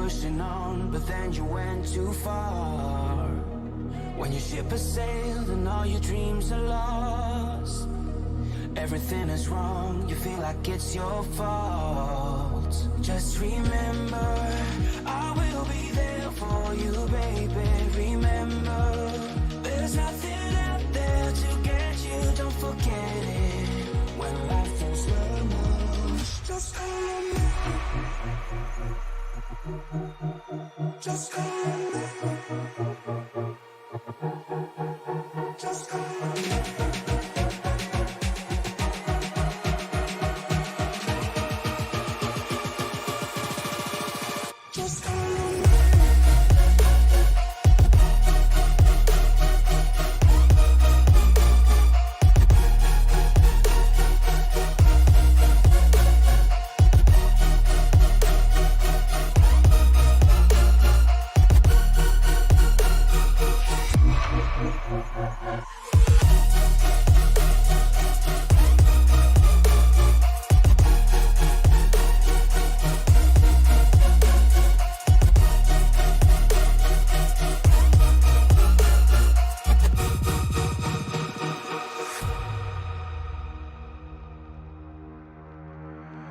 pushing on, but then you went too far. When your ship has sailed and all your dreams are lost, everything is wrong, you feel like it's your fault. Just remember, I will be there for you, baby. Remember, there's nothing out there to get you, don't forget it. When life feels lemons, just call me. Just call me. Just call me.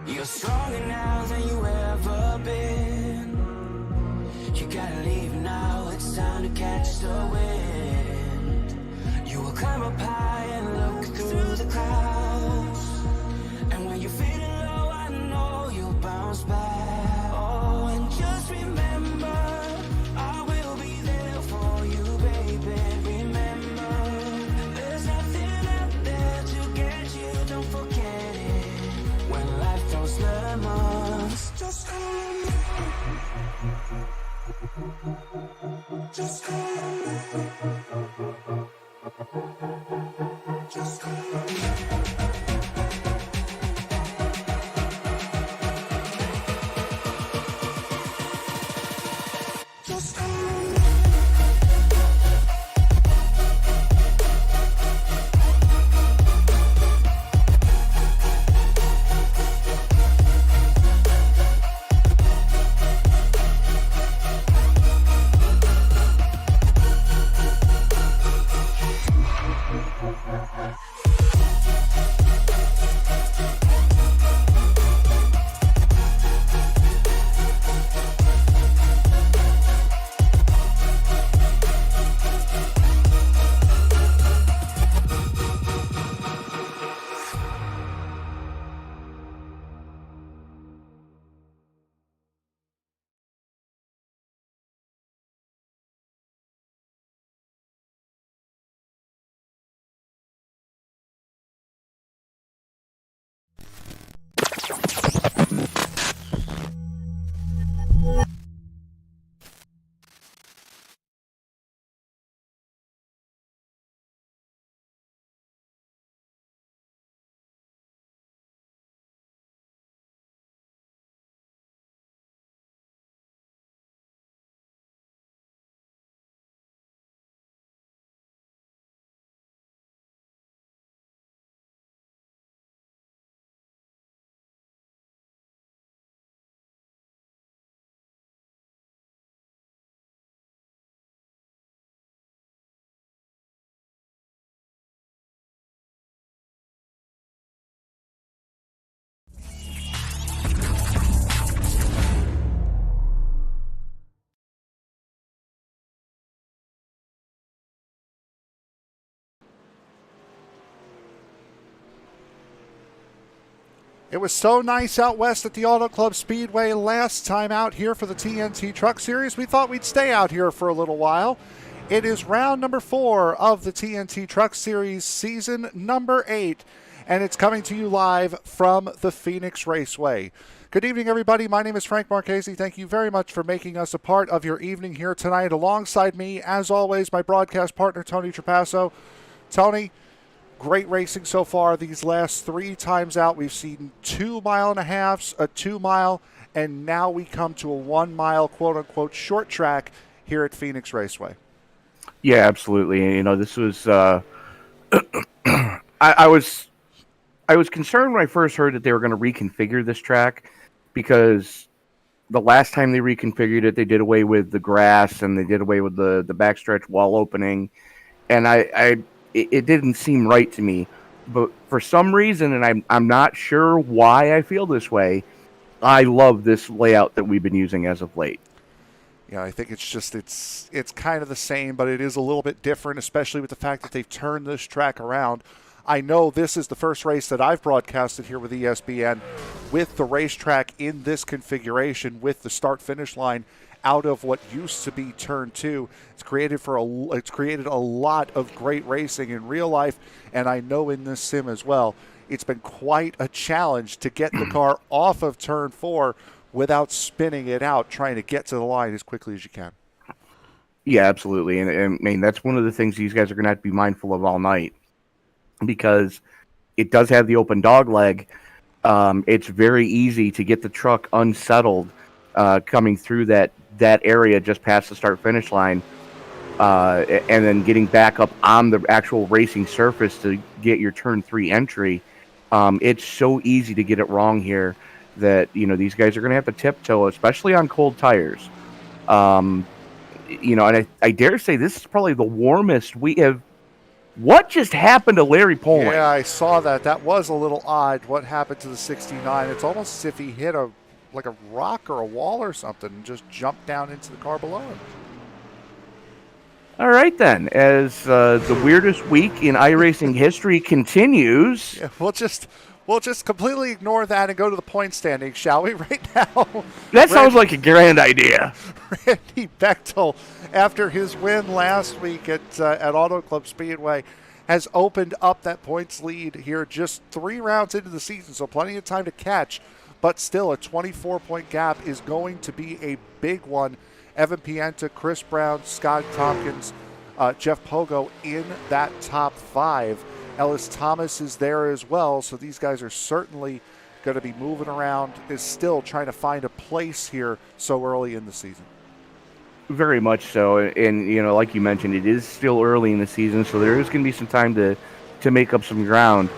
You're stronger now than you ever been. You gotta leave now, it's time to catch the wind. You will climb up high and look through the clouds, and when you're feeling low, I know you'll bounce back. Oh, and just remember, I will be there for you, baby. Remember, there's nothing out there to get you, don't forget it. When life throws lemons, just call me. Just call me. Just call me. Just call me. It was so nice out west at the Auto Club Speedway last time out here for the TNT Truck Series. We thought we'd stay out here for a little while. It is round number 4 of the TNT Truck Series, season number 8, and it's coming to you live from the Phoenix Raceway. Good evening, everybody. My name is Frank Marchese. Thank you very much for making us a part of your evening here tonight. Alongside me, as always, my broadcast partner, Tony Trapasso. Tony, great racing so far. These last 3 times out, we've seen 2 mile-and-a-halves, a 2 mile, and now we come to a 1 mile, quote-unquote, short track here at Phoenix Raceway. Yeah, absolutely. You know, this was I was concerned when I first heard that they were going to reconfigure this track, because the last time they reconfigured it, they did away with the grass and they did away with the backstretch wall opening, and it didn't seem right to me. But for some reason, and I'm not sure why I feel this way, I love this layout that we've been using as of late. Yeah, I think it's kind of the same, but it is a little bit different, especially with the fact that they've turned this track around. I know this is the first race that I've broadcasted here with ESBN with the racetrack in this configuration, with the start-finish line out of what used to be turn 2. It's created a lot of great racing in real life, and I know in this sim as well. It's been quite a challenge to get the car off of turn 4 without spinning it out, trying to get to the line as quickly as you can. Yeah, absolutely. And I mean, that's one of the things these guys are going to have to be mindful of all night, because it does have the open dog leg. It's very easy to get the truck unsettled coming through that area just past the start-finish line, and then getting back up on the actual racing surface to get your turn 3 entry. It's so easy to get it wrong here that, these guys are going to have to tiptoe, especially on cold tires. And I dare say this is probably the warmest we have. What just happened to Larry Poling? Yeah, I saw that. That was a little odd. What happened to the 69? It's almost as if he hit a rock or a wall or something and just jumped down into the car below him. All right, then. As the weirdest week in iRacing history continues. Yeah, we'll just completely ignore that and go to the point standing, shall we? Right now. That sounds like a grand idea. Randy Bechdel, after his win last week at Auto Club Speedway, has opened up that points lead here just 3 rounds into the season, so plenty of time to catch. But still, a 24-point gap is going to be a big one. Evan Pienta, Chris Brown, Scott Tompkins, Jeff Pogo in that top 5. Ellis Thomas is there as well, so these guys are certainly going to be moving around, is still trying to find a place here so early in the season. Very much so, and like you mentioned, it is still early in the season, so there is going to be some time to make up some ground.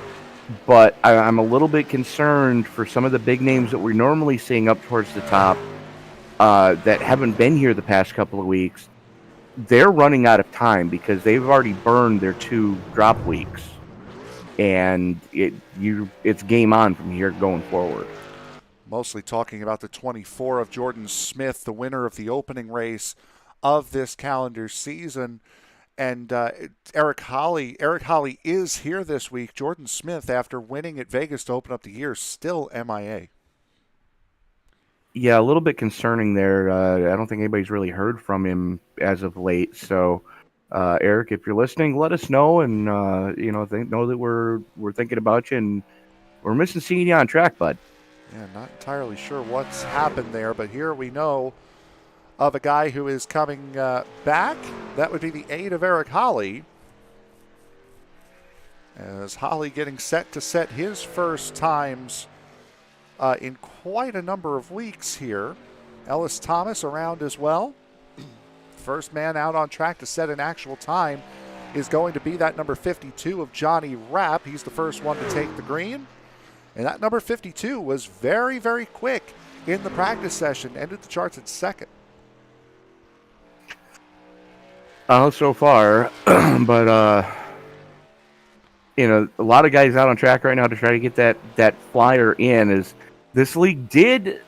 But I'm a little bit concerned for some of the big names that we're normally seeing up towards the top that haven't been here the past couple of weeks. They're running out of time because they've already burned their 2 drop weeks. And it's game on from here going forward. Mostly talking about the 24 of Jordan Smith, the winner of the opening race of this calendar season. And Eric Holly is here this week. Jordan Smith, after winning at Vegas to open up the year, still MIA. Yeah, a little bit concerning there. I don't think anybody's really heard from him as of late. So, Eric, if you're listening, let us know, and know that we're thinking about you, and we're missing seeing you on track, bud. Yeah, not entirely sure what's happened there, but here we know of a guy who is coming back. That would be the 8 of Eric Holly. As Holly getting set to set his first times in quite a number of weeks here. Ellis Thomas around as well. First man out on track to set an actual time is going to be that number 52 of Johnny Rapp. He's the first one to take the green. And that number 52 was very, very quick in the practice session. Ended the charts at 2nd. So far, but a lot of guys out on track right now to try to get that flyer in. Is this league did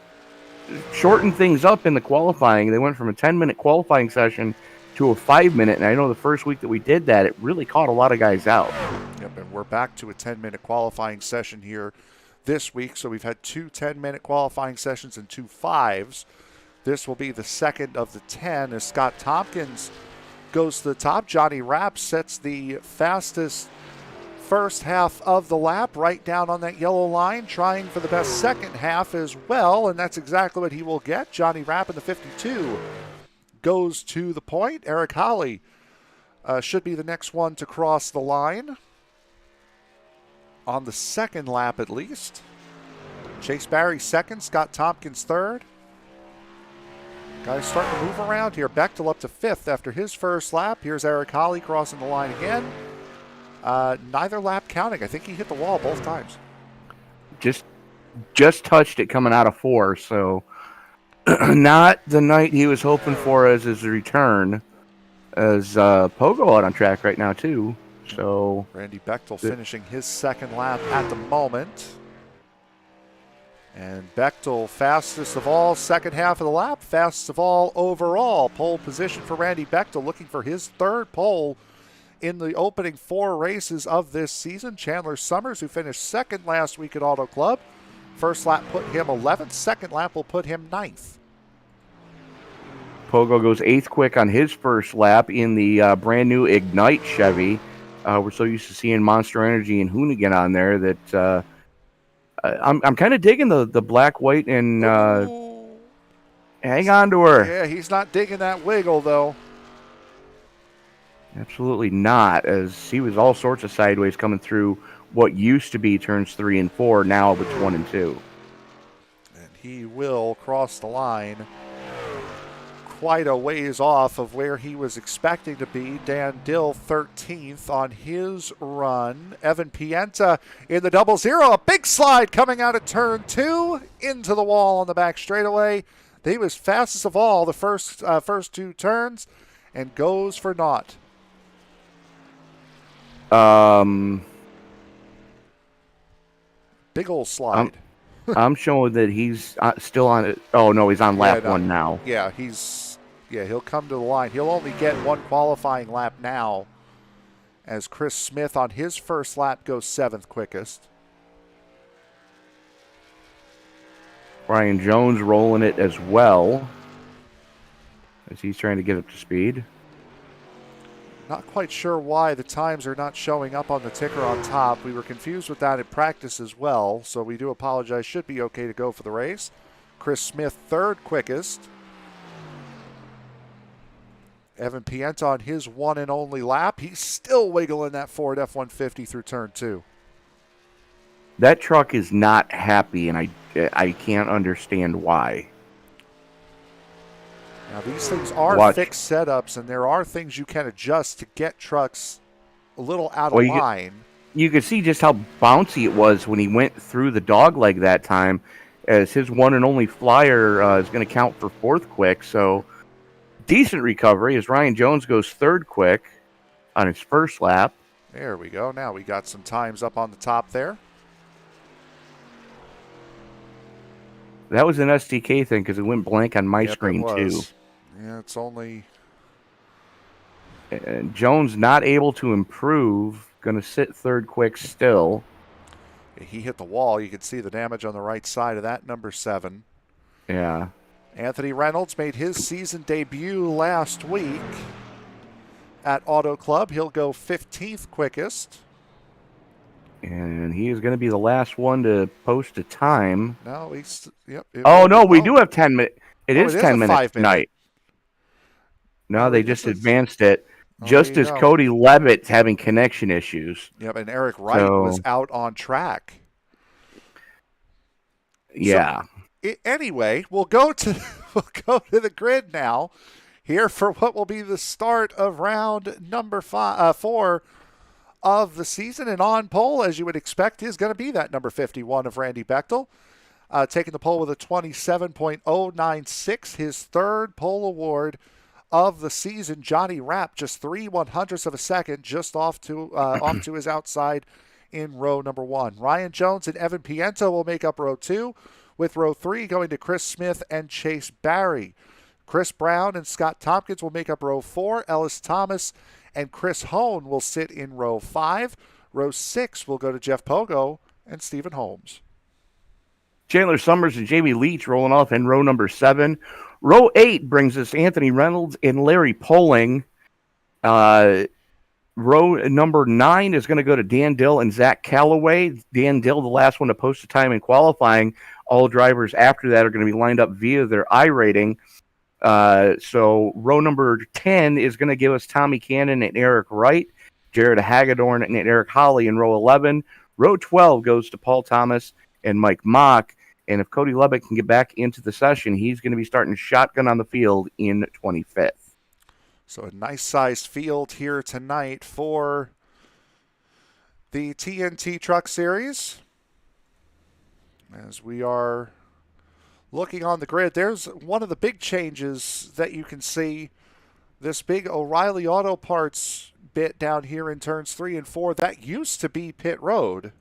shorten things up in the qualifying. They went from a 10-minute qualifying session to a 5-minute, and I know the first week that we did that, it really caught a lot of guys out. Yep, and we're back to a 10-minute qualifying session here this week, so we've had 2 10-minute qualifying sessions and 2 5s. This will be the second of the 10 as Scott Tompkins goes to the top. Johnny Rapp sets the fastest first half of the lap right down on that yellow line, trying for the best second half as well, and that's exactly what he will get. Johnny Rapp in the 52 goes to the point. Eric Holly should be the next one to cross the line on the second lap at least. Chase Barry second, Scott Tompkins third. Guys starting to move around here. Bechtel up to 5th after his first lap. Here's Eric Holly crossing the line again. Neither lap counting. I think he hit the wall both times. Just touched it coming out of 4, so Not the night he was hoping for as his return. As Pogo out on track right now, too. So Randy Bechdel finishing his second lap at the moment. And Bechtel, fastest of all, second half of the lap, fastest of all overall. Pole position for Randy Bechdel, looking for his third pole in the opening 4 races of this season. Chandler Somers, who finished second last week at Auto Club. First lap put him 11th, second lap will put him 9th. Pogo goes 8th quick on his first lap in the brand new Ignite Chevy. We're so used to seeing Monster Energy and Hoonigan on there that I'm kind of digging the black, white, and hang on to her. Yeah, he's not digging that wiggle, though. Absolutely not, as he was all sorts of sideways coming through what used to be turns 3 and 4, now it's 1 and 2. And he will cross the line quite a ways off of where he was expecting to be. Dan Dill 13th on his run. Evan Pienta in the 0-0. A big slide coming out of turn 2 into the wall on the back straightaway. He was fastest of all the first 2 turns and goes for naught. Big old slide. I'm showing that he's still on it. Oh, no, he's on lap 1 now. Yeah, he'll come to the line. He'll only get 1 qualifying lap now, as Chris Smith on his first lap goes 7th quickest. Ryan Jones rolling it as well, as he's trying to get up to speed. Not quite sure why the times are not showing up on the ticker on top. We were confused with that in practice as well, so we do apologize. Should be okay to go for the race. Chris Smith 3rd quickest. Evan Pienta on his 1 and only lap. He's still wiggling that Ford F-150 through turn 2. That truck is not happy, and I can't understand why. Now, these things are fixed setups, and there are things you can adjust to get trucks a little out of line. You could see just how bouncy it was when he went through the dog leg that time, as his 1 and only flyer is going to count for 4th quick. So decent recovery as Ryan Jones goes 3rd quick on his first lap. There we go. Now we got some times up on the top there. That was an SDK thing because it went blank on my screen too. Yeah, it's only... And Jones not able to improve. Going to sit 3rd quick still. He hit the wall. You can see the damage on the right side of that number 7. Yeah. Anthony Reynolds made his season debut last week at Auto Club. He'll go 15th quickest. And he is going to be the last one to post a time. No, he's... Yep. We do have 10 minutes. It is 10 minutes tonight. No, they just advanced it. Just as Cody Levitt's having connection issues. Yep, and Eric Wright was out on track. Yeah. So, anyway, we'll go to the grid now here for what will be the start of round number 4 of the season. And on pole, as you would expect, is going to be that number 51 of Randy Bechdel. Taking the pole with a 27.096, his 3rd pole award of the season. Johnny Rapp, just 3/100ths of a second, just off to his outside in row number 1. Ryan Jones and Evan Pienta will make up row 2, with row 3 going to Chris Smith and Chase Barry. Chris Brown and Scott Tompkins will make up row 4. Ellis Thomas and Chris Hone will sit in row 5. Row 6 will go to Jeff Pogo and Stephen Holmes. Chandler Somers and Jamie Leach rolling off in row number 7. Row 8 brings us Anthony Reynolds and Larry Poling. Row number 9 is going to go to Dan Dill and Zach Calloway. Dan Dill, the last one to post a time in qualifying. All drivers after that are going to be lined up via their I rating. So row number 10 is going to give us Tommy Cannon and Eric Wright, Jared Hagedorn and Eric Holly in row 11. Row 12 goes to Paul Thomas and Mike Mock. And if Cody Levitt can get back into the session, he's going to be starting shotgun on the field in 25th. So a nice-sized field here tonight for the TNT Truck Series, as we are Looking on the grid, there's one of the big changes that you can see. This big O'Reilly Auto Parts bit down here in turns 3 and 4, that used to be pit road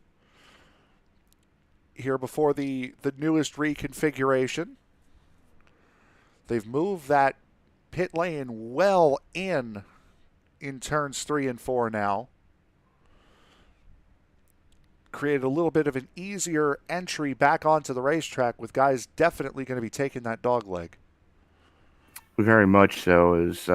here before the newest reconfiguration. They've moved that pit lane well in turns 3 and 4 now. Created a little bit of an easier entry back onto the racetrack with guys definitely going to be taking that dog leg. Very much so. As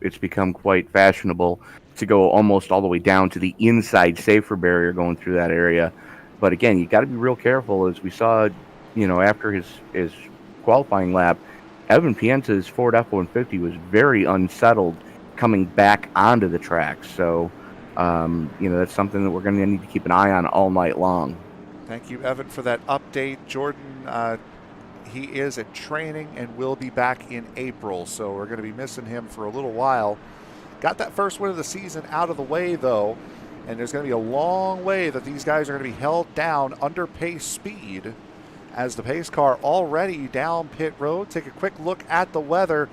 it's become quite fashionable to go almost all the way down to the inside safer barrier going through that area. But again, you got to be real careful, as we saw, after his qualifying lap, Evan Pienta's Ford F-150 was very unsettled coming back onto the track. So, that's something that we're going to need to keep an eye on all night long. Thank you, Evan, for that update. Jordan, he is at training and will be back in April, so we're going to be missing him for a little while. Got that first win of the season out of the way, though, and there's going to be a long way that these guys are going to be held down under pace speed as the pace car already down pit road. Take a quick look at the weather.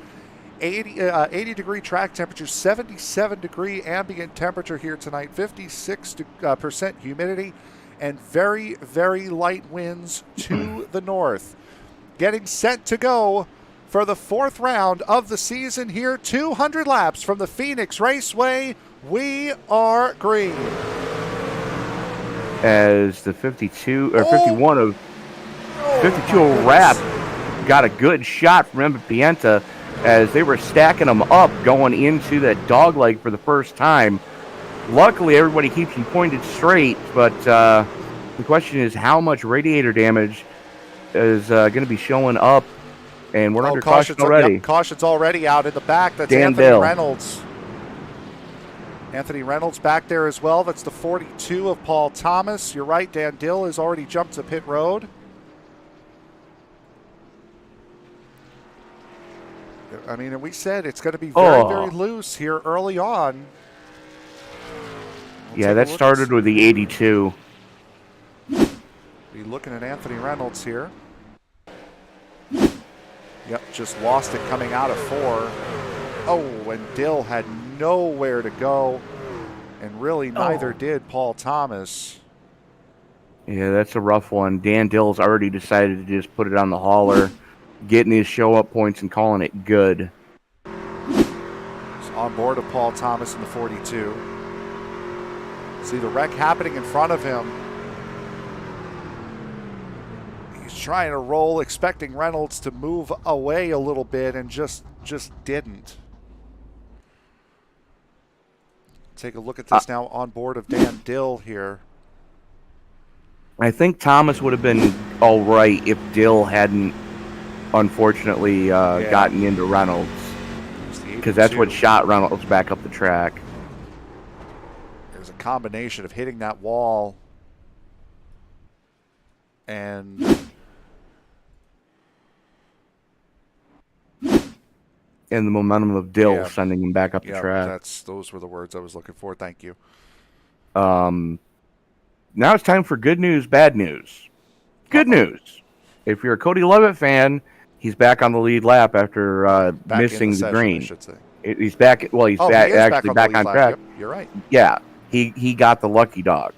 80-degree track temperature, 77-degree ambient temperature here tonight, 56% humidity, and very, very light winds to the north. Getting set to go for the 4th round of the season here, 200 laps from the Phoenix Raceway. We are green. As the 52 wrap got a good shot from Evan Pienta as they were stacking them up going into that dog leg for the first time. Luckily, everybody keeps them pointed straight, but the question is how much radiator damage is going to be showing up, and we're under caution already. Caution's already out in the back. That's Dan Anthony Dill. Reynolds. Anthony Reynolds back there as well. That's the 42 of Paul Thomas. You're right, Dan Dill has already jumped to pit road. I mean, and we said it's going to be very loose here early on. That started with the 82. Be looking at Anthony Reynolds here. Yep, just lost it coming out of 4. Oh, and Dill had nowhere to go, and really neither did Paul Thomas. Yeah, that's a rough one. Dan Dill's already decided to just put it on the hauler, getting his show-up points and calling it good. He's on board of Paul Thomas in the 42. See the wreck happening in front of him. He's trying to roll, expecting Reynolds to move away a little bit, and just didn't. Take a look at this now on board of Dan Dill here. I think Thomas would have been all right if Dill hadn't, unfortunately, gotten into Reynolds, because that's what shot Reynolds back up the track. There's a combination of hitting that wall and the momentum of Dill sending him back up the track. Those were the words I was looking for. Thank you. Now it's time for good news, bad news. Good news. If you're a Cody Levitt fan, he's back on the lead lap after missing the green. I should say. He's back. Well, he's back on track. Yep, you're right. Yeah, he got the lucky dog.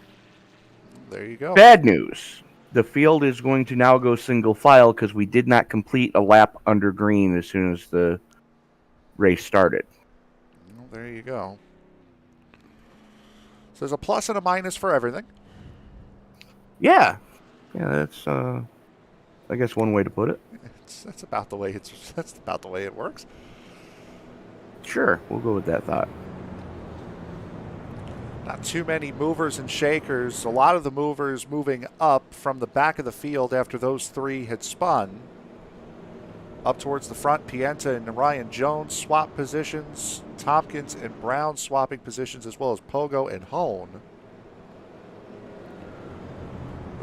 There you go. Bad news. The field is going to now go single file because we did not complete a lap under green as soon as the race started. Well, there you go. So there's a plus and a minus for everything. Yeah, that's I guess one way to put it. That's about the way it works. Sure, we'll go with that thought. Not too many movers and shakers. A lot of the movers moving up from the back of the field after those 3 had spun. Up towards the front, Pienta and Ryan Jones swap positions. Tompkins and Brown swapping positions, as well as Pogo and Hone.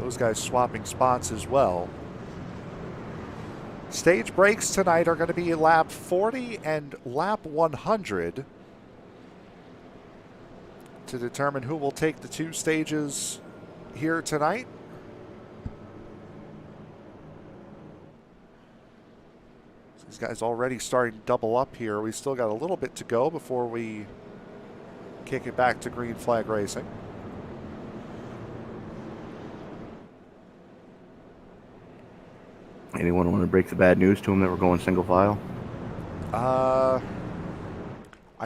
Those guys swapping spots as well. Stage breaks tonight are going to be lap 40 and lap 100 to determine who will take the 2 stages here tonight. guys already starting to double up here. We still got a little bit to go before we kick it back to green flag racing. Anyone want to break the bad news to them that we're going single file? I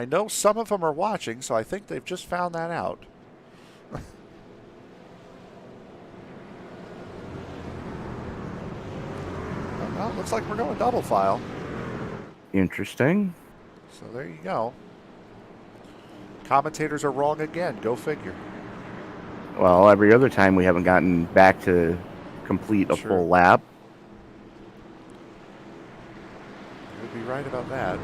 know some of them are watching, so I think they've just found that out. Well, looks like we're going double file. Interesting. So there you go. Commentators are wrong again. Go figure. Well, every other time we haven't gotten back to complete a full lap. You'd be right about that.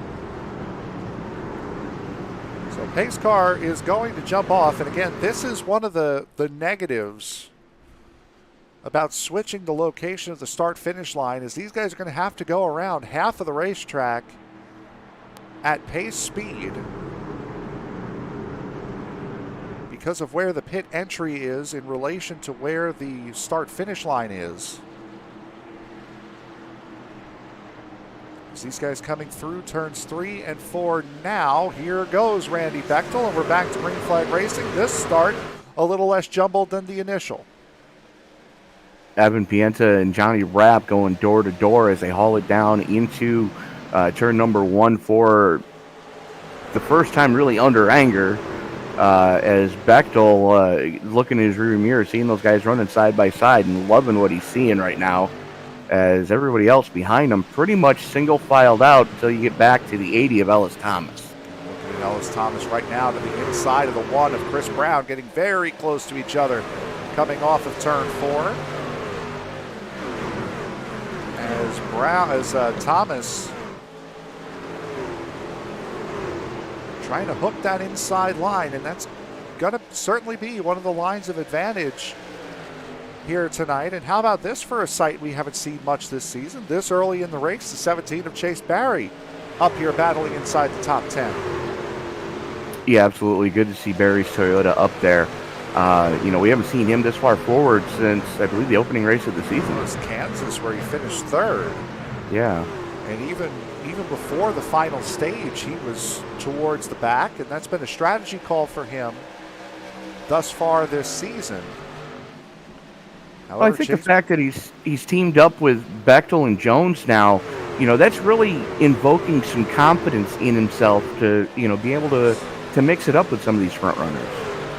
So pace car is going to jump off. And again, this is one of the negatives about switching the location of the start-finish line is these guys are going to have to go around half of the racetrack at pace speed because of where the pit entry is in relation to where the start-finish line is. As these guys coming through turns 3 and 4 now. Here goes Randy Bechdel, and we're back to green flag racing. This start a little less jumbled than the initial. Evan Pienta and Johnny Rapp going door to door as they haul it down into turn number 1 for the first time really under anger. As Bechtel looking in his rearview mirror, seeing those guys running side by side and loving what he's seeing right now, as everybody else behind him pretty much single filed out until you get back to the 80 of Ellis Thomas. Looking at Ellis Thomas right now to the inside of the 1 of Chris Brown, getting very close to each other coming off of turn 4. As Thomas trying to hook that inside line, and that's going to certainly be one of the lines of advantage here tonight. And how about this for a sight we haven't seen much this season? This early in the race, the 17 of Chase Barry up here battling inside the top 10. Yeah, absolutely. Good to see Barry's Toyota up there. We haven't seen him this far forward since, I believe, the opening race of the season. It was Kansas where he finished 3rd. Yeah. And even before the final stage, he was towards the back, and that's been a strategy call for him thus far this season. However, Well, I think the fact that he's teamed up with Bechtel and Jones now, that's really invoking some confidence in himself to, be able to mix it up with some of these front runners.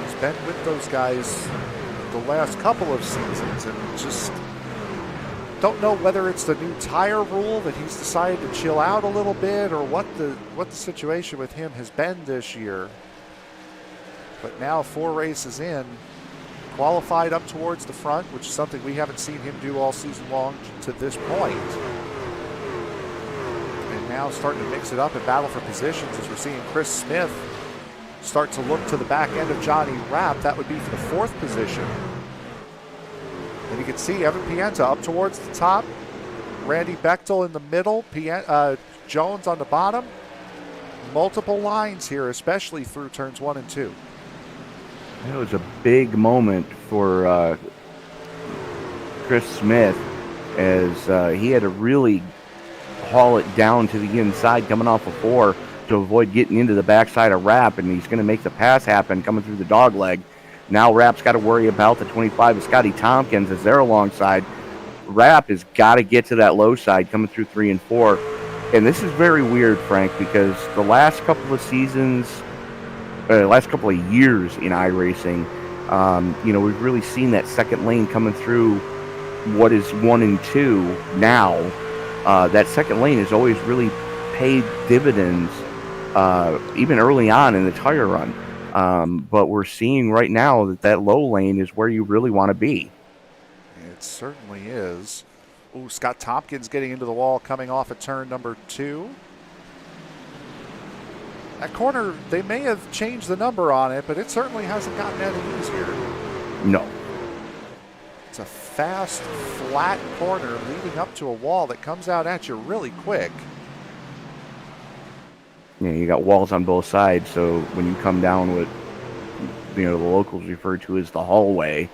He's been with those guys the last couple of seasons, and just don't know whether it's the new tire rule that he's decided to chill out a little bit, or what the situation with him has been this year. But now 4 races in, qualified up towards the front, which is something we haven't seen him do all season long to this point. And now starting to mix it up and battle for positions as we're seeing Chris Smith start to look to the back end of Johnny Rapp. That would be for the 4th position. And you can see Evan Pienta up towards the top, Randy Bechdel in the middle, Jones on the bottom. Multiple lines here, especially through turns 1 and 2. It was a big moment for Chris Smith as he had to really haul it down to the inside coming off of 4 to avoid getting into the backside of Rapp, and he's going to make the pass happen coming through the dog leg. Now Rapp's got to worry about the 25 of Scotty Tompkins as they're alongside. Rapp has got to get to that low side coming through 3 and 4. And this is very weird, Frank, because the last couple of seasons, last couple of years in iRacing, we've really seen that second lane coming through what is 1 and 2 now. That second lane has always really paid dividends, even early on in the tire run. But we're seeing right now that low lane is where you really want to be. It certainly is. Ooh, Scott Tompkins getting into the wall coming off at turn number 2. That corner, they may have changed the number on it, but it certainly hasn't gotten any easier. No. It's a fast, flat corner leading up to a wall that comes out at you really quick. You got walls on both sides, so when you come down with, the locals refer to as the hallway,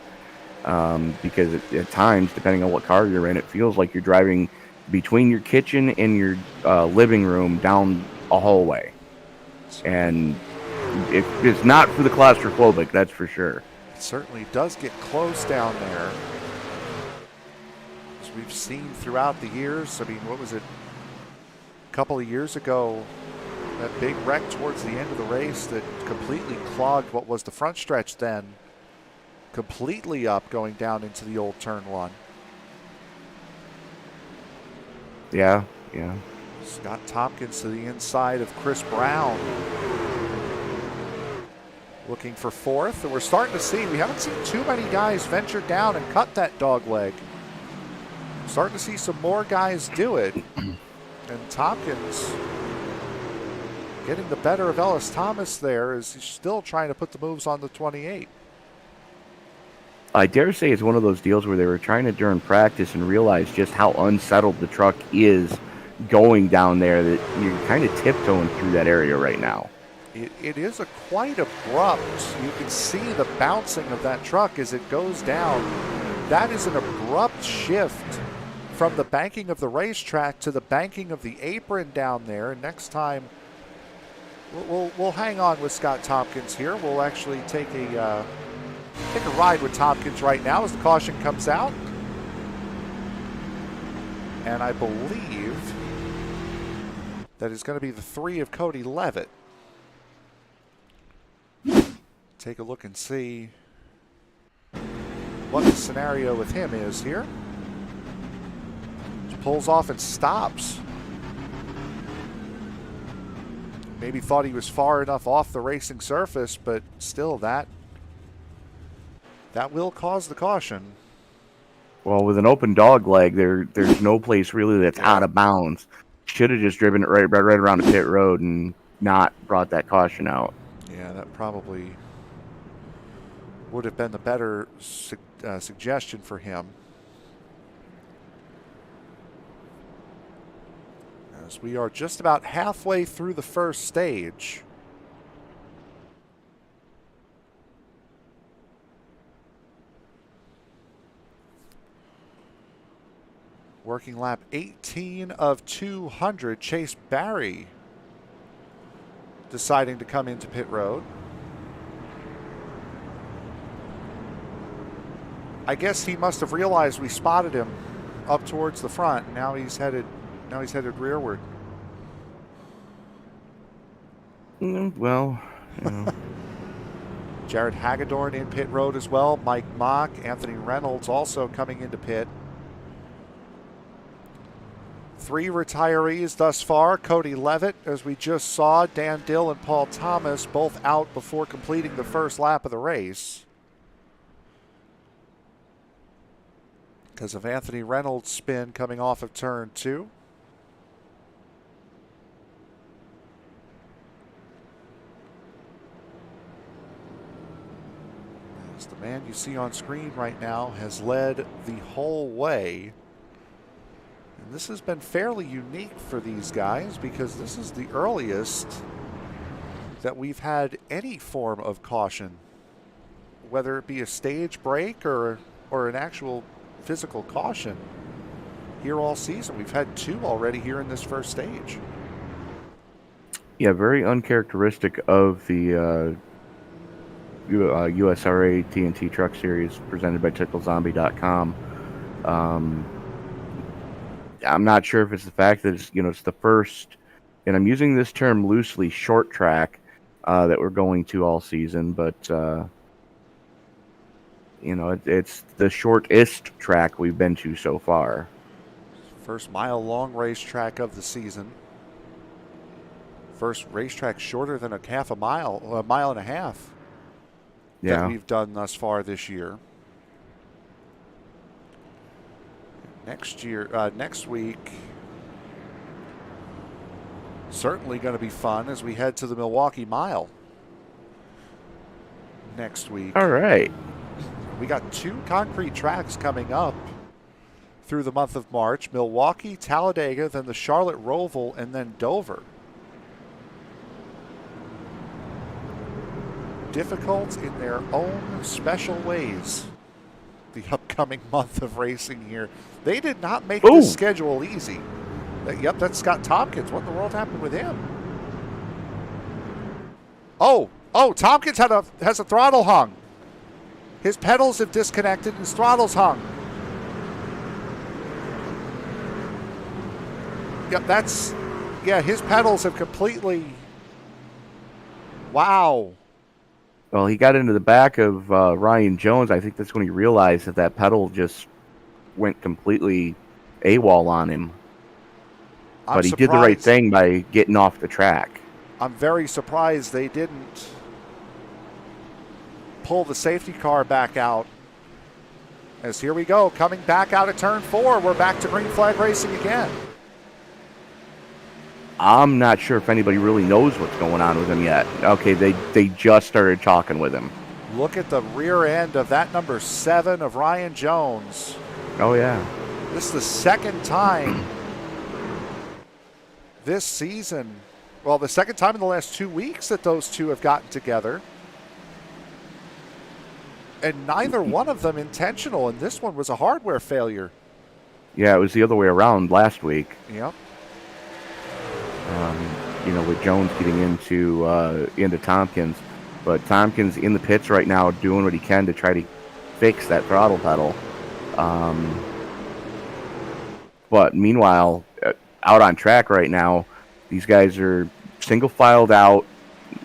because at times, depending on what car you're in, it feels like you're driving between your kitchen and your living room down a hallway. And it's not for the claustrophobic, that's for sure. It certainly does get close down there. As we've seen throughout the years. I mean, what was it? A couple of years ago, that big wreck towards the end of the race that completely clogged what was the front stretch then, completely up going down into the old turn one. Yeah. Scott Tompkins to the inside of Chris Brown. Looking for fourth, and we're starting to see, we haven't seen too many guys venture down and cut that dog leg. Starting to see some more guys do it. And Tompkins getting the better of Ellis Thomas there as he's still trying to put the moves on the 28. I dare say it's one of those deals where they were trying to during practice and realized just how unsettled the truck is going down there, that you're kind of tiptoeing through that area right now. It is a quite abrupt. You can see the bouncing of that truck as it goes down. That is an abrupt shift from the banking of the racetrack to the banking of the apron down there. And next time, we'll hang on with Scott Tompkins here. We'll actually take a ride with Tompkins right now as the caution comes out. And I believe that is going to be the 3 of Cody Levitt. Take a look and see what the scenario with him is here. He pulls off and stops. Maybe thought he was far enough off the racing surface, but still that will cause the caution. Well, with an open dog leg, there's no place really that's out of bounds. Should have just driven it right around the pit road and not brought that caution out. Yeah, that probably would have been the better suggestion for him. As we are just about halfway through the first stage. Working lap 18 of 200, Chase Barry deciding to come into pit road. I guess he must have realized we spotted him up towards the front. Now he's headed rearward. Well, you know. Jared Hagedorn in pit road as well. Mike Mock, Anthony Reynolds also coming into pit. 3 retirees thus far. Cody Levitt, as we just saw, Dan Dill and Paul Thomas both out before completing the first lap of the race. Because of Anthony Reynolds' spin coming off of turn 2. As the man you see on screen right now has led the whole way. And this has been fairly unique for these guys because this is the earliest that we've had any form of caution, whether it be a stage break or an actual physical caution here all season. We've had 2 already here in this first stage. Yeah, very uncharacteristic of the USRA TNT Truck Series presented by TickleZombie.com. I'm not sure if it's the fact that it's the first, and I'm using this term loosely, short track that we're going to all season, but it's the shortest track we've been to so far. First mile-long racetrack of the season. First racetrack shorter than a mile and a half that we've done thus far this year. Next week, certainly going to be fun as we head to the Milwaukee Mile next week. All right. We got 2 concrete tracks coming up through the month of March. Milwaukee, Talladega, then the Charlotte Roval, and then Dover. Difficult in their own special ways. the upcoming month of racing here. They did not make Ooh. this schedule easy. Yep, that's Scott Tompkins. What in the world happened with him? Oh, Tompkins has a throttle hung. His pedals have disconnected and his throttle's hung. Yep, his pedals have completely... Wow. Well, he got into the back of Ryan Jones. I think that's when he realized that pedal just went completely AWOL on him. But he did the right thing by getting off the track. I'm very surprised they didn't pull the safety car back out. As here we go, coming back out of turn 4, we're back to green flag racing again. I'm not sure if anybody really knows what's going on with him yet. Okay, they just started talking with him. Look at the rear end of that number 7 of Ryan Jones. Oh, yeah. This is the second time this season, well, the second time in the last 2 weeks that those two have gotten together. And neither one of them intentional, and this one was a hardware failure. Yeah, it was the other way around last week. Yep. With Jones getting into Tompkins. But Tompkins in the pits right now doing what he can to try to fix that throttle pedal. But meanwhile, out on track right now, these guys are single filed out.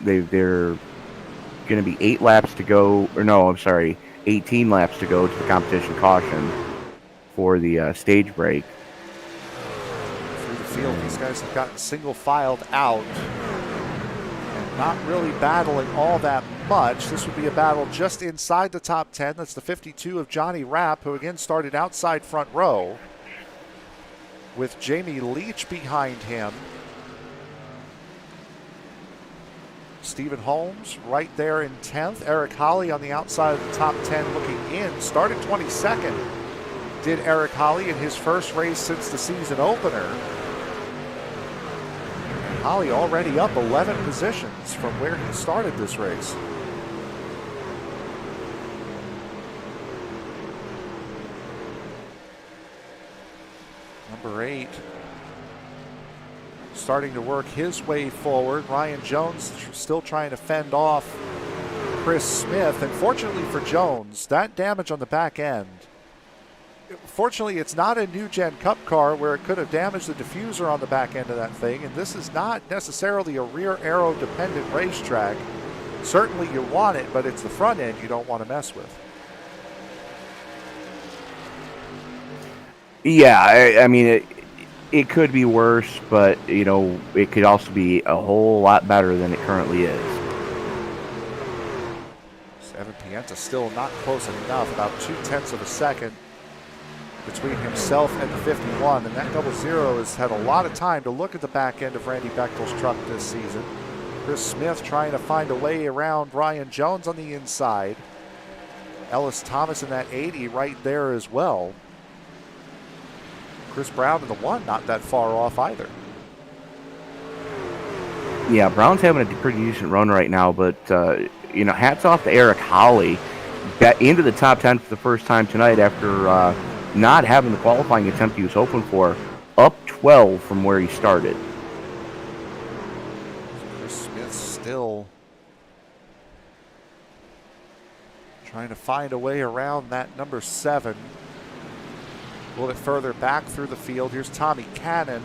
They're going to be 18 laps to go to the competition caution for the stage break. Through the field, these guys have gotten single filed out and not really battling all that much. This would be a battle just inside the top 10. That's the 52 of Johnny Rapp, who again started outside front row, with Jamie Leach behind him. Stephen Holmes right there in 10th. Eric Holly on the outside of the top 10 looking in. Started 22nd, did Eric Holly in his first race since the season opener. Holly already up 11 positions from where he started this race. Number 8 starting to work his way forward. Ryan Jones still trying to fend off Chris Smith. And fortunately for Jones, that damage on the back end, fortunately it's not a new gen cup car where it could have damaged the diffuser on the back end of that thing. And this is not necessarily a rear aero dependent racetrack. Certainly you want it, but it's the front end you don't want to mess with. Yeah, I mean, it could be worse, but, it could also be a whole lot better than it currently is. 7 Pienta still not close enough, about 0.2 of a second between himself and the 51. And that 00 has had a lot of time to look at the back end of Randy Bechdel's truck this season. Chris Smith trying to find a way around Ryan Jones on the inside. Ellis Thomas in that 80 right there as well. Chris Brown in the 1, not that far off either. Yeah, Brown's having a pretty decent run right now, but, hats off to Eric Holly. Got into the top 10 for the first time tonight after not having the qualifying attempt he was hoping for. Up 12 from where he started. Chris Smith still trying to find a way around that number 7. A little bit further back through the field. Here's Tommy Cannon.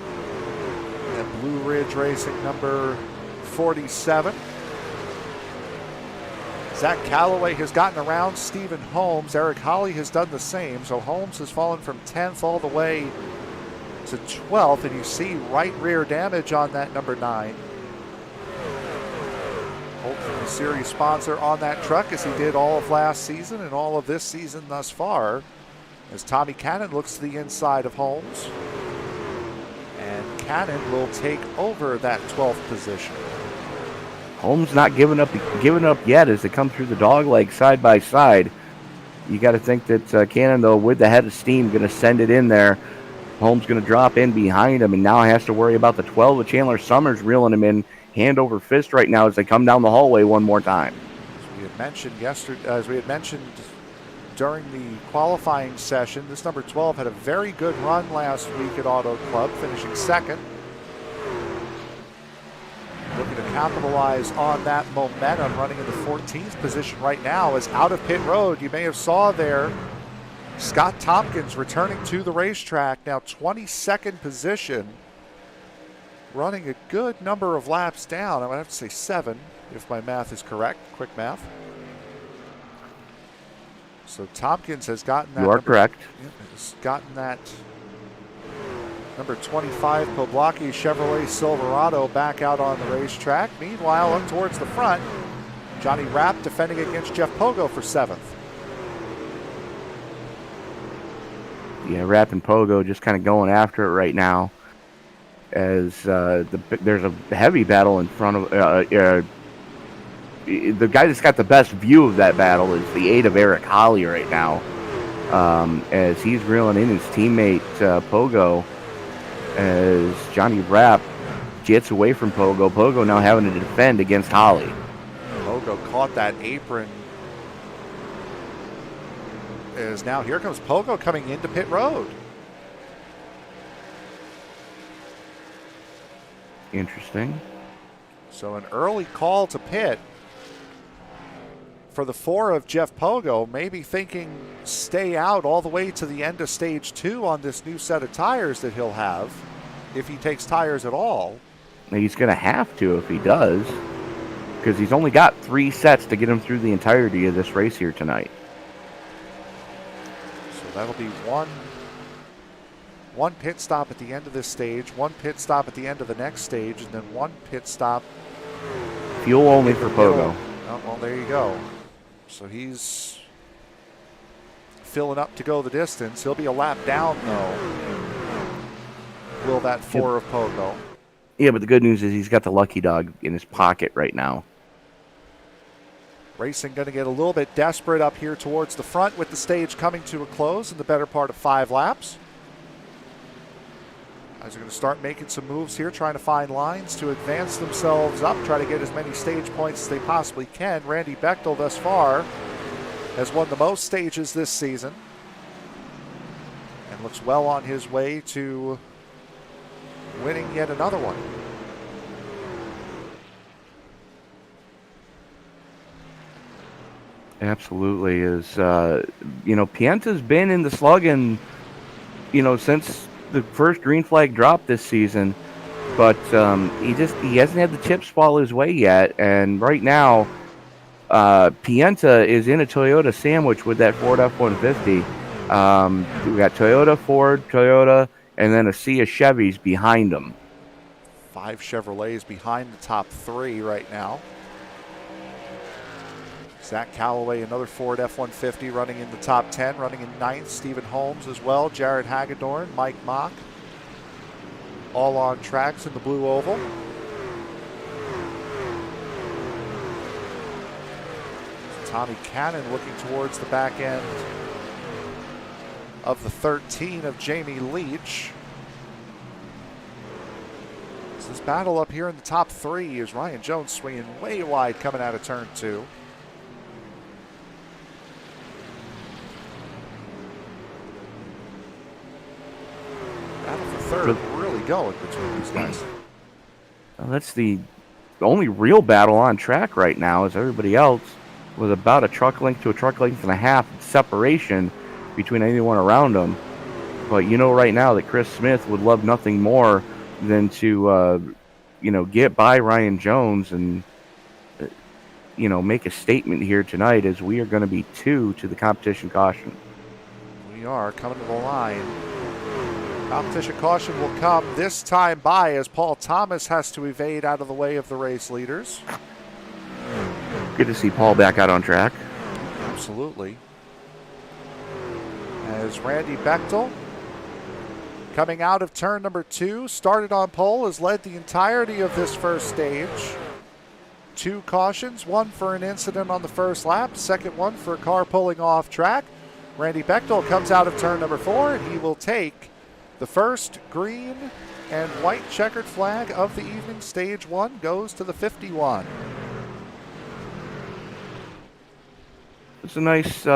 And Blue Ridge Racing number 47. Zach Calloway has gotten around Stephen Holmes. Eric Holly has done the same. So Holmes has fallen from 10th all the way to 12th. And you see right rear damage on that number 9. The series sponsor on that truck, as he did all of last season and all of this season thus far, as Tommy Cannon looks to the inside of Holmes. And Cannon will take over that 12th position. Holmes not giving up yet as they come through the dog leg side by side. You got to think that Cannon, though, with the head of steam, going to send it in there. Holmes going to drop in behind him, and now has to worry about the 12 of Chandler Somers reeling him in hand over fist right now as they come down the hallway one more time. We had as we had mentioned during the qualifying session, this number 12 had a very good run last week at Auto Club, finishing second. Looking to capitalize on that momentum, running in the 14th position right now as out of pit road. You may have saw there Scott Tompkins returning to the racetrack, now 22nd position, running a good number of laps down. I would have to say 7 if my math is correct. Quick math. So Tompkins has gotten that. You are correct. Has gotten that number 25 Poblocki Chevrolet Silverado back out on the racetrack. Meanwhile, up towards the front, Johnny Rapp defending against Jeff Pogo for 7th. Yeah, Rapp and Pogo just kind of going after it right now, as there's a heavy battle in front of the guy that's got the best view of that battle is the 8 of Eric Holly right now, as he's reeling in his teammate Pogo, as Johnny Rapp gets away from Pogo. Pogo now having to defend against Holly. Pogo caught that apron. As now here comes Pogo coming into pit road. Interesting. So an early call to pit for the 4 of Jeff Pogo, maybe thinking stay out all the way to the end of stage 2 on this new set of tires that he'll have, if he takes tires at all. He's going to have to if he does, because he's only got 3 sets to get him through the entirety of this race here tonight. So that'll be one pit stop at the end of this stage, 1 pit stop at the end of the next stage, and then 1 pit stop. Fuel only for Pogo. Oh, well, there you go. So he's filling up to go the distance. He'll be a lap down, though. Will that 4 of Pogo. Yeah, but the good news is he's got the lucky dog in his pocket right now. Racing going to get a little bit desperate up here towards the front with the stage coming to a close in the better part of 5 laps. Guys are going to start making some moves here, trying to find lines to advance themselves up, try to get as many stage points as they possibly can. Randy Bechdel thus far has won the most stages this season and looks well on his way to winning yet another one. Absolutely. Pienta's been in the slugging, since the first green flag drop this season, but he hasn't had the chips fall his way yet. And right now, Pienta is in a Toyota sandwich with that Ford F-150. We got Toyota, Ford, Toyota, and then a sea of Chevys behind him. 5 Chevrolets behind the top 3 right now. Zach Calloway, another Ford F-150 running in the top 10, running in 9th. Stephen Holmes as well, Jared Hagedorn, Mike Mock, all on tracks in the blue oval. Tommy Cannon looking towards the back end of the 13 of Jamie Leach. So this battle up here in the top 3 is Ryan Jones swinging way wide coming out of turn 2. Battle for third really going between these guys. Well, that's the only real battle on track right now, as everybody else was about a truck length to a truck length and a half separation between anyone around them. But right now that Chris Smith would love nothing more than to, get by Ryan Jones and, make a statement here tonight, as we are going to be 2 to the competition caution. We are coming to the line. Competition caution will come this time by as Paul Thomas has to evade out of the way of the race leaders. Good to see Paul back out on track. Absolutely. As Randy Bechdel, coming out of turn number 2, started on pole, has led the entirety of this first stage. 2 cautions, 1 for an incident on the first lap, second one for a car pulling off track. Randy Bechdel comes out of turn number 4, and he will take the first green and white checkered flag of the evening. Stage 1 goes to the 51. It's a nice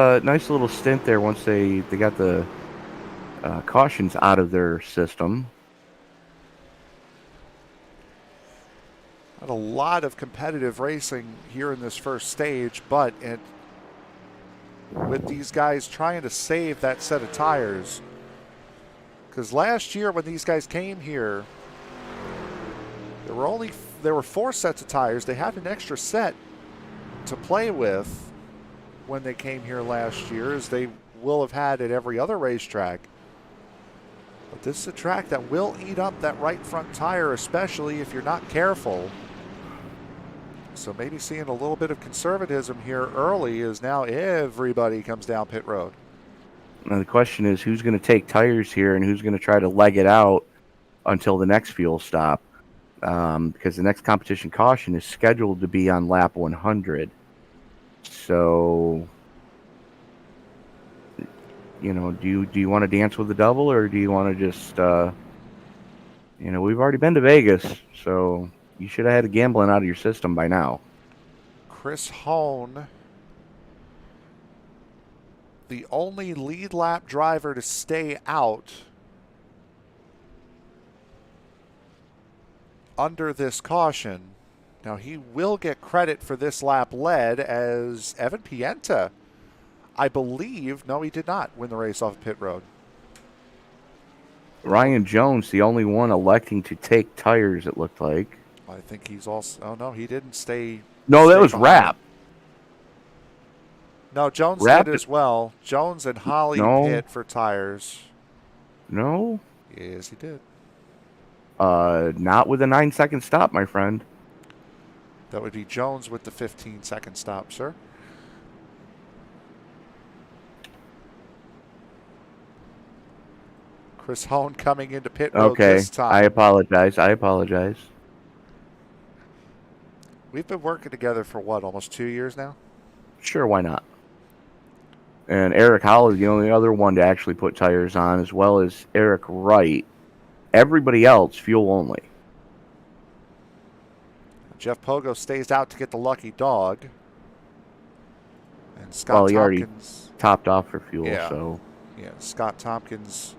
little stint there once they got the cautions out of their system. Had a lot of competitive racing here in this first stage, but with these guys trying to save that set of tires, because last year when these guys came here, there were 4 sets of tires. They had an extra set to play with when they came here last year, as they will have had at every other racetrack. But this is a track that will eat up that right front tire, especially if you're not careful. So maybe seeing a little bit of conservatism here early, as now everybody comes down pit road. Now the question is, who's going to take tires here and who's going to try to leg it out until the next fuel stop? Because the next competition caution is scheduled to be on lap 100. So, do you want to dance with the devil, or do you want to just, we've already been to Vegas, so you should have had the gambling out of your system by now. Chris Hone, the only lead lap driver to stay out under this caution. Now, he will get credit for this lap led, as Evan Pienta, I believe, no, he did not win the race off pit road. Ryan Jones, the only one electing to take tires, it looked like. I think he's also, oh no, he didn't stay. No, that was behind. Rapp. No, Jones Rapp did as well. Jones and Holly pit for tires. No? Yes, he did. Not with a 9-second stop, my friend. That would be Jones with the 15-second stop, sir. Chris Hone coming into pit road this time. I apologize. We've been working together for what, almost 2 years now? Sure, why not? And Eric Howell is the only other one to actually put tires on, as well as Eric Wright. Everybody else, fuel only. Jeff Pogo stays out to get the lucky dog. And Scott he already Tompkins topped off for fuel, yeah. so. Yeah, Scott Tompkins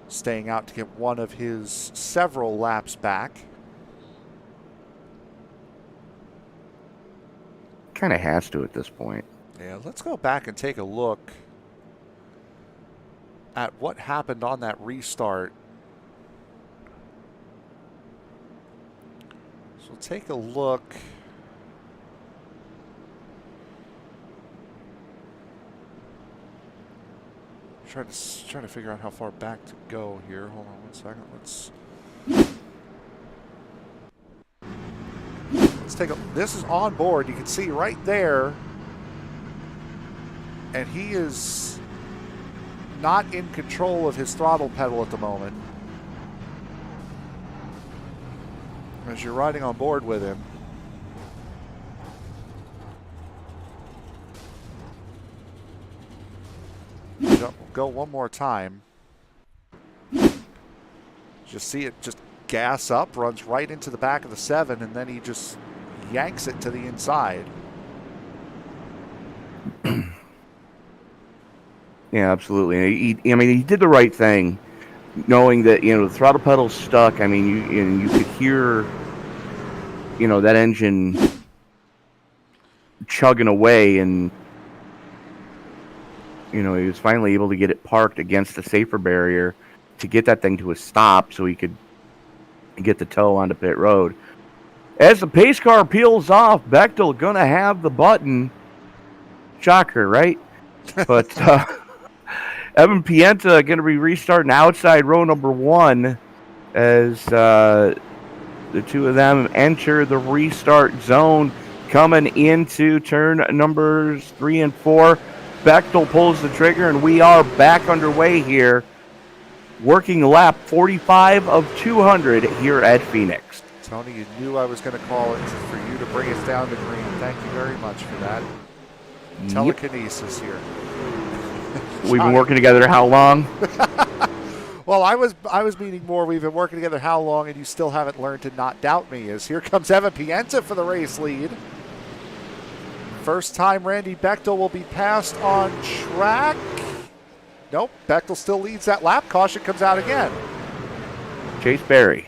staying out to get one of his several laps back. Kind of has to at this point. Yeah, let's go back and take a look at what happened on that restart. So take a look. Trying to figure out how far back to go here. Hold on 1 second. Let's take a. This is on board. You can see right there, and he is not in control of his throttle pedal at the moment. As you're riding on board with him. Go one more time. Just see it just gas up, runs right into the back of the 7, and then he just yanks it to the inside. Yeah, absolutely. He did the right thing, knowing that the throttle pedal's stuck. I mean, you could hear that engine chugging away, and he was finally able to get it parked against the safer barrier to get that thing to a stop so he could get the tow onto pit road. As the pace car peels off, Bechtel gonna have the button. Shocker, right? But Evan Pienta gonna be restarting outside row number 1 as the two of them enter the restart zone, coming into turn numbers 3 and 4. Bechtel pulls the trigger, and we are back underway here, working lap 45 of 200 here at Phoenix. Tony, you knew I was going to call it for you to bring us down to green. Thank you very much for that. Telekinesis here. We've been working together how long? Well, I was meaning more. We've been working together how long, and you still haven't learned to not doubt me. As here comes Evan Pienta for the race lead. First time Randy Bechdel will be passed on track. Nope, Bechtel still leads that lap. Caution comes out again. Chase Berry.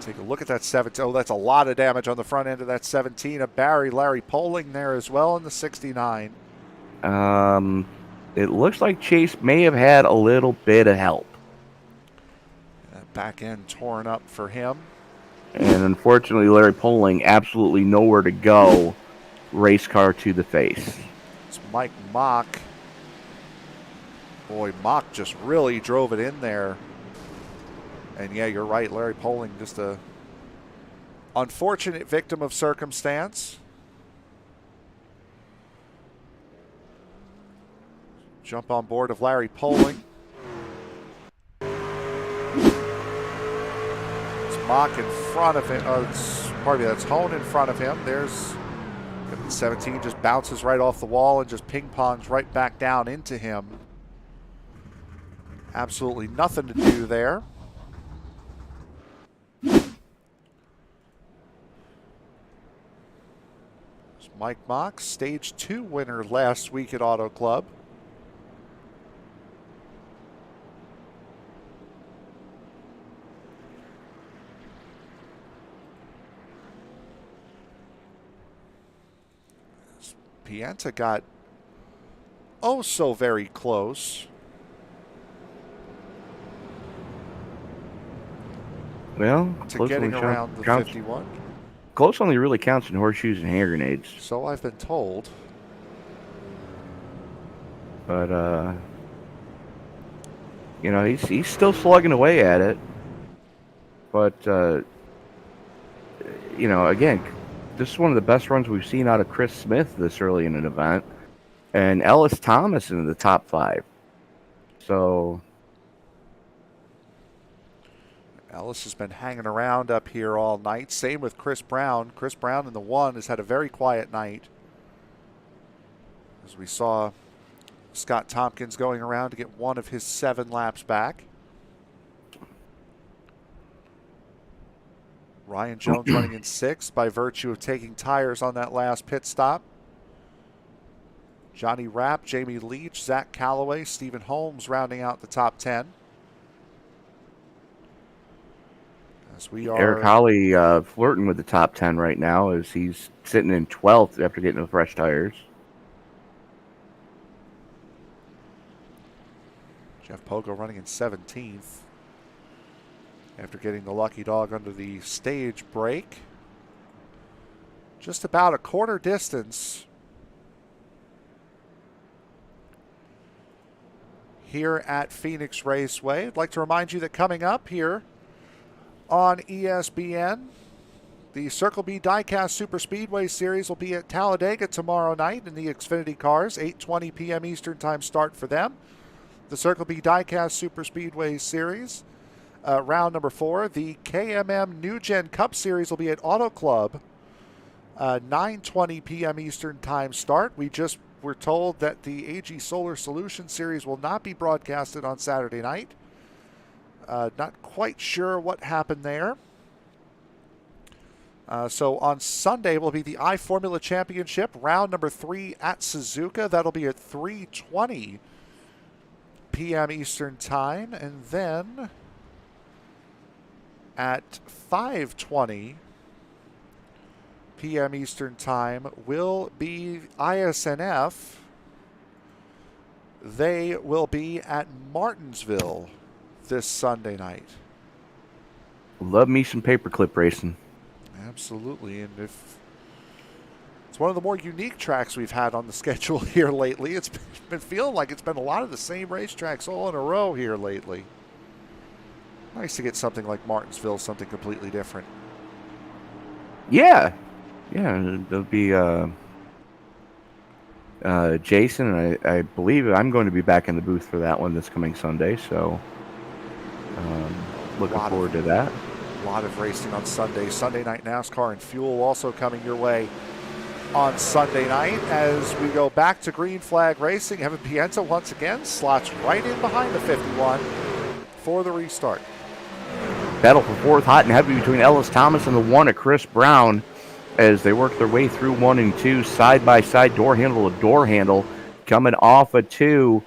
Take a look at that 17. Oh, that's a lot of damage on the front end of that 17 of Barry. Larry Poling there as well in the 69. It looks like Chase may have had a little bit of help. That back end torn up for him. And unfortunately, Larry Poling absolutely nowhere to go. Race car to the face. It's Mike Mock. Boy, Mock just really drove it in there. And yeah, you're right, Larry Poling, just a unfortunate victim of circumstance. Jump on board of Larry Poling. It's Mock in front of him. Pardon me, that's Hone in front of him. There's 17, just bounces right off the wall and just ping-pongs right back down into him. Absolutely nothing to do there. Mike Mock, Stage 2 winner last week at Auto Club. Pienta got oh so very close. Well, to getting around the 51. Close only really counts in horseshoes and hand grenades. So I've been told. But, you know, he's still slugging away at it. But, you know, again, this is one of the best runs we've seen out of Chris Smith this early in an event. And Ellis Thomas in the top 5. So Ellis has been hanging around up here all night. Same with Chris Brown. Chris Brown in the 1 has had a very quiet night. As we saw Scott Tompkins going around to get one of his 7 laps back. Ryan Jones running in 6th by virtue of taking tires on that last pit stop. Johnny Rapp, Jamie Leach, Zach Calloway, Stephen Holmes rounding out the top 10. As we are Eric Holly flirting with the top 10 right now as he's sitting in 12th after getting the fresh tires. Jeff Pogo running in 17th after getting the lucky dog under the stage brake. Just about a quarter distance here at Phoenix Raceway. I'd like to remind you that coming up here on ESBN, the Circle B Diecast Super Speedway Series will be at Talladega tomorrow night in the Xfinity cars. 8:20 p.m. Eastern Time start for them. The Circle B Diecast Super Speedway Series, round number 4. The KMM New Gen Cup Series will be at Auto Club. 9:20 p.m. Eastern Time start. We just were told that the AG Solar Solution Series will not be broadcasted on Saturday night. Not quite sure what happened there. So on Sunday will be the iFormula Championship, round number 3 at Suzuka. That'll be at 3:20 p.m. Eastern Time. And then at 5:20 p.m. Eastern Time will be ISNF. They will be at Martinsville this Sunday night. Love me some paperclip racing. Absolutely. And if it's one of the more unique tracks we've had on the schedule here lately. It's been feeling like it's been a lot of the same racetracks all in a row here lately. Nice to get something like Martinsville, something completely different. Yeah. Yeah, there'll be Jason, and I believe I'm going to be back in the booth for that one this coming Sunday, so looking forward to that. A lot of racing on Sunday. Sunday night NASCAR and Fuel also coming your way on Sunday night as we go back to green flag racing. Evan Pienta once again slots right in behind the 51 for the restart. Battle for 4th, hot and heavy between Ellis Thomas and the 1 of Chris Brown as they work their way through 1 and 2, side by side, door handle to door handle, coming off a 2.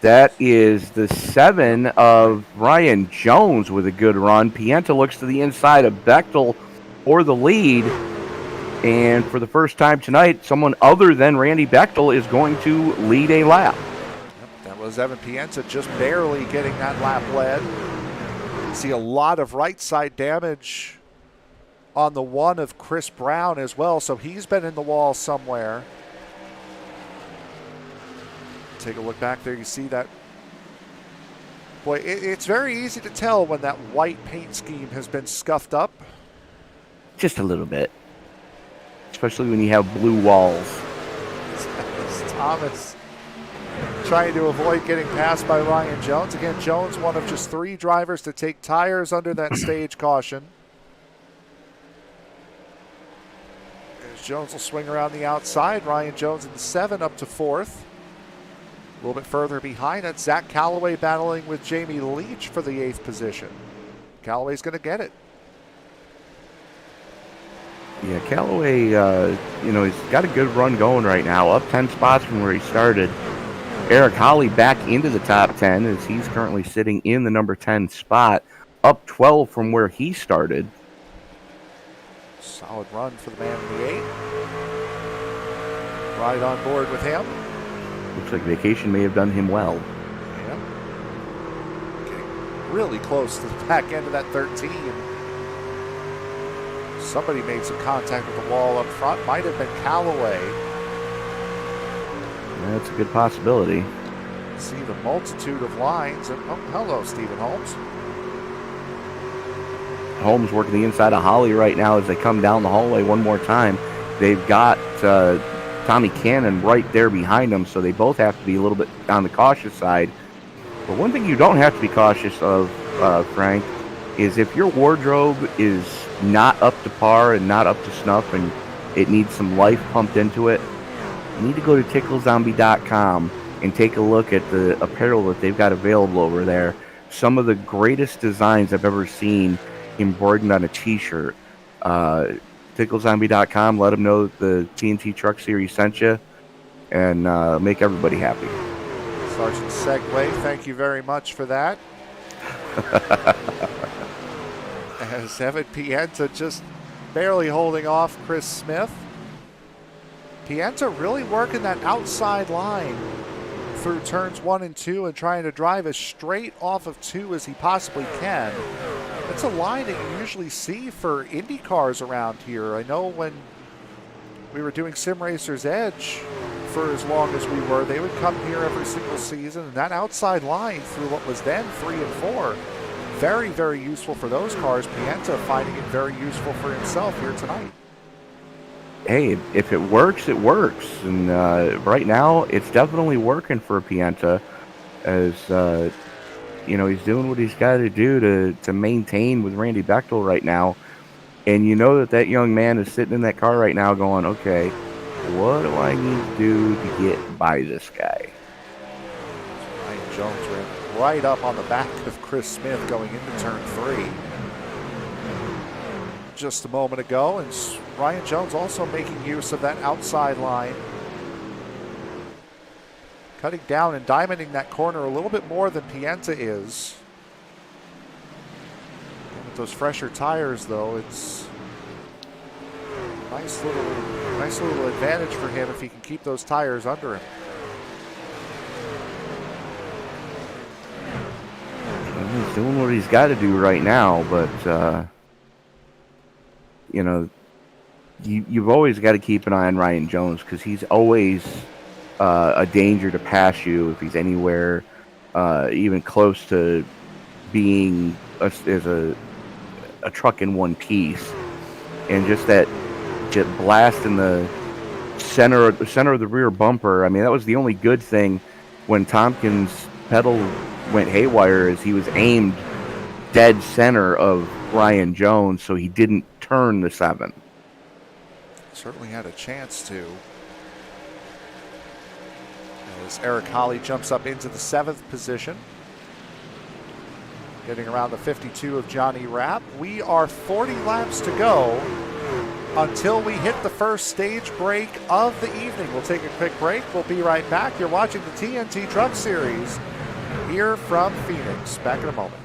That is the 7 of Ryan Jones with a good run. Pienta looks to the inside of Bechtel for the lead. And for the first time tonight, someone other than Randy Bechdel is going to lead a lap. That was Evan Pienta just barely getting that lap led. See a lot of right side damage on the 1 of Chris Brown as well, so he's been in the wall somewhere. Take a look back there, you see that. Boy, it's very easy to tell when that white paint scheme has been scuffed up. Just a little bit. Especially when you have blue walls. Thomas trying to avoid getting passed by Ryan Jones. Again, Jones, one of just 3 drivers to take tires under that stage caution. As Jones will swing around the outside. Ryan Jones in the 7 up to 4th. A little bit further behind, that's Zach Callaway battling with Jamie Leach for the 8th position. Callaway's going to get it. Yeah, Callaway, he's got a good run going right now, up 10 spots from where he started. Eric Holly back into the top 10 as he's currently sitting in the number 10 spot, up 12 from where he started. Solid run for the man in the 8. Right on board with him. Looks like vacation may have done him well. Yeah. Getting really close to the back end of that 13. Somebody made some contact with the wall up front. Might have been Callaway. That's a good possibility. See the multitude of lines. And, oh, hello, Stephen Holmes. Holmes working the inside of Holly right now as they come down the hallway one more time. They've got Tommy Cannon right there behind them, so they both have to be a little bit on the cautious side. But one thing you don't have to be cautious of, Frank, is if your wardrobe is not up to par and not up to snuff and it needs some life pumped into it, you need to go to ticklezombie.com and take a look at the apparel that they've got available over there. Some of the greatest designs I've ever seen embroidered on a t-shirt. ticklezombie.com, let them know the TNT Truck Series sent you, and make everybody happy. Sergeant Segway, thank you very much for that. As Evan Pienta just barely holding off Chris Smith. Pienta really working that outside line through turns 1 and 2 and trying to drive as straight off of 2 as he possibly can. It's a line that you usually see for Indy cars around here. I know when we were doing Sim Racer's Edge for as long as we were, they would come here every single season, and that outside line through what was then 3 and 4, very, very useful for those cars. Pienta finding it very useful for himself here tonight. Hey, if it works, it works. And right now, it's definitely working for Pienta as, he's doing what he's got to do to maintain with Randy Bechdel right now. And you know that young man is sitting in that car right now going, okay, what do I need to do to get by this guy? Ryan Jones ran right up on the back of Chris Smith going into turn 3 just a moment ago, and Ryan Jones also making use of that outside line, cutting down and diamonding that corner a little bit more than Pienta is. And with those fresher tires, though, it's a nice little advantage for him if he can keep those tires under him. He's doing what he's got to do right now, but you've always got to keep an eye on Ryan Jones because he's always a danger to pass you if he's anywhere even close to being a truck in one piece. And just that blast in the center of the rear bumper, I mean, that was the only good thing when Tompkins' pedal went haywire, is he was aimed dead center of Ryan Jones, so he didn't turn the 7. Certainly had a chance to. As Eric Holly jumps up into the 7th position, getting around the 52 of Johnny Rapp. We are 40 laps to go until we hit the first stage break of the evening. We'll take a quick break. We'll be right back. You're watching the TNT Truck Series here from Phoenix. Back in a moment.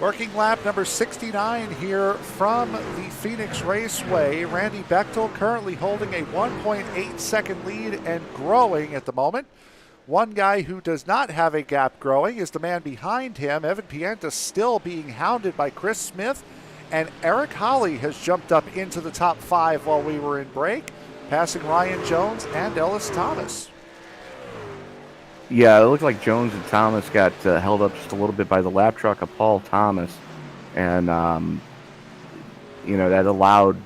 Working lap number 69 here from the Phoenix Raceway. Randy Bechdel currently holding a 1.8 second lead and growing at the moment. One guy who does not have a gap growing is the man behind him. Evan Pienta still being hounded by Chris Smith, and Eric Holly has jumped up into the top 5 while we were in break, passing Ryan Jones and Ellis Thomas. Yeah, it looked like Jones and Thomas got held up just a little bit by the lap truck of Paul Thomas, and that allowed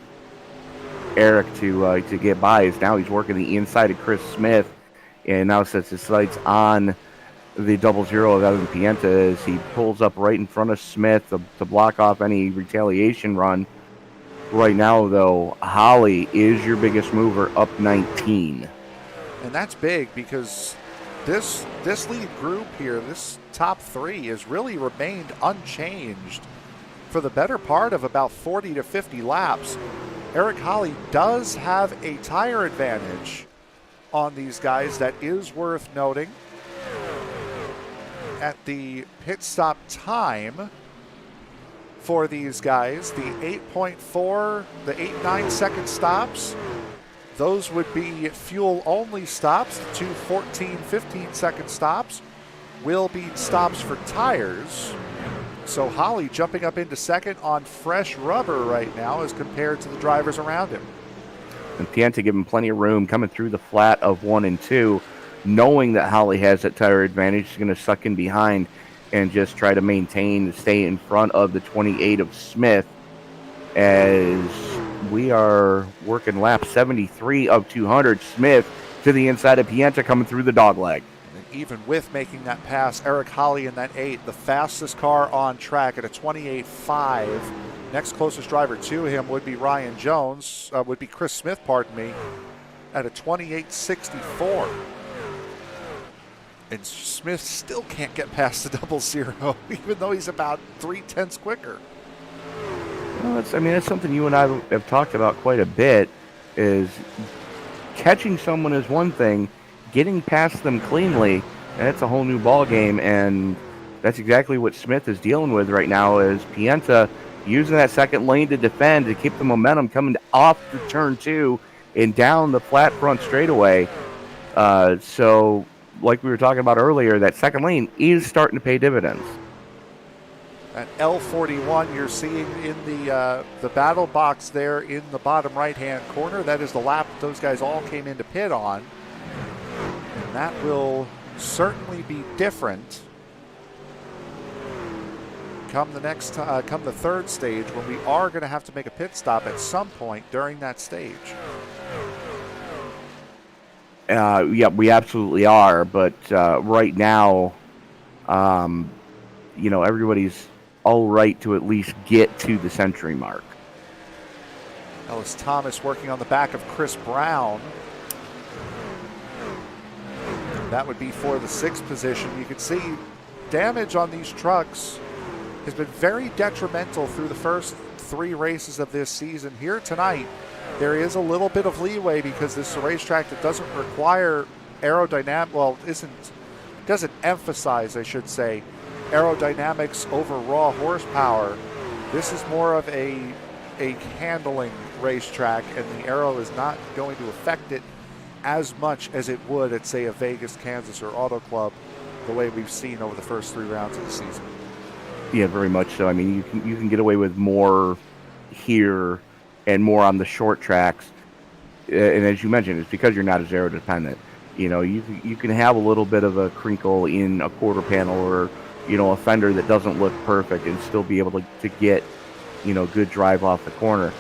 Eric to get by. As now he's working the inside of Chris Smith, and now sets his sights on the 00 of Evan Pienta as he pulls up right in front of Smith to block off any retaliation run. Right now, though, Holly is your biggest mover, up 19, and that's big because this lead group here, this top 3, has really remained unchanged for the better part of about 40 to 50 laps. Eric Holly does have a tire advantage on these guys that is worth noting. At the pit stop time for these guys, the 8.4, the 8-9 second stops, those would be fuel-only stops. The 2 14, 15-second stops will be stops for tires. So Holly jumping up into second on fresh rubber right now as compared to the drivers around him. And Pienta giving plenty of room, coming through the flat of 1 and 2, knowing that Holly has that tire advantage. He's going to suck in behind and just try to maintain, stay in front of the 28 of Smith, as we are working lap 73 of 200. Smith to the inside of Pienta, coming through the dog leg. And even with making that pass, Eric Holly in that 8, the fastest car on track at a 28.5. Next closest driver to him would be Ryan Jones, would be Chris Smith, pardon me, at a 28.64. And Smith still can't get past the 00, even though he's about 0.3 quicker. Well, that's something you and I have talked about quite a bit, is catching someone is one thing, getting past them cleanly, that's a whole new ball game, and that's exactly what Smith is dealing with right now, is Pienta using that second lane to defend, to keep the momentum coming off the turn 2 and down the flat front straightaway. So, like we were talking about earlier, that second lane is starting to pay dividends. At L41, you're seeing in the battle box there in the bottom right-hand corner, that is the lap those guys all came into pit on. And that will certainly be different come the third stage, when we are going to have to make a pit stop at some point during that stage. Yeah, we absolutely are. But right now, everybody's all right to at least get to the century mark. Ellis Thomas working on the back of Chris Brown. That would be for the 6th position. You can see damage on these trucks has been very detrimental through the first 3 races of this season. Here tonight, there is a little bit of leeway because this is a racetrack that doesn't require doesn't emphasize, I should say, aerodynamics over raw horsepower. This is more of a handling racetrack, and the aero is not going to affect it as much as it would at, say, a Vegas, Kansas, or Auto Club, the way we've seen over the first 3 rounds of the season. Yeah, very much so. I mean, you can get away with more here and more on the short tracks, and as you mentioned, it's because you're not as aero dependent. You can have a little bit of a crinkle in a quarter panel or a fender that doesn't look perfect and still be able to get good drive off the corner.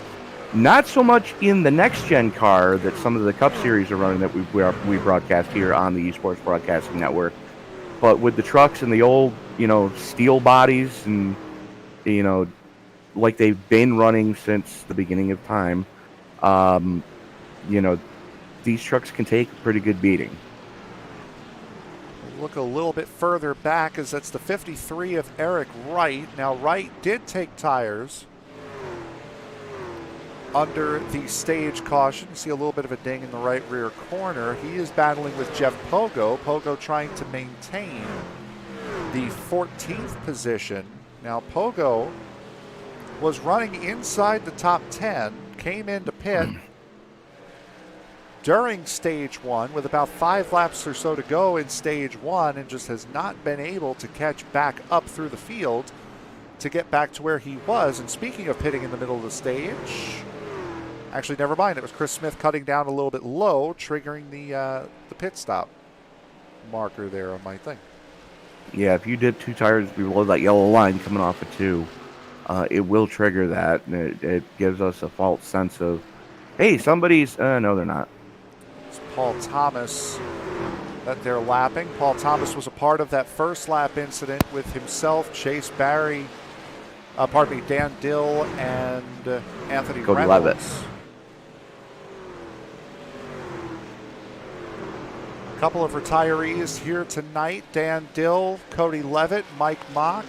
Not so much in the next gen car that some of the Cup Series are running that we broadcast here on the Esports Broadcasting Network, but with the trucks and the old steel bodies and like they've been running since the beginning of time, these trucks can take a pretty good beating. Look a little bit further back, as that's the 53 of Eric Wright. Now, Wright did take tires under the stage caution. You see a little bit of a ding in the right rear corner. He is battling with Jeff Pogo. Pogo trying to maintain the 14th position. Now, Pogo was running inside the top 10, came into pit during stage 1 with about 5 laps or so to go in stage 1, and just has not been able to catch back up through the field to get back to where he was. And speaking of pitting in the middle of the stage, actually, never mind. It was Chris Smith cutting down a little bit low, triggering the pit stop marker there on my thing. Yeah, if you did 2 tires below that yellow line coming off of 2, it will trigger that, and it gives us a false sense of, hey, somebody's... no, they're not. It's Paul Thomas that they're lapping. Paul Thomas was a part of that first lap incident with himself, Chase Barry, Dan Dill, and Anthony Cody Reynolds. Levitt. A couple of retirees here tonight: Dan Dill, Cody Levitt, Mike Mock.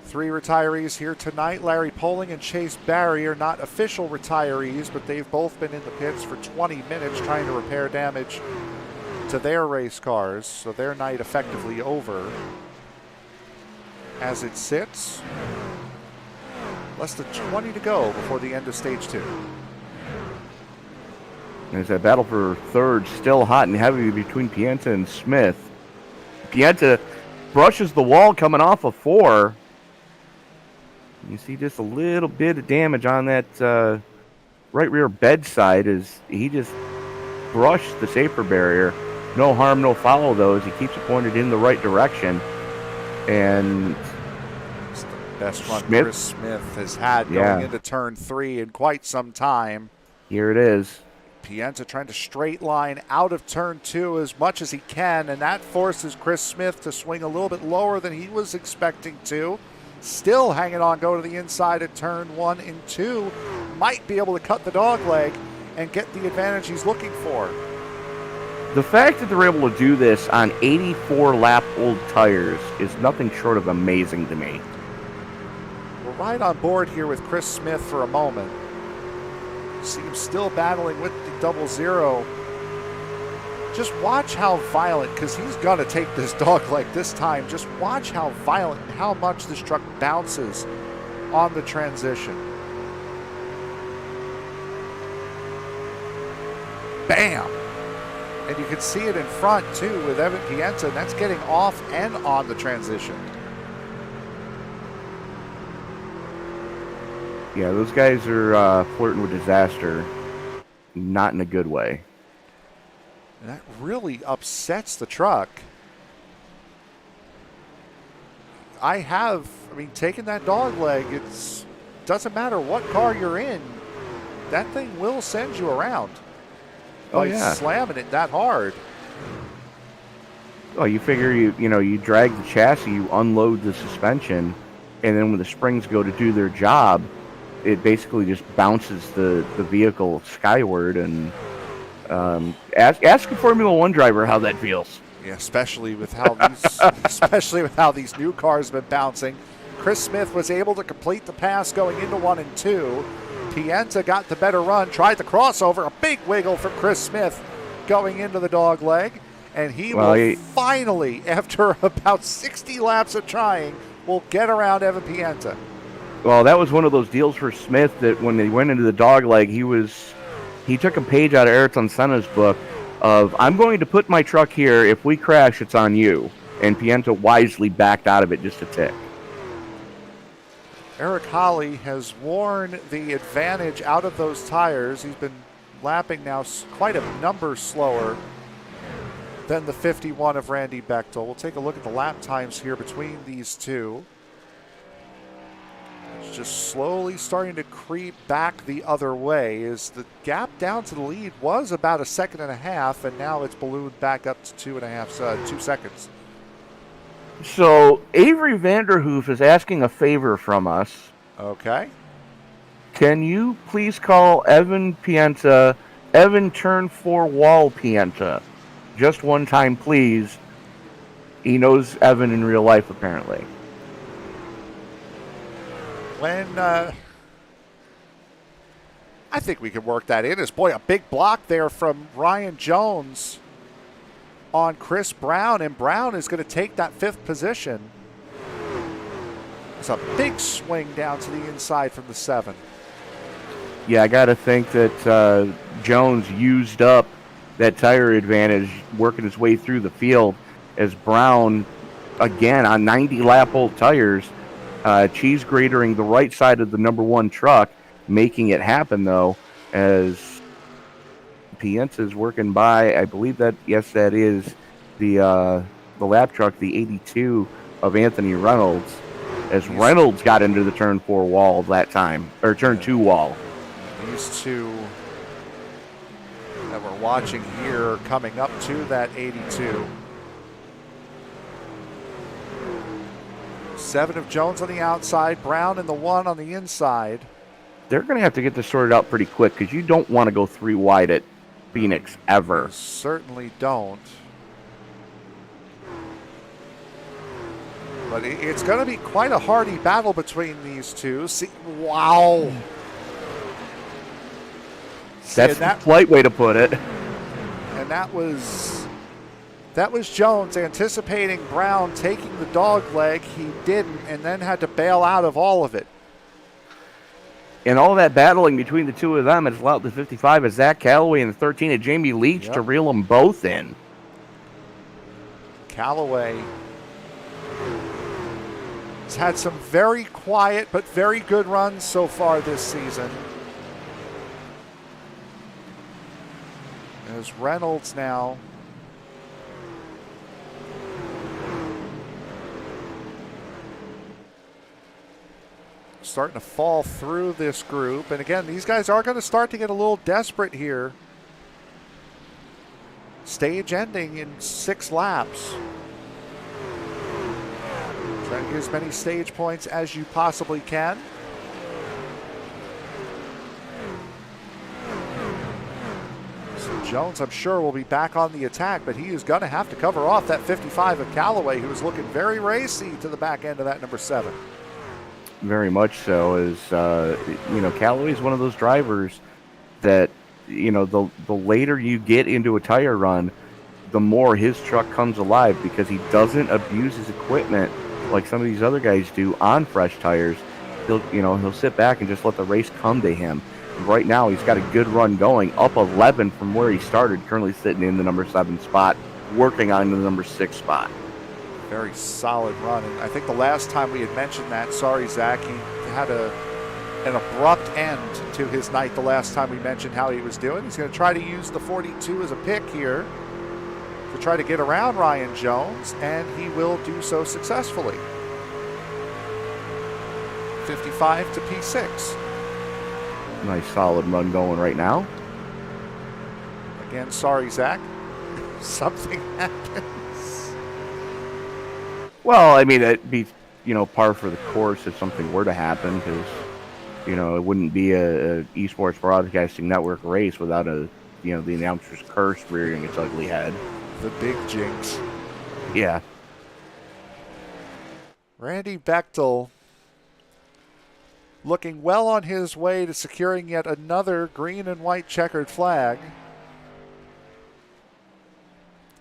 3 retirees here tonight. Larry Poling and Chase Barry are not official retirees, but they've both been in the pits for 20 minutes trying to repair damage to their race cars. So their night effectively over. As it sits, less than 20 to go before the end of stage 2. There's that battle for third still hot and heavy between Pienta and Smith. Pienta brushes the wall coming off of 4. You see just a little bit of damage on that right rear bedside as he just brushed the safety barrier. No harm, no foul, though, as he keeps it pointed in the right direction. And it's the best run Chris Smith has had going into turn 3 in quite some time. Here it is. Pienta trying to straight line out of turn 2 as much as he can, and that forces Chris Smith to swing a little bit lower than he was expecting to. Still hanging on, go to the inside at turn 1 and 2. Might be able to cut the dog leg and get the advantage he's looking for. The fact that they're able to do this on 84-lap old tires is nothing short of amazing to me. We're right on board here with Chris Smith for a moment. See him still battling with the 00. Just watch how violent, because he's going to take this dog leg this time. Just watch how violent and how much this truck bounces on the transition. Bam! And you can see it in front, too, with Evan Pienta, and that's getting off and on the transition. Yeah, those guys are flirting with disaster, not in a good way. And that really upsets the truck. Taking that dog leg, it doesn't matter what car you're in, that thing will send you around. By slamming it that hard. Oh, you figure you drag the chassis, you unload the suspension, and then when the springs go to do their job, it basically just bounces the vehicle skyward. And ask a Formula One driver how that feels. Yeah, especially with how these new cars have been bouncing. Chris Smith was able to complete the pass going into 1 and 2. Pienta got the better run, tried the crossover, a big wiggle for Chris Smith going into the dog leg, and he will finally, after about 60 laps of trying, will get around Evan Pienta. Well, that was one of those deals for Smith that when they went into the dog leg, he took a page out of Ayrton Senna's book of, I'm going to put my truck here. If we crash, it's on you. And Pienta wisely backed out of it just a tick. Eric Holley has worn the advantage out of those tires. He's been lapping now quite a number slower than the 51 of Randy Bechdel. We'll take a look at the lap times here between these two. It's just slowly starting to creep back the other way as the gap down to the lead was about 1.5 seconds, and now it's ballooned back up to 2 seconds. So Avery Vanderhoof is asking a favor from us. Okay. Can you please call Evan Pienta, Evan turn 4 wall Pienta? Just one time, please. He knows Evan in real life, apparently. I think we can work that in. As a big block there from Ryan Jones on Chris Brown, and Brown is going to take that 5th position. It's a big swing down to the inside from the 7. Yeah, I got to think that Jones used up that tire advantage working his way through the field as Brown, again, on 90-lap old tires, cheese gratering the right side of the number 1 truck, making it happen, though, as Pienta is working by, I believe that is the lap truck, the 82 of Anthony Reynolds, as Reynolds got into the turn 4 wall that time, or turn 2 wall. These two that we're watching here coming up to that 82. 7 of Jones on the outside, Brown in the 1 on the inside. They're going to have to get this sorted out pretty quick because you don't want to go 3 wide at Phoenix ever. You certainly don't. But it's going to be quite a hardy battle between these two. See, wow. That's the polite way to put it. And that was Jones anticipating Brown taking the dog leg. He didn't, and then had to bail out of all of it. And all that battling between the two of them has allowed the 55 of Zach Calloway and the 13 of Jamie Leach to reel them both in. Calloway It's had some very quiet but very good runs so far this season. There's Reynolds now. Starting to fall through this group. And again, these guys are going to start to get a little desperate here. Stage ending in 6 laps. Try to get as many stage points as you possibly can. So Jones, I'm sure, will be back on the attack, but he is going to have to cover off that 55 of Callaway, who is looking very racy to the back end of that number 7. Very much so. Callaway's one of those drivers that, the later you get into a tire run, the more his truck comes alive, because he doesn't abuse his equipment like some of these other guys do on fresh tires. He'll sit back and just let the race come to him. And right now, he's got a good run going, up 11 from where he started, currently sitting in the number 7 spot, working on the number 6 spot. Very solid run. And I think the last time we had mentioned that, sorry, Zach, he had an abrupt end to his night the last time we mentioned how he was doing. He's going to try to use the 42 as a pick here to try to get around Ryan Jones, and he will do so successfully. 55 to P6. Nice solid run going right now. Again, sorry, Zach. Something happened. Well, I mean, it'd be, par for the course if something were to happen, because, it wouldn't be a esports broadcasting network race without the announcer's curse rearing its ugly head. The big jinx. Yeah. Randy Bechdel looking well on his way to securing yet another green and white checkered flag.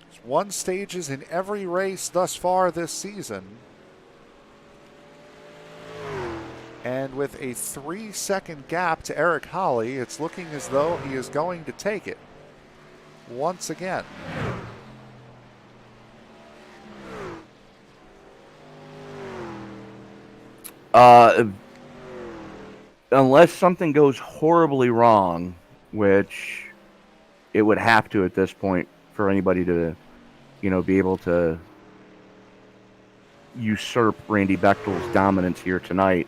He's won stages in every race thus far this season. And with a 3-second gap to Eric Holly, it's looking as though he is going to take it once again. Unless something goes horribly wrong, which it would have to at this point for anybody to, be able to usurp Randy Bechdel's dominance here tonight.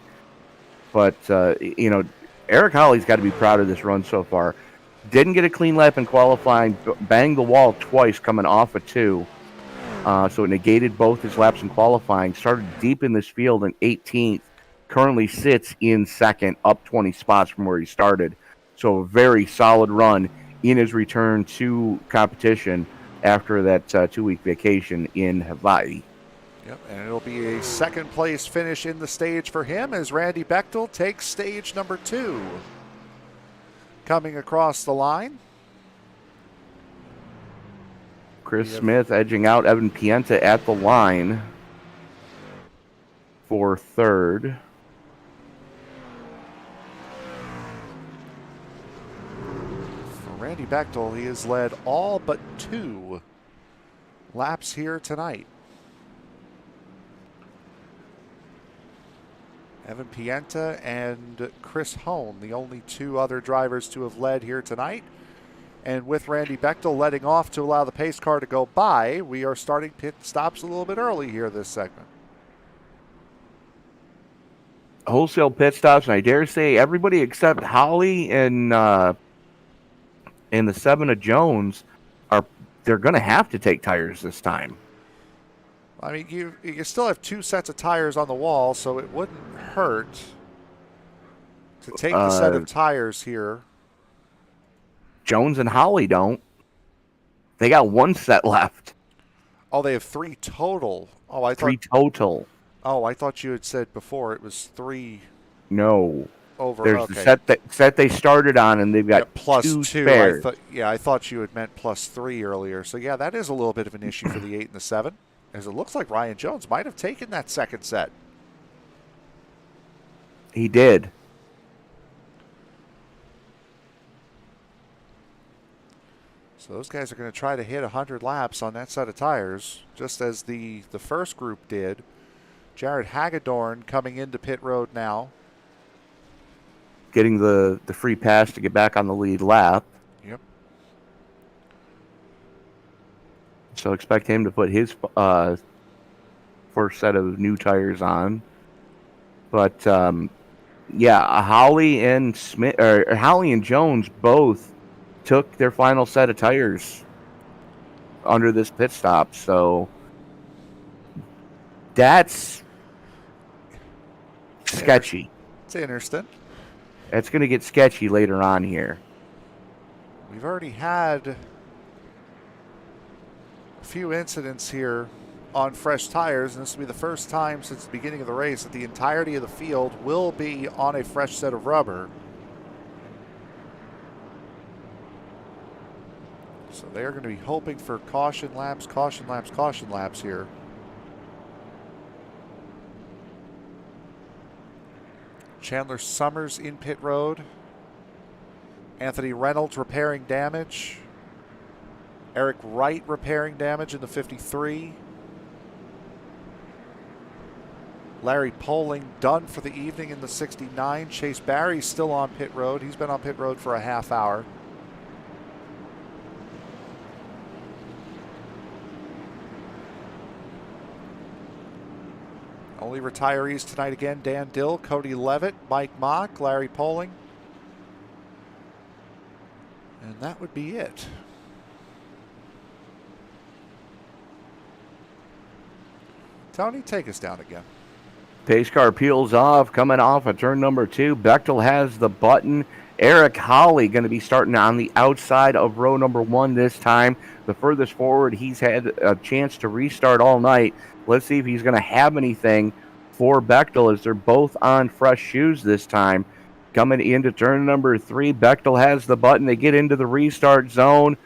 But, Eric Holly's got to be proud of this run so far. Didn't get a clean lap in qualifying, banged the wall twice coming off of 2. So it negated both his laps in qualifying. Started deep in this field in 18th. Currently sits in 2nd, up 20 spots from where he started. So a very solid run in his return to competition after that 2-week vacation in Hawaii. Yep, and it'll be a 2nd place finish in the stage for him as Randy Bechdel takes stage number 2. Coming across the line. Chris Smith edging out Evan Pienta at the line for 3rd. For Randy Bechdel, he has led all but 2 laps here tonight. Evan Pienta and Chris Hone, the only 2 other drivers to have led here tonight. And with Randy Bechdel letting off to allow the pace car to go by, we are starting pit stops a little bit early here this segment. Wholesale pit stops, and I dare say everybody except Holly and the 7 of Jones they're going to have to take tires this time. I mean, you still have 2 sets of tires on the wall, so it wouldn't hurt to take the set of tires here. Jones and Holly don't. They got 1 set left. Oh, they have 3 total. Oh, I thought 3 total. Oh, I thought you had said before it was 3. No. Over. There's okay. the set they started on, and they've got plus 2 2. spares. I thought you had meant plus 3 earlier. So yeah, that is a little bit of an issue for the 8 and the 7, as it looks like Ryan Jones might have taken that 2nd set. He did. So those guys are going to try to hit 100 laps on that set of tires, just as the first group did. Jared Hagedorn coming into pit road now. Getting the free pass to get back on the lead lap. Yep. So expect him to put his first set of new tires on. But Holly and Holly and Jones both took their final set of tires under this pit stop. So that's sketchy. It's interesting. It's going to get sketchy later on here. We've already had a few incidents here on fresh tires, and this will be the first time since the beginning of the race that the entirety of the field will be on a fresh set of rubber. So they're going to be hoping for caution laps here. Chandler Somers in pit road. Anthony Reynolds repairing damage. Eric Wright repairing damage in the 53. Larry Poling done for the evening in the 69. Chase Barry's still on pit road. He's been on pit road for a half hour. Only retirees tonight again: Dan Dill, Cody Levitt, Mike Mock, Larry Poling. And that would be it. Tony, take us down again. Pace car peels off, coming off of turn number 2. Bechtel has the button. Eric Holly going to be starting on the outside of row number 1 this time. The furthest forward he's had a chance to restart all night. Let's see if he's going to have anything for Bechtel as they're both on fresh shoes this time. Coming into turn number 3, Bechtel has the button. They get into the restart zone.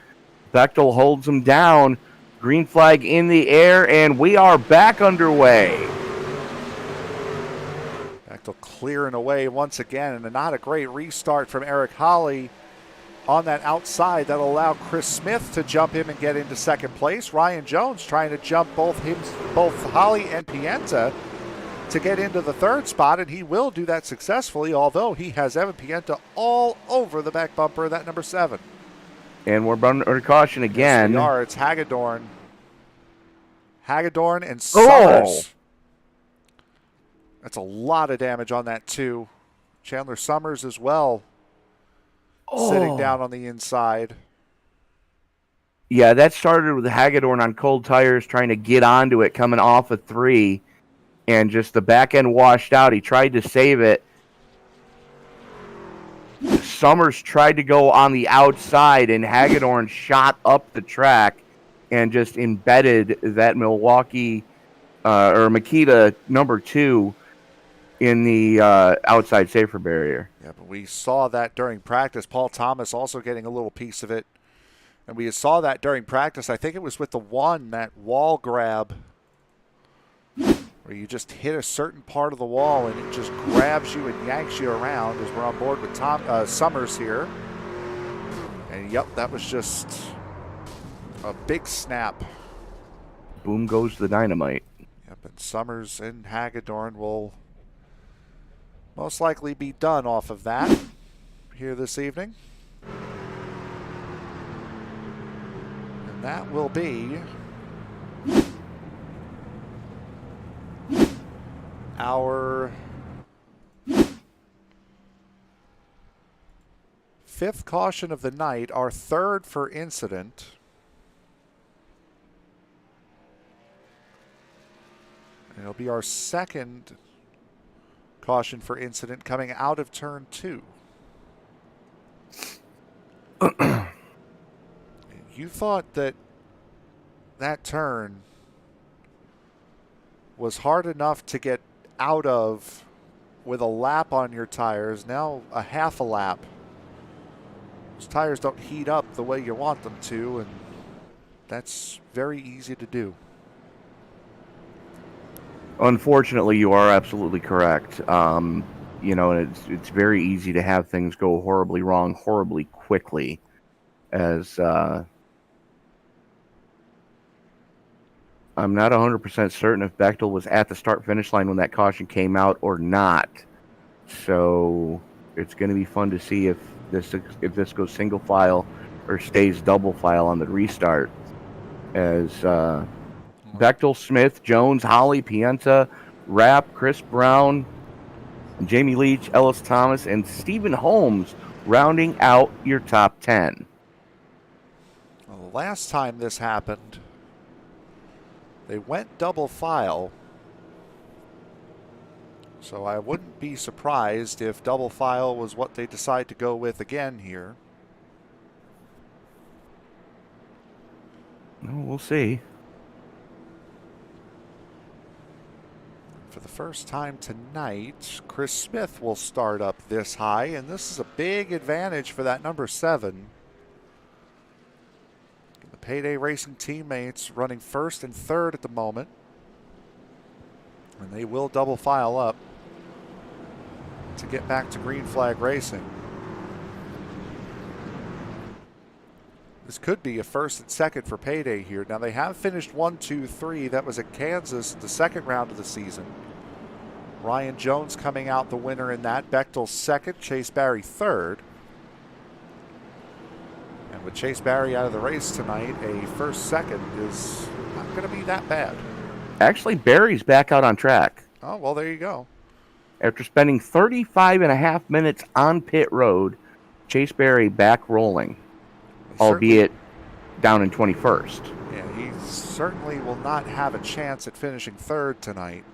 Bechtel holds them down. Green flag in the air, and we are back underway. Bechtel clearing away once again, and not a great restart from Eric Holly on that outside. That'll allow Chris Smith to jump him and get into second place. Ryan Jones trying to jump both Holly and Pienta to get into the third spot, and he will do that successfully, although he has Evan Pienta all over the back bumper of that number 7. And we're under caution again. Yes, we are. It's Hagedorn. Hagedorn and Somers. That's a lot of damage on that, too. Chandler Somers as well. Sitting down on the inside. Yeah, that started with Hagedorn on cold tires trying to get onto it coming off of 3. And just the back end washed out. He tried to save it. Somers tried to go on the outside, and Hagedorn shot up the track and just embedded that Milwaukee or Makita number 2 in the outside safer barrier. Yeah, but we saw that during practice. Paul Thomas also getting a little piece of it. And we saw that during practice. I think it was with the one, that wall grab, where you just hit a certain part of the wall and it just grabs you and yanks you around, as we're on board with Somers here. And yep, that was just a big snap. Boom goes the dynamite. Yep, and Somers and Hagedorn will most likely be done off of that here this evening. And that will be our 5th caution of the night, our 3rd for incident. And it'll be our 2nd caution for incident coming out of turn 2. You thought that turn was hard enough to get out of with a lap on your tires. Now a half a lap. Those tires don't heat up the way you want them to, and that's very easy to do. Unfortunately, you are absolutely correct. It's very easy to have things go horribly wrong horribly quickly, as I'm not 100% certain if Bechtel was at the start-finish line when that caution came out or not. So it's going to be fun to see if this goes single file or stays double file on the restart. As Bechtel, Smith, Jones, Holly, Pienta, Rapp, Chris Brown, Jamie Leach, Ellis Thomas, and Stephen Holmes rounding out your top 10. Well, the last time this happened, they went double file. So I wouldn't be surprised if double file was what they decide to go with again here. Well, we'll see. For the first time tonight, Chris Smith will start up this high, and this is a big advantage for that number 7. The Payday Racing teammates running first and third at the moment, and they will double file up to get back to green flag racing. This could be a first and second for Payday here. Now they have finished 1, 2, 3. That was at Kansas, the second round of the season. Ryan Jones coming out the winner in that. Bechtel second, Chase Barry third. And with Chase Barry out of the race tonight, a first second is not going to be that bad. Actually, Barry's back out on track. Oh, well, there you go. After spending 35 and a half minutes on pit road, Chase Barry back rolling, albeit down in 21st. Yeah, he certainly will not have a chance at finishing third tonight.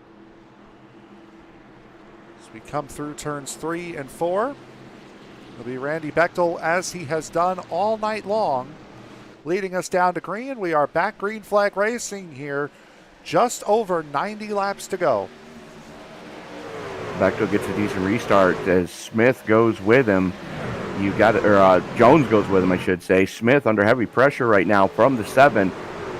As we come through turns 3 and 4, it'll be Randy Bechdel, as he has done all night long, leading us down to green. We are back green flag racing here, just over 90 laps to go. Bechtel gets a decent restart as Smith goes with him. Jones goes with him, I should say. Smith under heavy pressure right now from the 7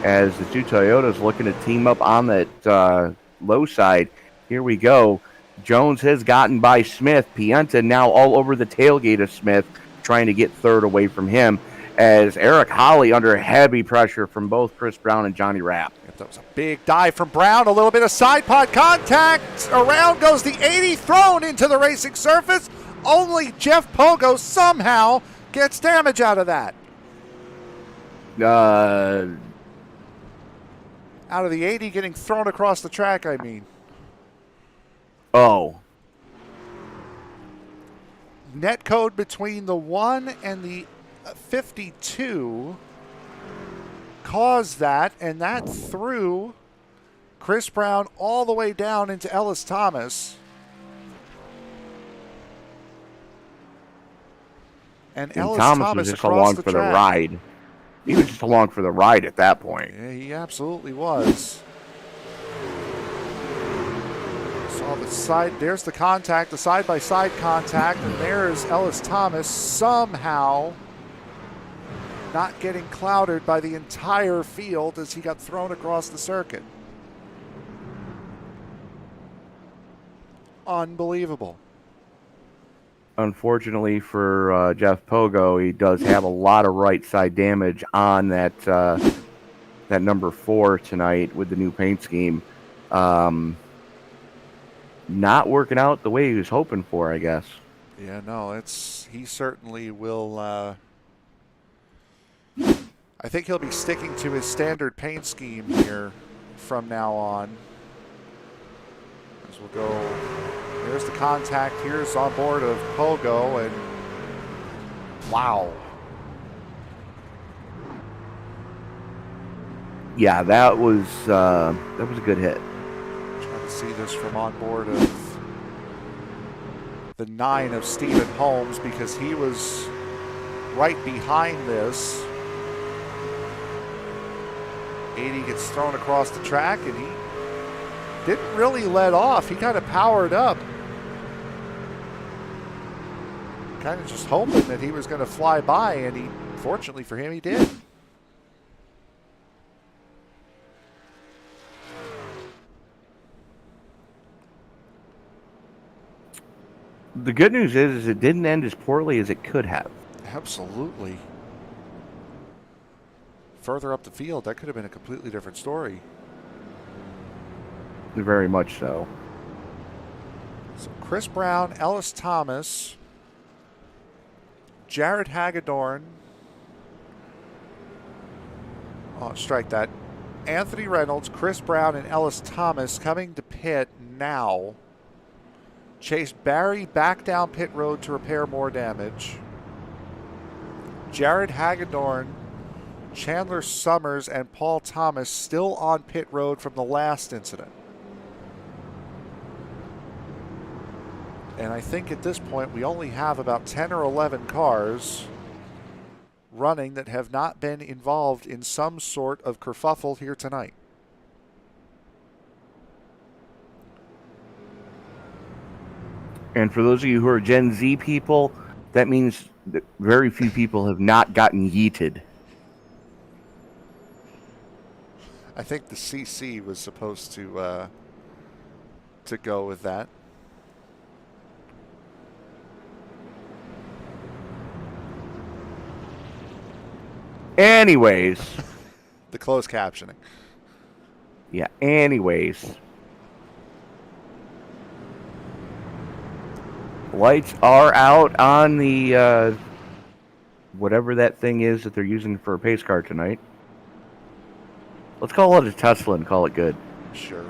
as the two Toyotas looking to team up on that low side. Here we go. Jones has gotten by Smith. Pienta now all over the tailgate of Smith, trying to get third away from him, as Eric Holly under heavy pressure from both Chris Brown and Johnny Rapp. That was a big dive from Brown. A little bit of side pod contact. Around goes the 80, thrown into the racing surface. Only Jeff Pogo somehow gets damage out of that. Out of the 80 getting thrown across the track, I mean. Oh. Net code between the 1 and the 52 caused that, and that threw Chris Brown all the way down into Ellis Thomas. And Ellis Thomas was just across along the for track. the ride. He was just along for the ride at that point. Yeah, he absolutely was. Saw the side. There's the contact, the side-by-side contact, and there's Ellis Thomas somehow not getting clouded by the entire field as he got thrown across the circuit. Unbelievable. Unfortunately for Jeff Pogo, he does have a lot of right side damage on that number 4 tonight with the new paint scheme. Not working out the way he was hoping for, I guess. Yeah, no, he certainly will. I think he'll be sticking to his standard paint scheme here from now on. As we'll go, there's the contact. Here's on board of Pogo, and wow. Yeah, that was a good hit. Trying to see this from on board of the 9 of Stephen Holmes, because he was right behind this. 80 gets thrown across the track, and he didn't really let off. He kind of powered up. Kind of just hoping that he was going to fly by, and fortunately for him, he did. The good news is it didn't end as poorly as it could have. Absolutely. Further up the field, that could have been a completely different story. Very much so. So Chris Brown, Ellis Thomas, Jared Hagedorn. Oh, strike that. Anthony Reynolds, Chris Brown, and Ellis Thomas coming to pit now. Chase Barry back down pit road to repair more damage. Jared Hagedorn, Chandler Somers, and Paul Thomas still on pit road from the last incident. And I think at this point we only have about 10 or 11 cars running that have not been involved in some sort of kerfuffle here tonight. And for those of you who are Gen Z people, that means that very few people have not gotten yeeted. I think the CC was supposed to go with that. Anyways. The closed captioning. Yeah, anyways. Lights are out on the whatever that thing is that they're using for a pace car tonight. Let's call it a Tesla and call it good. Sure.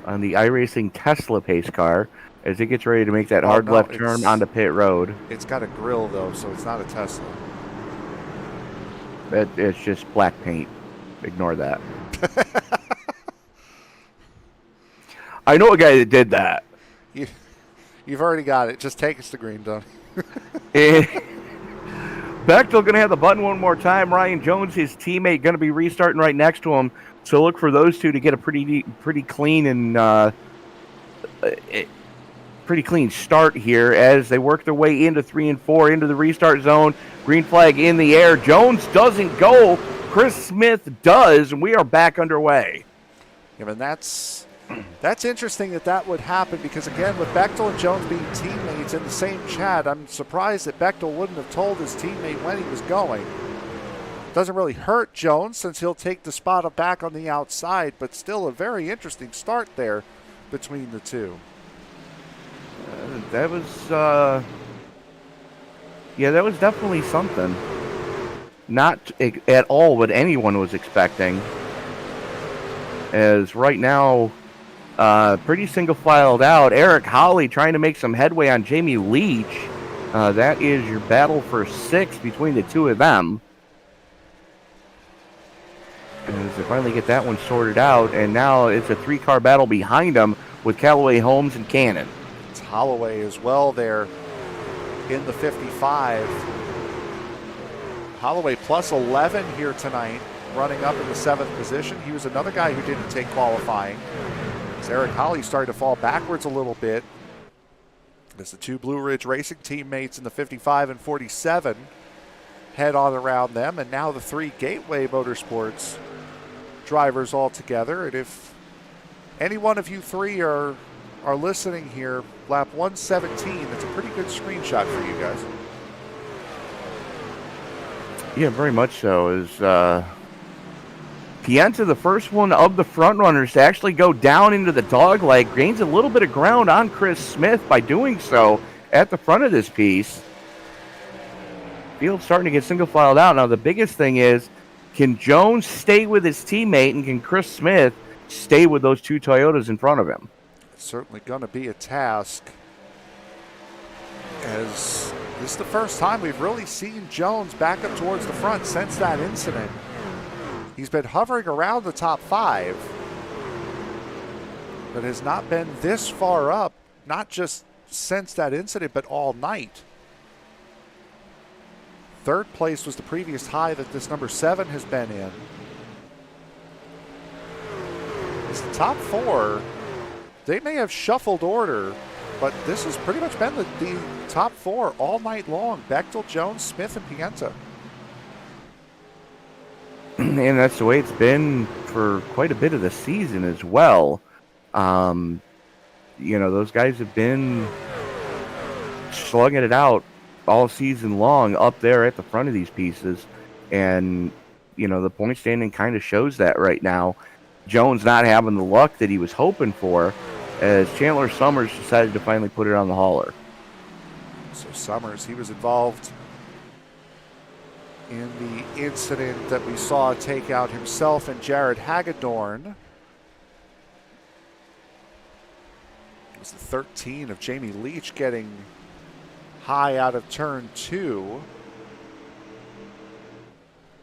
On the iRacing Tesla pace car, as it gets ready to make that hard left turn onto pit road. It's got a grill, though, so it's not a Tesla. It's just black paint. Ignore that. I know a guy that did that. You've already got it. Just take us to green, Tony. Bechtel going to have the button one more time. Ryan Jones, his teammate, going to be restarting right next to him. So look for those two to get a pretty clean and pretty clean start here as they work their way into 3 and 4 into the restart zone. Green flag in the air. Jones doesn't go. Chris Smith does, and we are back underway. Yeah, and that's interesting that would happen because, again, with Bechtel and Jones being teammates in the same chat, I'm surprised that Bechtel wouldn't have told his teammate when he was going. Doesn't really hurt Jones since he'll take the spot back on the outside, but still a very interesting start there between the two. That was definitely something. Not at all what anyone was expecting. As right now, pretty single-filed out. Eric Holly trying to make some headway on Jamie Leach. That is your battle for 6 between the two of them. As they finally get that one sorted out, and now it's a 3-car battle behind them with Callaway, Holmes, and Cannon. It's Holloway as well there in the 55. Holloway plus 11 here tonight, running up in the 7th position. He was another guy who didn't take qualifying. As Eric Holly started to fall backwards a little bit. As the two Blue Ridge Racing teammates in the 55 and 47 head on around them, and now the 3 Gateway Motorsports drivers all together. And if any one of you 3 are listening here, lap 117, that's a pretty good screenshot for you guys. Yeah, very much so. As Pienta, the first one of the front runners to actually go down into the dogleg, gains a little bit of ground on Chris Smith by doing so at the front of this piece. Field's starting to get single filed out. Now the biggest thing is, can Jones stay with his teammate, and can Chris Smith stay with those 2 Toyotas in front of him? It's certainly going to be a task, as this is the first time we've really seen Jones back up towards the front since that incident. He's been hovering around the top 5, but has not been this far up, not just since that incident, but all night. 3rd place was the previous high that this number 7 has been in. It's the top 4. They may have shuffled order, but this has pretty much been the top 4 all night long. Bechtel, Jones, Smith, and Pienta. And that's the way it's been for quite a bit of the season as well. Those guys have been slugging it out all season long up there at the front of these pieces. And, the point standing kind of shows that right now. Jones not having the luck that he was hoping for, as Chandler Somers decided to finally put it on the hauler. So Somers, he was involved in the incident that we saw take out himself and Jared Hagedorn. It was the 13 of Jamie Leach getting high out of turn 2.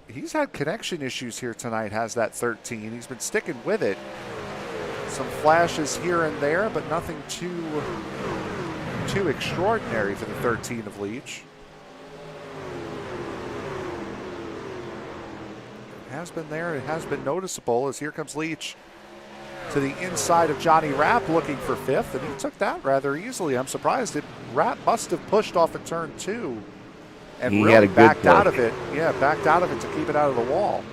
He's had connection issues here tonight, has that 13. He's been sticking with it. Some flashes here and there, but nothing too extraordinary for the 13 of Leach. It has been there. It has been noticeable as here comes Leach to the inside of Johnny Rapp looking for 5th, and he took that rather easily. I'm surprised. Rapp must have pushed off at turn 2 and he really had a good backed push. out of it. Yeah, backed out of it to keep it out of the wall.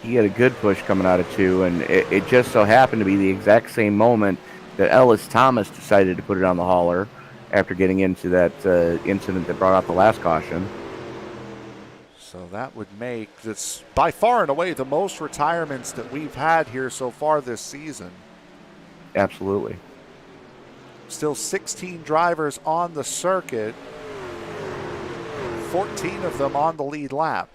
He had a good push coming out of 2, and it just so happened to be the exact same moment that Ellis Thomas decided to put it on the hauler after getting into that incident that brought out the last caution. So that would make this by far and away the most retirements that we've had here so far this season. Absolutely. Still 16 drivers on the circuit, 14 of them on the lead lap.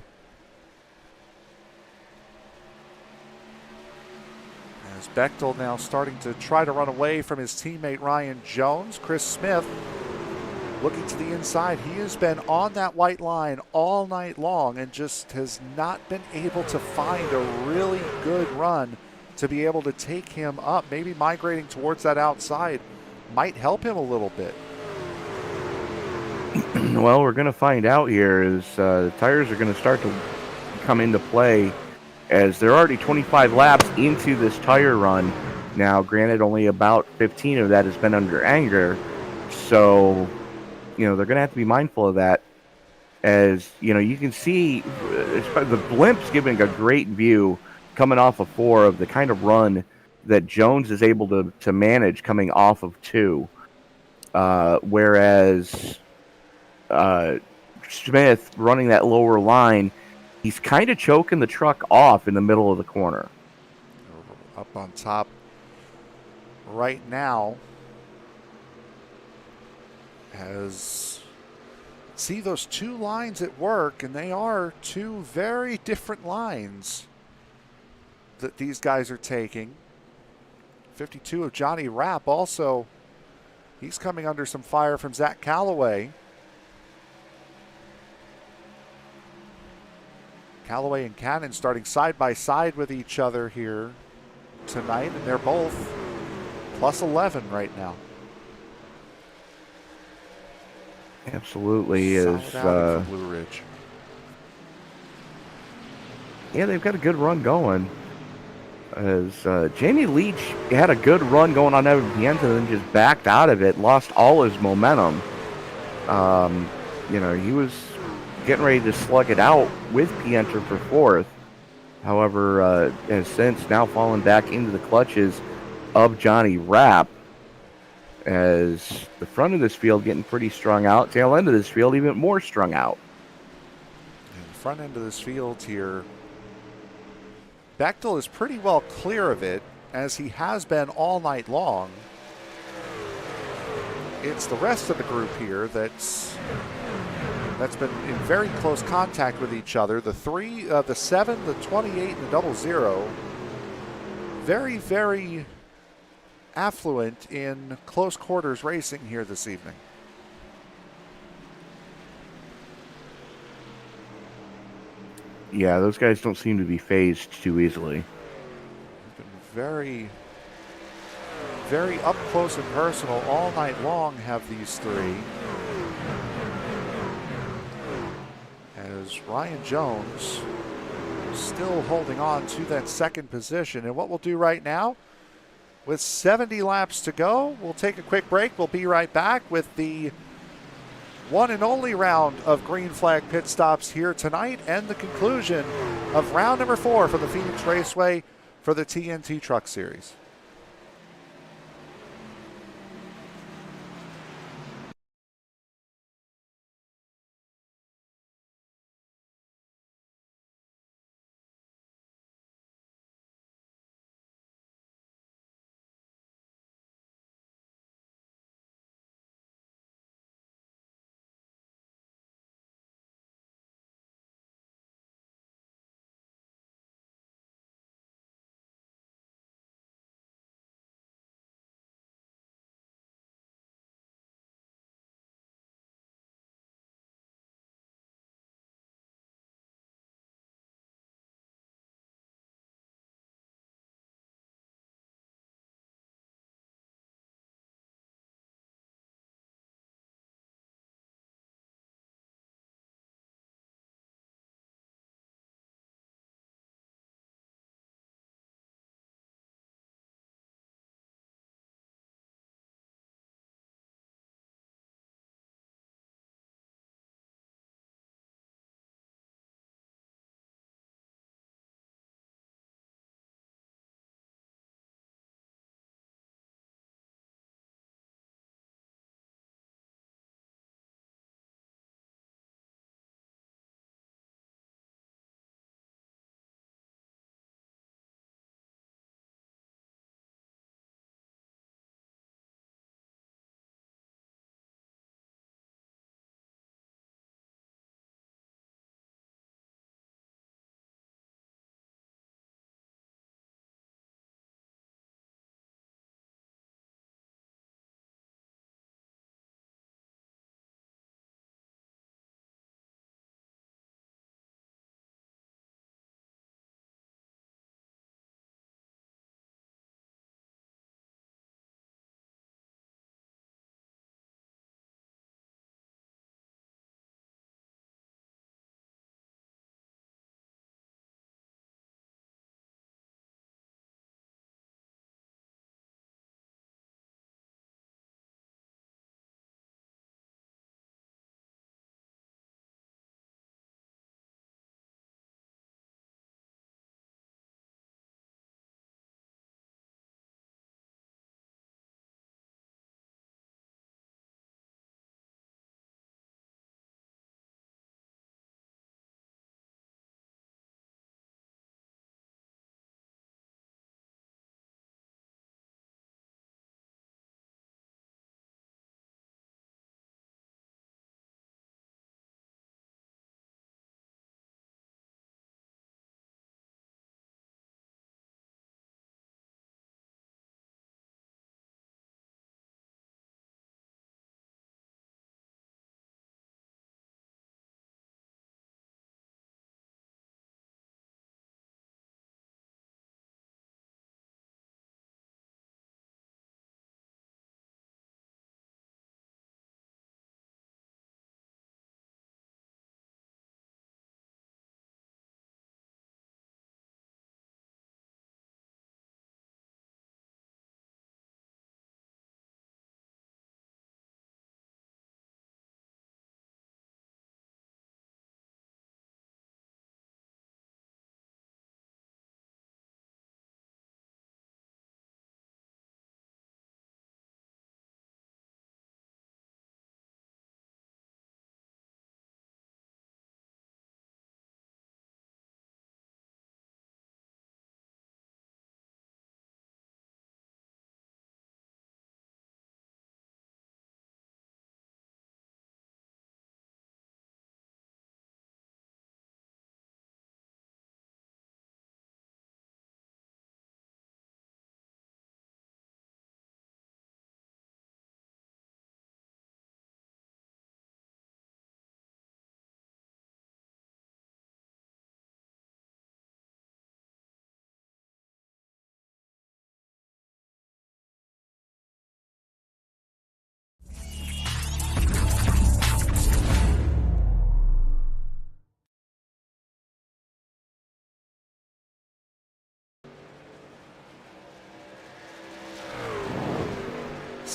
As Bechtel now starting to try to run away from his teammate Ryan Jones. Chris Smith looking to the inside. He has been on that white line all night long and just has not been able to find a really good run to be able to take him up. Maybe migrating towards that outside might help him a little bit. Well, we're going to find out here as the tires are going to start to come into play, as they're already 25 laps into this tire run. Now, granted, only about 15 of that has been under anger, so they're going to have to be mindful of that. As you can see, the blimp's giving a great view coming off of 4 of the kind of run that Jones is able to manage coming off of 2, whereas Smith running that lower line, he's kind of choking the truck off in the middle of the corner. Up on top right now, as see those 2 lines at work, and they are 2 very different lines that these guys are taking. 52 of Johnny Rapp also, he's coming under some fire from Zach Calloway. Calloway and Cannon starting side by side with each other here tonight, and they're both plus 11 right now. Absolutely. Solid Blue Ridge. Yeah, they've got a good run going. As Jamie Leach had a good run going on at the end and then just backed out of it, lost all his momentum. He was getting ready to slug it out with Pienter for 4th. However, has since now fallen back into the clutches of Johnny Rapp, as the front of this field getting pretty strung out, tail end of this field even more strung out. And the front end of this field here, Bechtel is pretty well clear of it, as he has been all night long. It's the rest of the group here that's been in very close contact with each other. The 3, the 7, the 28, and the 00. Very, very affluent in close quarters racing here this evening. Yeah, those guys don't seem to be phased too easily. It's been very, very up close and personal all night long, have these 3. As Ryan Jones still holding on to that second position. And what we'll do right now, with 70 laps to go, we'll take a quick break. We'll be right back with the one and only round of green flag pit stops here tonight and the conclusion of round number 4 for the Phoenix Raceway for the TNT Truck Series.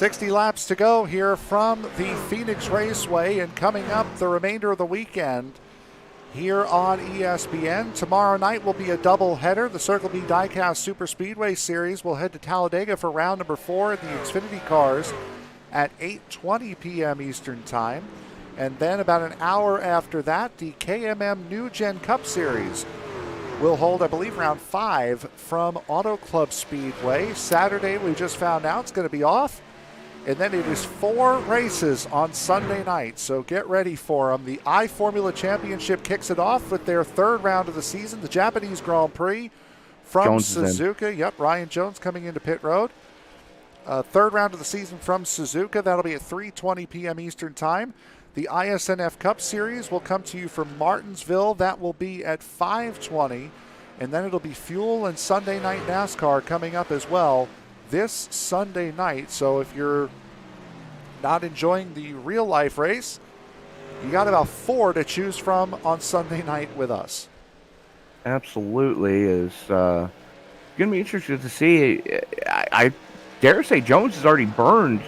60 laps to go here from the Phoenix Raceway, and coming up the remainder of the weekend here on ESPN. Tomorrow night will be a doubleheader. The Circle B Diecast Super Speedway Series will head to Talladega for round number 4 in the Xfinity cars at 8:20 p.m. Eastern Time. And then about an hour after that, the KMM New Gen Cup Series will hold, I believe, round 5 from Auto Club Speedway. Saturday, we just found out, it's going to be off. And then it is 4 races on Sunday night, so get ready for them. The I-Formula Championship kicks it off with their 3rd round of the season, the Japanese Grand Prix from Suzuka. Yep, Ryan Jones coming into pit road. 3rd round of the season from Suzuka. That'll be at 3:20 p.m. Eastern Time. The ISNF Cup Series will come to you from Martinsville. That will be at 5:20. And then it'll be Fuel and Sunday Night NASCAR coming up as well this Sunday night. So if you're not enjoying the real life race, you got about 4 to choose from on Sunday night with us. Absolutely. It's going to be interesting to see. I dare say Jones has already burned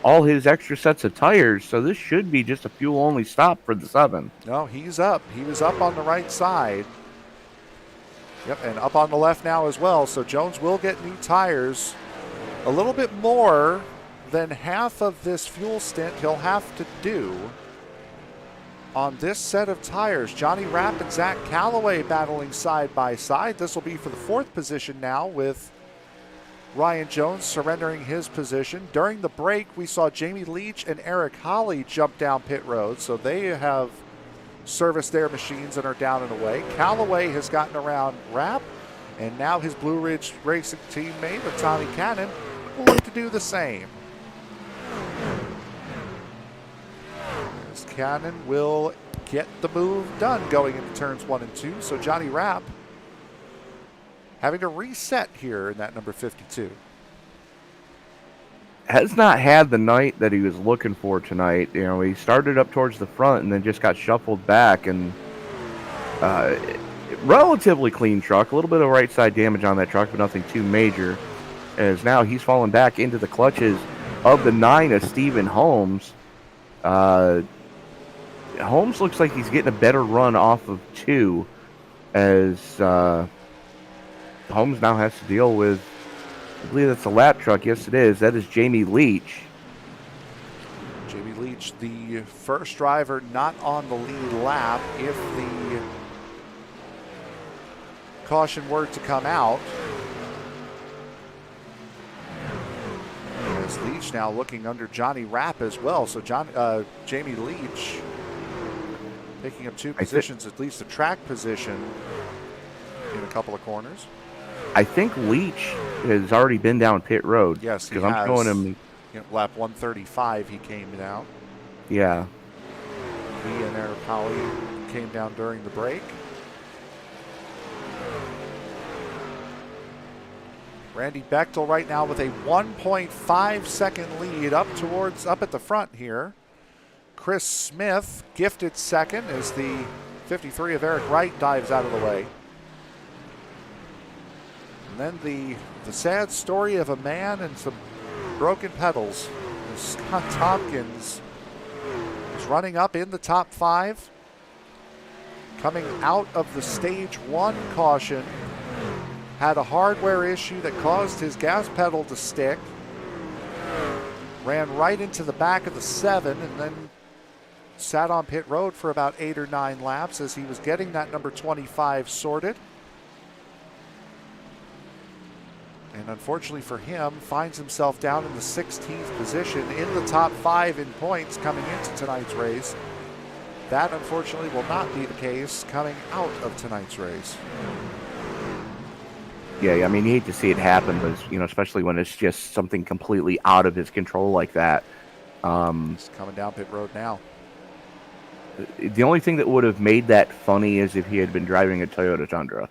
all his extra sets of tires, so this should be just a fuel-only stop for the 7. No, he's up. He was up on the right side. Yep, and up on the left now as well, so Jones will get new tires. A little bit more than half of this fuel stint he'll have to do on this set of tires. Johnny Rapp and Zach Callaway battling side by side. This will be for the 4th position now, with Ryan Jones surrendering his position. During the break, we saw Jamie Leach and Eric Holly jump down pit road, so they have serviced their machines and are down and away. Callaway has gotten around Rapp, and now his Blue Ridge Racing teammate with Tommy Cannon will look to do the same. As Cannon will get the move done going into turns 1 and 2, so Johnny Rapp having to reset here in that number 52. Has not had the night that he was looking for tonight. You know, he started up towards the front and then just got shuffled back, and relatively clean truck. A little bit of right side damage on that truck, but nothing too major. As now he's fallen back into the clutches of the 9 of Stephen Holmes. Holmes looks like he's getting a better run off of 2, as Holmes now has to deal with, I believe that's a lap truck. Yes, it is. That is Jamie Leach. Jamie Leach, the first driver not on the lead lap. If the caution were to come out, as Leach now looking under Johnny Rapp as well. So Jamie Leach picking up 2 positions, at least a track position in a couple of corners. I think Leach has already been down pit road. Yes, because I'm showing him. Lap 135, he came down. Yeah. He and Eric Holly came down during the break. Randy Bechdel right now with a 1.5 second lead up at the front here. Chris Smith gifted second as the 53 of Eric Wright dives out of the way. And then the sad story of a man and some broken pedals. Scott Tompkins is running up in the top 5. Coming out of the stage 1 caution. Had a hardware issue that caused his gas pedal to stick. Ran right into the back of the 7 and then sat on pit road for about 8 or 9 laps as he was getting that number 25 sorted. And unfortunately for him, finds himself down in the 16th position in the top 5 in points coming into tonight's race. That unfortunately will not be the case coming out of tonight's race. Yeah, I mean, you hate to see it happen, but especially when it's just something completely out of his control like that. He's coming down pit road now. The only thing that would have made that funny is if he had been driving a Toyota Tundra.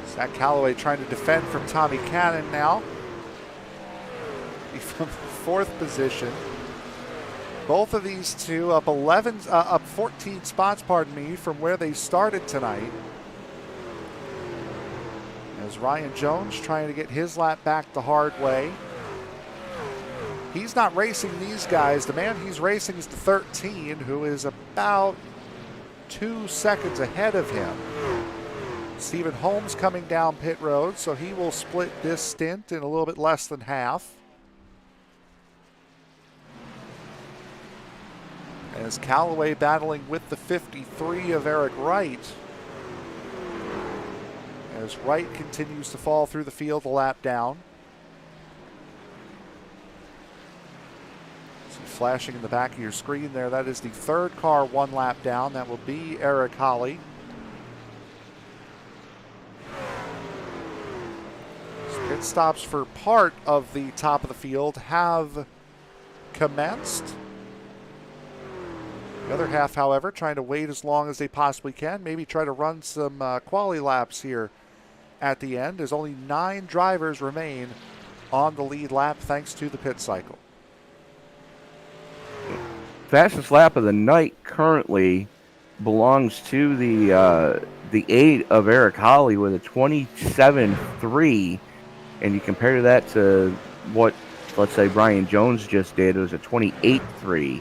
Zach Callaway trying to defend from Tommy Cannon now. From 4th position. Both of these two up 14 spots, from where they started tonight. As Ryan Jones trying to get his lap back the hard way. He's not racing these guys. The man he's racing is the 13, who is about 2 seconds ahead of him. Stephen Holmes coming down pit road, so he will split this stint in a little bit less than half. As Callaway battling with the 53 of Eric Wright. As Wright continues to fall through the field a lap down. See flashing in the back of your screen there, that is the third car 1 lap down. That will be Eric Holly. Pit stops for part of the top of the field have commenced. The other half, however, trying to wait as long as they possibly can. Maybe try to run some quali laps here at the end, as only 9 drivers remain on the lead lap thanks to the pit cycle. Fastest lap of the night currently belongs to the 8 of Eric Holly with a 27.3, and you compare that to what, let's say, Brian Jones just did. It was a 28.3.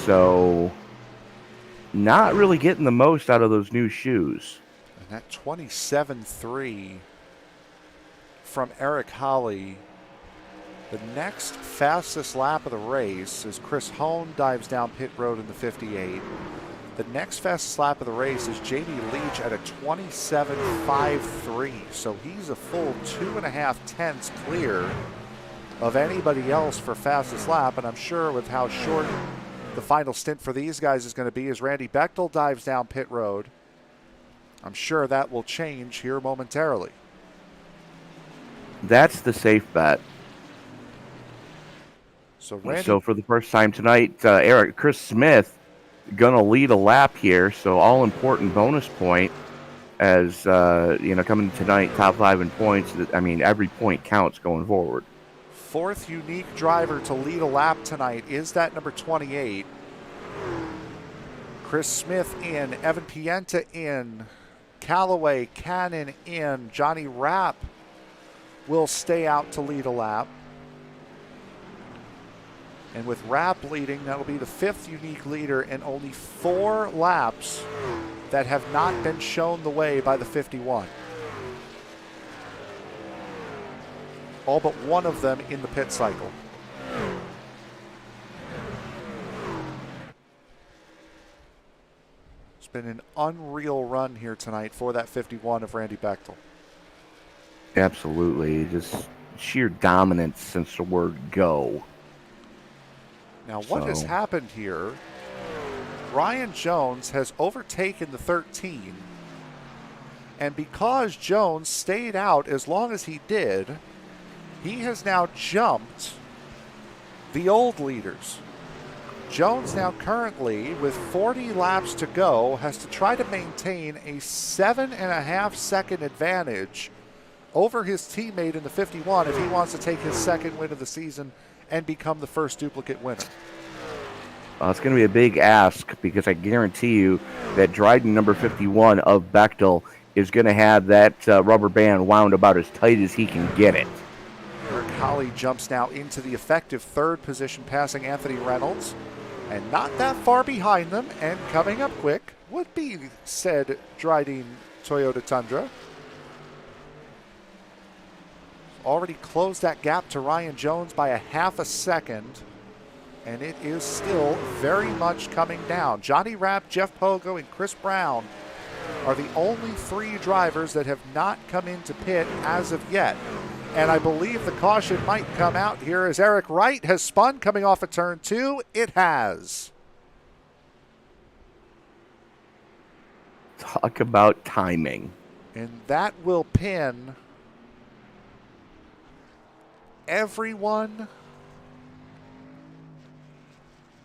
So, not really getting the most out of those new shoes. And that 27.3 from Eric Holly. The next fastest lap of the race is Chris Hone dives down pit road in the 58. The next fastest lap of the race is Jamie Leach at a 27.53. So he's a full 2.5 tenths clear of anybody else for fastest lap. And I'm sure with how short the final stint for these guys is going to be, as Randy Bechdel dives down pit road, I'm sure that will change here momentarily. That's the safe bet. So for the first time tonight, Chris Smith gonna lead a lap here. So all important bonus point as coming tonight, top 5 in points. I mean, every point counts going forward. 4th unique driver to lead a lap tonight is that number 28. Chris Smith in, Evan Pienta in, Callaway, Cannon in, Johnny Rapp will stay out to lead a lap. And with Rapp leading, that'll be the 5th unique leader, and only 4 laps that have not been shown the way by the 51. All but one of them in the pit cycle. It's been an unreal run here tonight for that 51 of Randy Bechdel. Absolutely. Just sheer dominance since the word go. Now, what has happened here? Ryan Jones has overtaken the 13. And because Jones stayed out as long as he did, he has now jumped the old leaders. Jones now currently, with 40 laps to go, has to try to maintain a 7.5 second advantage over his teammate in the 51 if he wants to take his second win of the season and become the first duplicate winner. It's going to be a big ask, because I guarantee you that Dryden number 51 of Bechtel is going to have that rubber band wound about as tight as he can get it. Eric Holly jumps now into the effective 3rd position, passing Anthony Reynolds. And not that far behind them, and coming up quick would be said Dryden Toyota Tundra. Already closed that gap to Ryan Jones by a 1/2 second. And it is still very much coming down. Johnny Rapp, Jeff Pogo, and Chris Brown are the only 3 drivers that have not come into pit as of yet. And I believe the caution might come out here as Eric Wright has spun coming off of turn 2. It has. Talk about timing. And that will pin everyone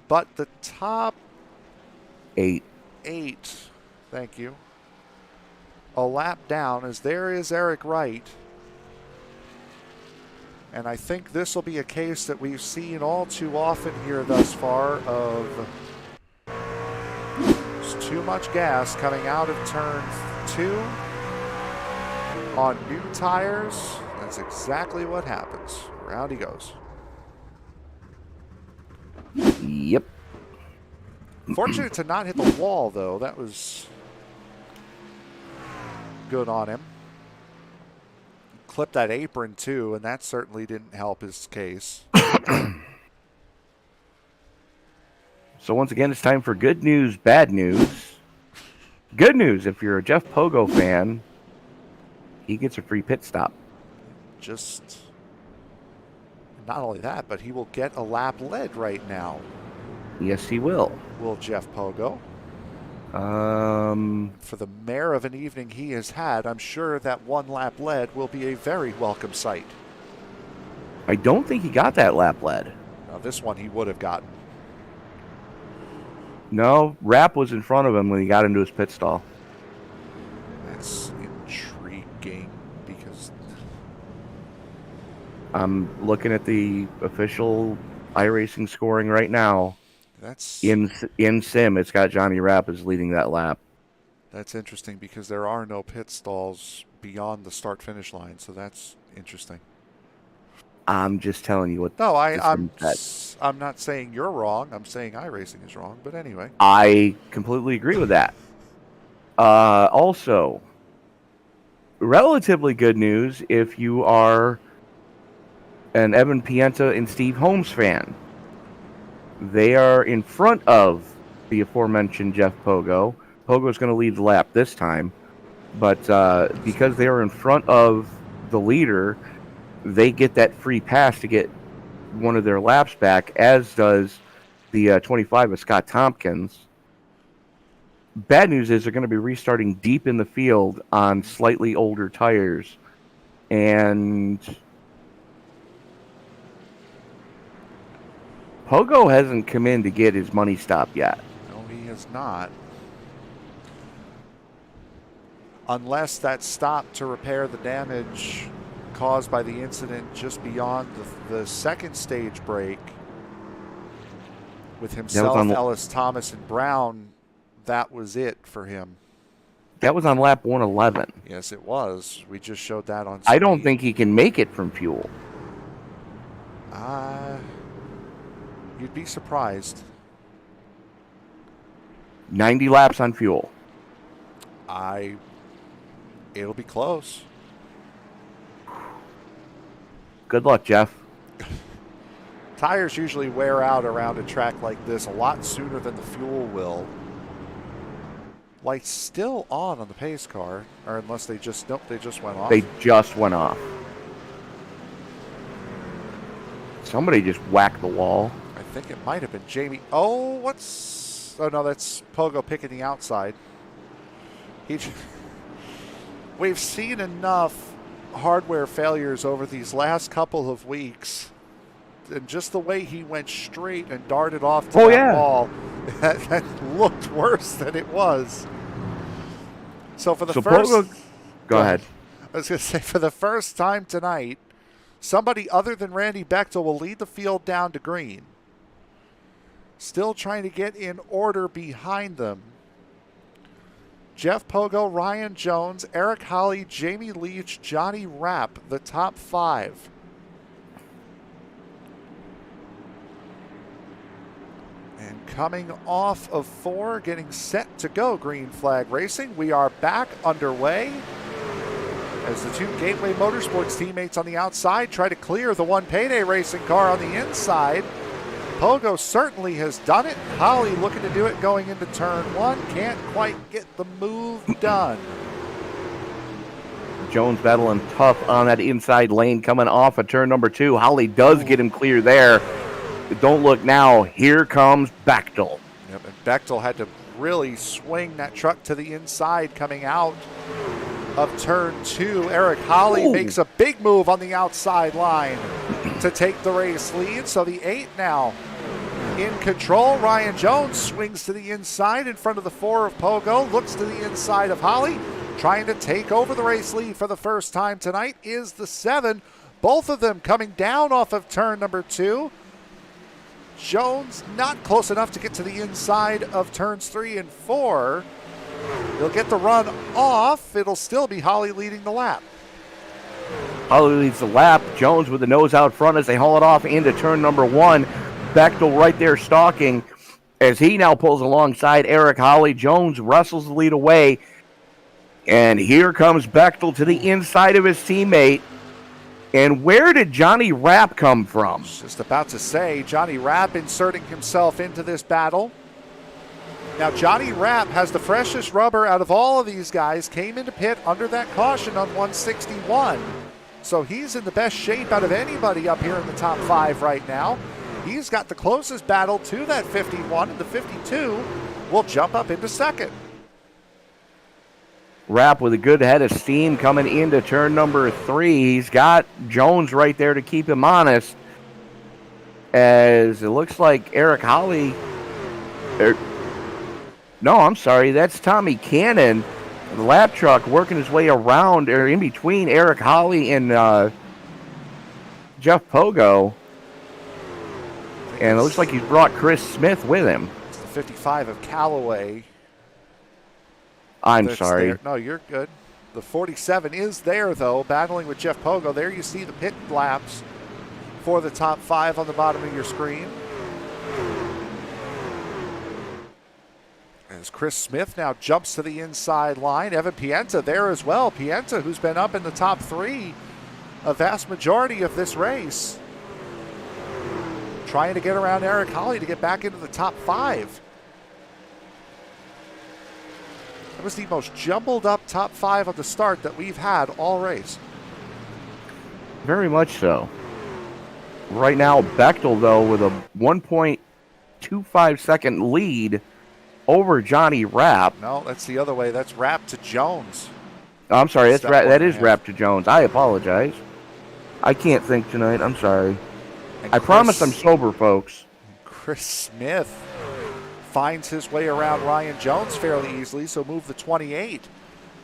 but the top 8. Thank you. A lap down, as there is Eric Wright. And I think this will be a case that we've seen all too often here thus far of too much gas coming out of turn 2. On new tires, that's exactly what happens. Around he goes. Yep. Fortunate to not hit the wall, though. That was good on him. Clipped that apron, too, and that certainly didn't help his case. So once again, it's time for good news, bad news. Good news, if you're a Jeff Pogo fan, he gets a free pit stop. Just not only that, but he will get a lap led right now. Yes, he will. Will Jeff Pogo? For the mare of an evening he has had, I'm sure that one lap led will be a very welcome sight. I don't think he got that lap led. Now, this one he would have gotten. No, Rapp was in front of him when he got into his pit stall. That's intriguing because I'm looking at the official iRacing scoring right now. that's In sim, it's got Johnny Rapp as leading that lap. That's interesting because there are no pit stalls beyond the start-finish line, so that's interesting. I'm just telling you what. No, I'm not saying you're wrong. I'm saying iRacing is wrong. But anyway, I completely agree with that. Also, relatively good news if you are an Evan Pienta and Steve Holmes fan. They are in front of the aforementioned Jeff Pogo. Pogo's going to lead the lap this time, but because they are in front of the leader, they get that free pass to get one of their laps back, as does the 25 of Scott Tompkins. Bad news is they're going to be restarting deep in the field on slightly older tires, and Pogo hasn't come in to get his money stop yet. no, he has not. Unless that stop to repair the damage caused by the incident just beyond the second stage break with himself, Ellis, Thomas, and Brown, that was it for him. That was on lap 111. Yes, it was. We just showed that on I don't speed. think he can make it from fuel. You'd be surprised. 90 laps on fuel. It'll be close. Good luck, Jeff. Tires usually wear out around a track like this a lot sooner than the fuel will. Lights still on the pace car, or unless they just went off. They just went off. Somebody just whacked the wall. I think it might have been Jamie. Oh, no, that's Pogo picking the outside. We've seen enough hardware failures over these last couple of weeks, and just the way he went straight and darted off to that wall, that looked worse than it was. So for the first, go ahead. I was going to say, for the first time tonight, somebody other than Randy Bechdel will lead the field down to green. Still trying to get in order behind them. Jeff Pogo, Ryan Jones, Eric Holly, Jamie Leach, Johnny Rapp, the top five. And coming off of 4, getting set to go green flag racing. We are back underway as the two Gateway Motorsports teammates on the outside try to clear the one Payday Racing car on the inside. Pogo certainly has done it. Holly looking to do it going into turn 1. Can't quite get the move done. Jones battling tough on that inside lane coming off of turn number 2. Holly does get him clear there. But don't look now. Here comes Bechtel. Yep, and Bechtel had to really swing that truck to the inside coming out of turn 2. Eric Holly makes a big move on the outside line to take the race lead. So the 8 now in control. Ryan Jones swings to the inside in front of the 4 of Pogo, looks to the inside of Holly, trying to take over the race lead for the first time tonight is the 7. Both of them coming down off of turn number 2. Jones not close enough to get to the inside of turns 3 and 4. He'll get the run off. It'll still be Holly leading the lap. Holly leads the lap. Jones with the nose out front as they haul it off into turn number 1. Bechtel right there stalking as he now pulls alongside Eric Holly. Jones wrestles the lead away. And here comes Bechtel to the inside of his teammate. And where did Johnny Rapp come from? Just about to say, Johnny Rapp inserting himself into this battle. Now, Johnny Rapp has the freshest rubber out of all of these guys, came into pit under that caution on 161. So he's in the best shape out of anybody up here in the top 5 right now. He's got the closest battle to that 51, and the 52 will jump up into second. Rapp with a good head of steam coming into turn number 3. He's got Jones right there to keep him honest, as it looks like Eric Holly. No, I'm sorry, that's Tommy Cannon, the lap truck, working his way around or in between Eric Holly and Jeff Pogo. And it looks like he's brought Chris Smith with him. It's the 55 of Callaway. I'm sorry. There. No, you're good. The 47 is there, though, battling with Jeff Pogo. There you see the pit laps for the top 5 on the bottom of your screen. As Chris Smith now jumps to the inside line. Evan Pienta there as well. Pienta, who's been up in the top 3 a vast majority of this race. Trying to get around Eric Holly to get back into the top 5. That was the most jumbled up top 5 at the start that we've had all race. Very much so. Right now, Bechtel, though, with a 1.25 second lead over Johnny Rapp. No, that's the other way. That's Rapp to Jones. Oh, I'm sorry. That is Rapp to Jones. I apologize. I can't think tonight. I'm sorry. I promise I'm sober, folks. Chris Smith finds his way around Ryan Jones fairly easily, so move the 28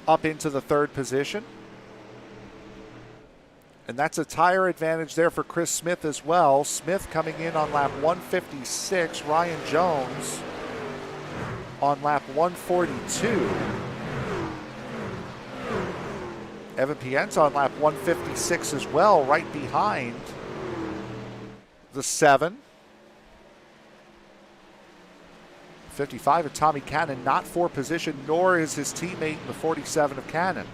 up into the 3rd position. And that's a tire advantage there for Chris Smith as well. Smith coming in on lap 156, Ryan Jones on lap 142. Evan Pienta on lap 156 as well, right behind the 7. 55 of Tommy Cannon, not for position, nor is his teammate in the 47 of Cannon.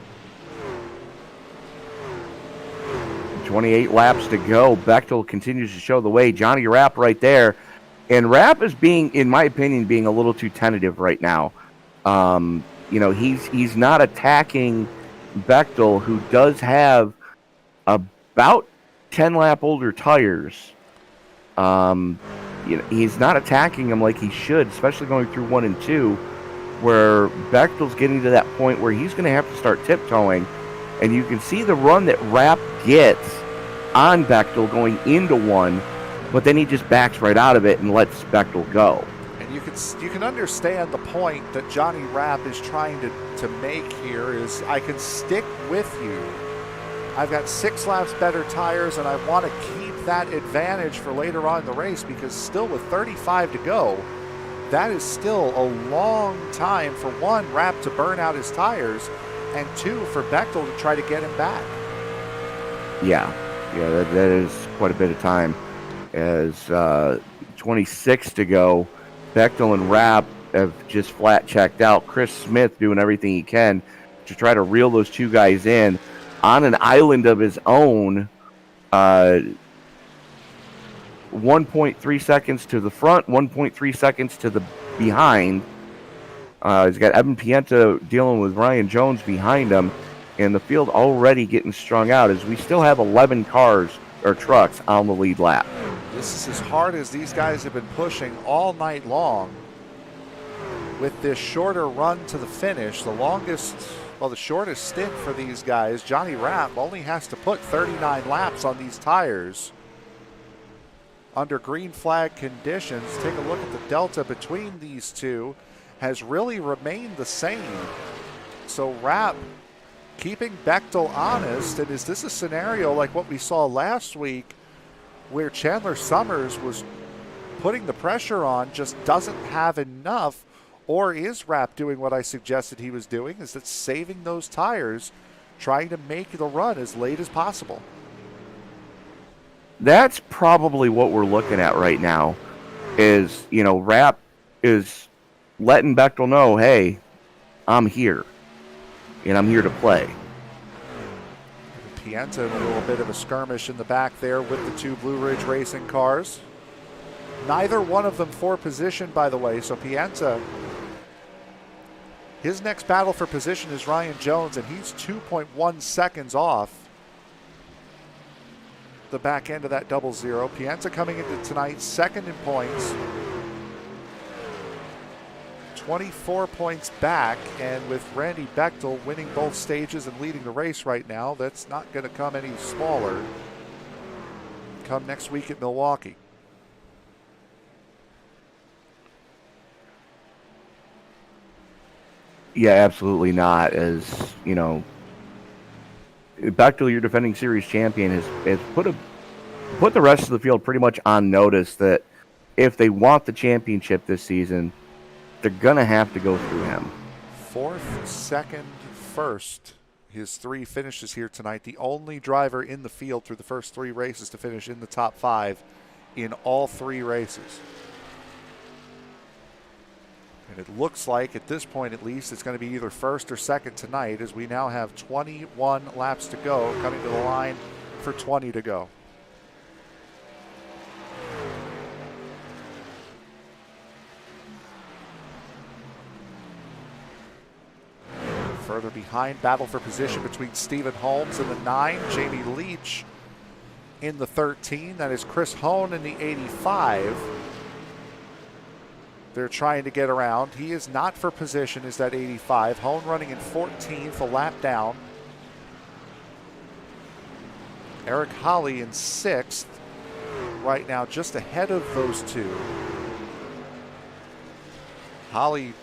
28 laps to go. Bechtel continues to show the way. Johnny Rapp right there. And Rapp is being, in my opinion, being a little too tentative right now. He's not attacking Bechtel, who does have about 10 lap older tires. He's not attacking him like he should, especially going through 1 and 2, where Bechtel's getting to that point where he's going to have to start tiptoeing. And you can see the run that Rapp gets on Bechtel going into 1, but then he just backs right out of it and lets Bechtel go. And you can understand the point that Johnny Rapp is trying to make here is, I can stick with you. I've got 6 laps better tires, and I want to keep that advantage for later on in the race, because still with 35 to go, that is still a long time for 1, Rapp to burn out his tires, and 2, for Bechtel to try to get him back. Yeah, that is quite a bit of time. As 26 to go, Bechtel and Rapp have just flat checked out. Chris Smith doing everything he can to try to reel those 2 guys in on an island of his own. 1.3 seconds to the front, 1.3 seconds to the behind. He's got Evan Pienta dealing with Ryan Jones behind him, and the field already getting strung out as we still have 11 cars or trucks on the lead lap. This is as hard as these guys have been pushing all night long. With this shorter run to the finish, the shortest stint for these guys, Johnny Rapp only has to put 39 laps on these tires under green flag conditions. Take a look at the delta between these two, has really remained the same. So Rapp keeping Bechtel honest, and is this a scenario like what we saw last week where Chandler Somers was putting the pressure on, just doesn't have enough? Or is Rapp doing what I suggested he was doing, is that saving those tires, trying to make the run as late as possible. That's probably what we're looking at right now is, Rapp is letting Bechtel know, hey, I'm here, and I'm here to play. Pienta in a little bit of a skirmish in the back there with the two Blue Ridge Racing cars. Neither one of them for position, by the way, so Pienta, his next battle for position is Ryan Jones, and he's 2.1 seconds off the back end of that 00. Pienta coming into tonight second in points, 24 points back, and with Randy Bechdel winning both stages and leading the race right now, that's not going to come any smaller come next week at Milwaukee. Yeah, absolutely not. As Bechtel, your defending series champion, has put the rest of the field pretty much on notice that if they want the championship this season, they're going to have to go through him. Fourth, second, first. His three finishes here tonight. The only driver in the field through the first three races to finish in the top five in all three races. And it looks like, at this point at least, it's going to be either first or second tonight, as we now have 21 laps to go, coming to the line for 20 to go. Further behind, battle for position between Stephen Holmes in the 9, Jamie Leach in the 13. That is Chris Hone in the 85. They're trying to get around. He is not for position, is that 85. Hone running in 14th, a lap down. Eric Holly in 6th right now, just ahead of those two. Holly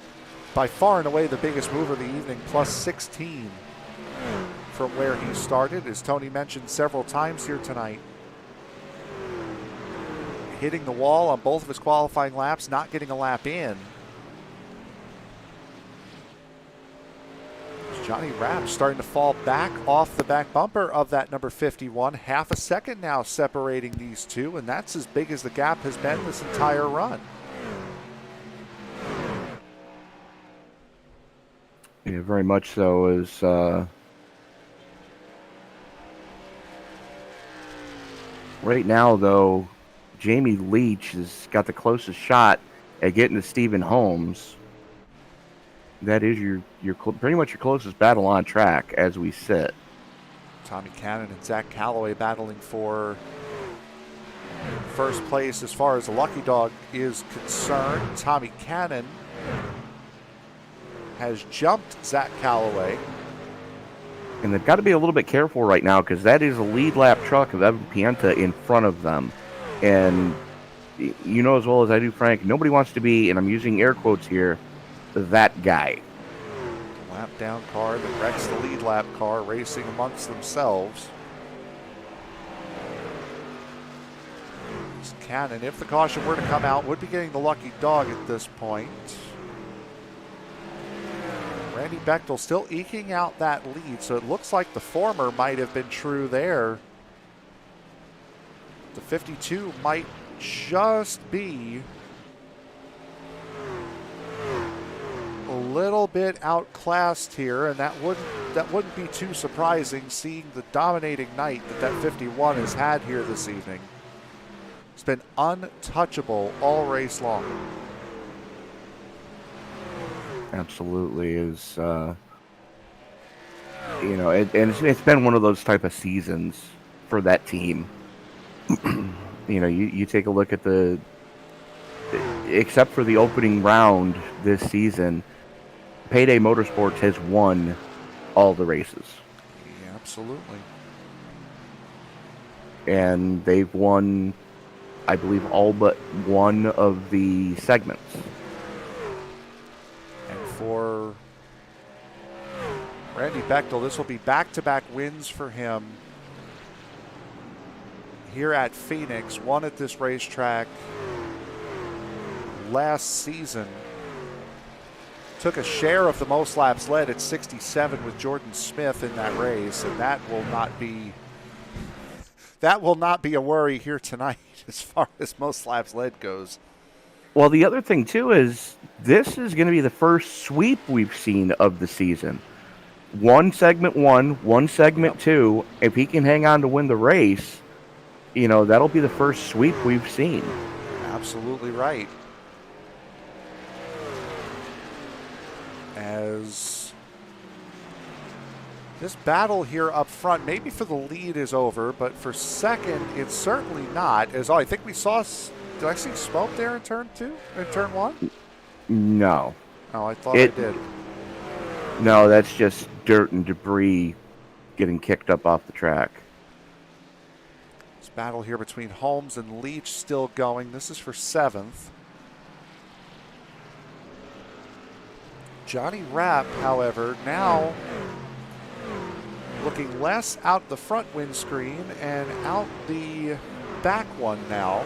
by far and away the biggest mover of the evening, plus 16 from where he started, as Tony mentioned several times here tonight. Hitting the wall on both of his qualifying laps, not getting a lap in. Johnny Rapp starting to fall back off the back bumper of that number 51. Half a second now separating these two, and that's as big as the gap has been this entire run. Yeah, very much so. As right now, though, Jamie Leach has got the closest shot at getting to Stephen Holmes. That is your pretty much your closest battle on track as we sit. Tommy Cannon and Zach Calloway battling for first place as far as the Lucky Dog is concerned. Tommy Cannon has jumped Zach Calloway. And they've got to be a little bit careful right now because that is a lead lap truck of Evan Pienta in front of them. And you know as well as I do, Frank, nobody wants to be, and I'm using air quotes here, that guy. Lap down car that wrecks the lead lap car, racing amongst themselves. Cannon, if the caution were to come out, would be getting the Lucky Dog at this point. Randy Bechdel still eking out that lead, so it looks like the former might have been true there. The 52 might just be a little bit outclassed here, and that wouldn't be too surprising, seeing the dominating night that 51 has had here this evening. It's been untouchable all race long. Absolutely is, and it's been one of those type of seasons for that team. You take a look at except for the opening round this season, Payday Motorsports has won all the races. Yeah, absolutely. And they've won, I believe, all but one of the segments. For Randy Bechdel, this will be back-to-back wins for him here at Phoenix. Won at this racetrack last season. took a share of the most laps led at 67 with Jordan Smith in that race, and that will not be a worry here tonight as far as most laps led goes. Well, the other thing, too, is this is going to be the first sweep we've seen of the season. One segment 2. If he can hang on to win the race, that'll be the first sweep we've seen. Absolutely right. As this battle here up front, maybe for the lead is over, but for second, it's certainly not. I think we saw, did I see smoke there in turn 1? No. Oh, I thought I did. No, that's just dirt and debris getting kicked up off the track. This battle here between Holmes and Leach still going. This is for 7th. Johnny Rapp, however, now looking less out the front windscreen and out the back one now,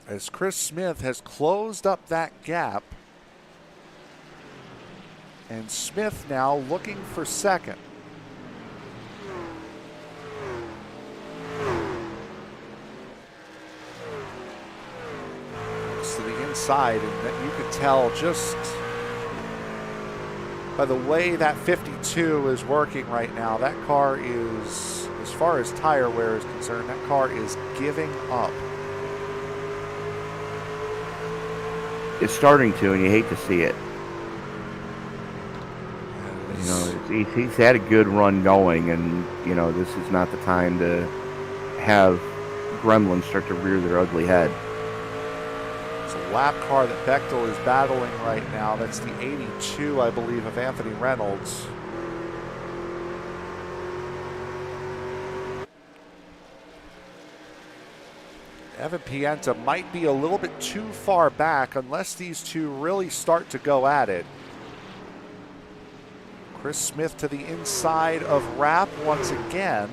as Chris Smith has closed up that gap. And Smith now looking for second. Looks to the inside, and that you could tell just by the way that 52 is working right now. That car is, as far as tire wear is concerned, that car is giving up. It's starting to, and you hate to see it. He's had a good run going, and this is not the time to have gremlins start to rear their ugly head. It's a lap car that Bechtel is battling right now. That's the 82, I believe, of Anthony Reynolds. Evan Pienta might be a little bit too far back unless these two really start to go at it. Chris Smith to the inside of Rapp once again.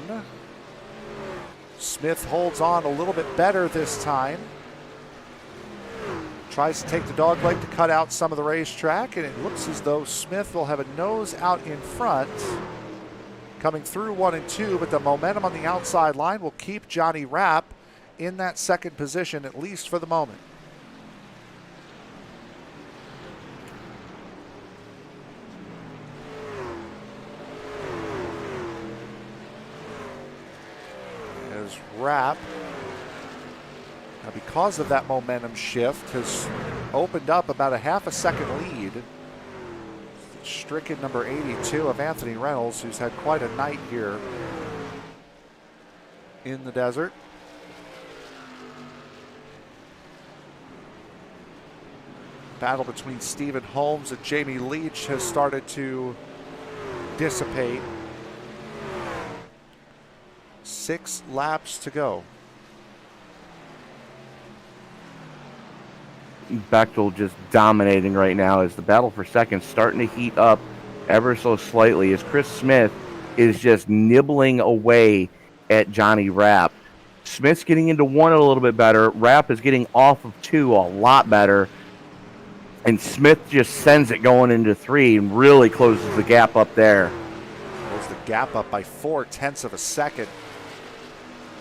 Smith holds on a little bit better this time. Tries to take the dog leg to cut out some of the racetrack, and it looks as though Smith will have a nose out in front coming through 1 and 2, but the momentum on the outside line will keep Johnny Rapp in that second position, at least for the moment. Rapp, now because of that momentum shift, has opened up about a half a second lead. Stricken number 82 of Anthony Reynolds, who's had quite a night here in the desert. Battle between Stephen Holmes and Jamie Leach has started to dissipate. 6 laps to go. Bechtel just dominating right now as the battle for second starting to heat up ever so slightly as Chris Smith is just nibbling away at Johnny Rapp. Smith's getting into 1 a little bit better. Rapp is getting off of 2 a lot better. And Smith just sends it going into 3 and really closes the gap up there. Closes the gap up by 0.4 of a second.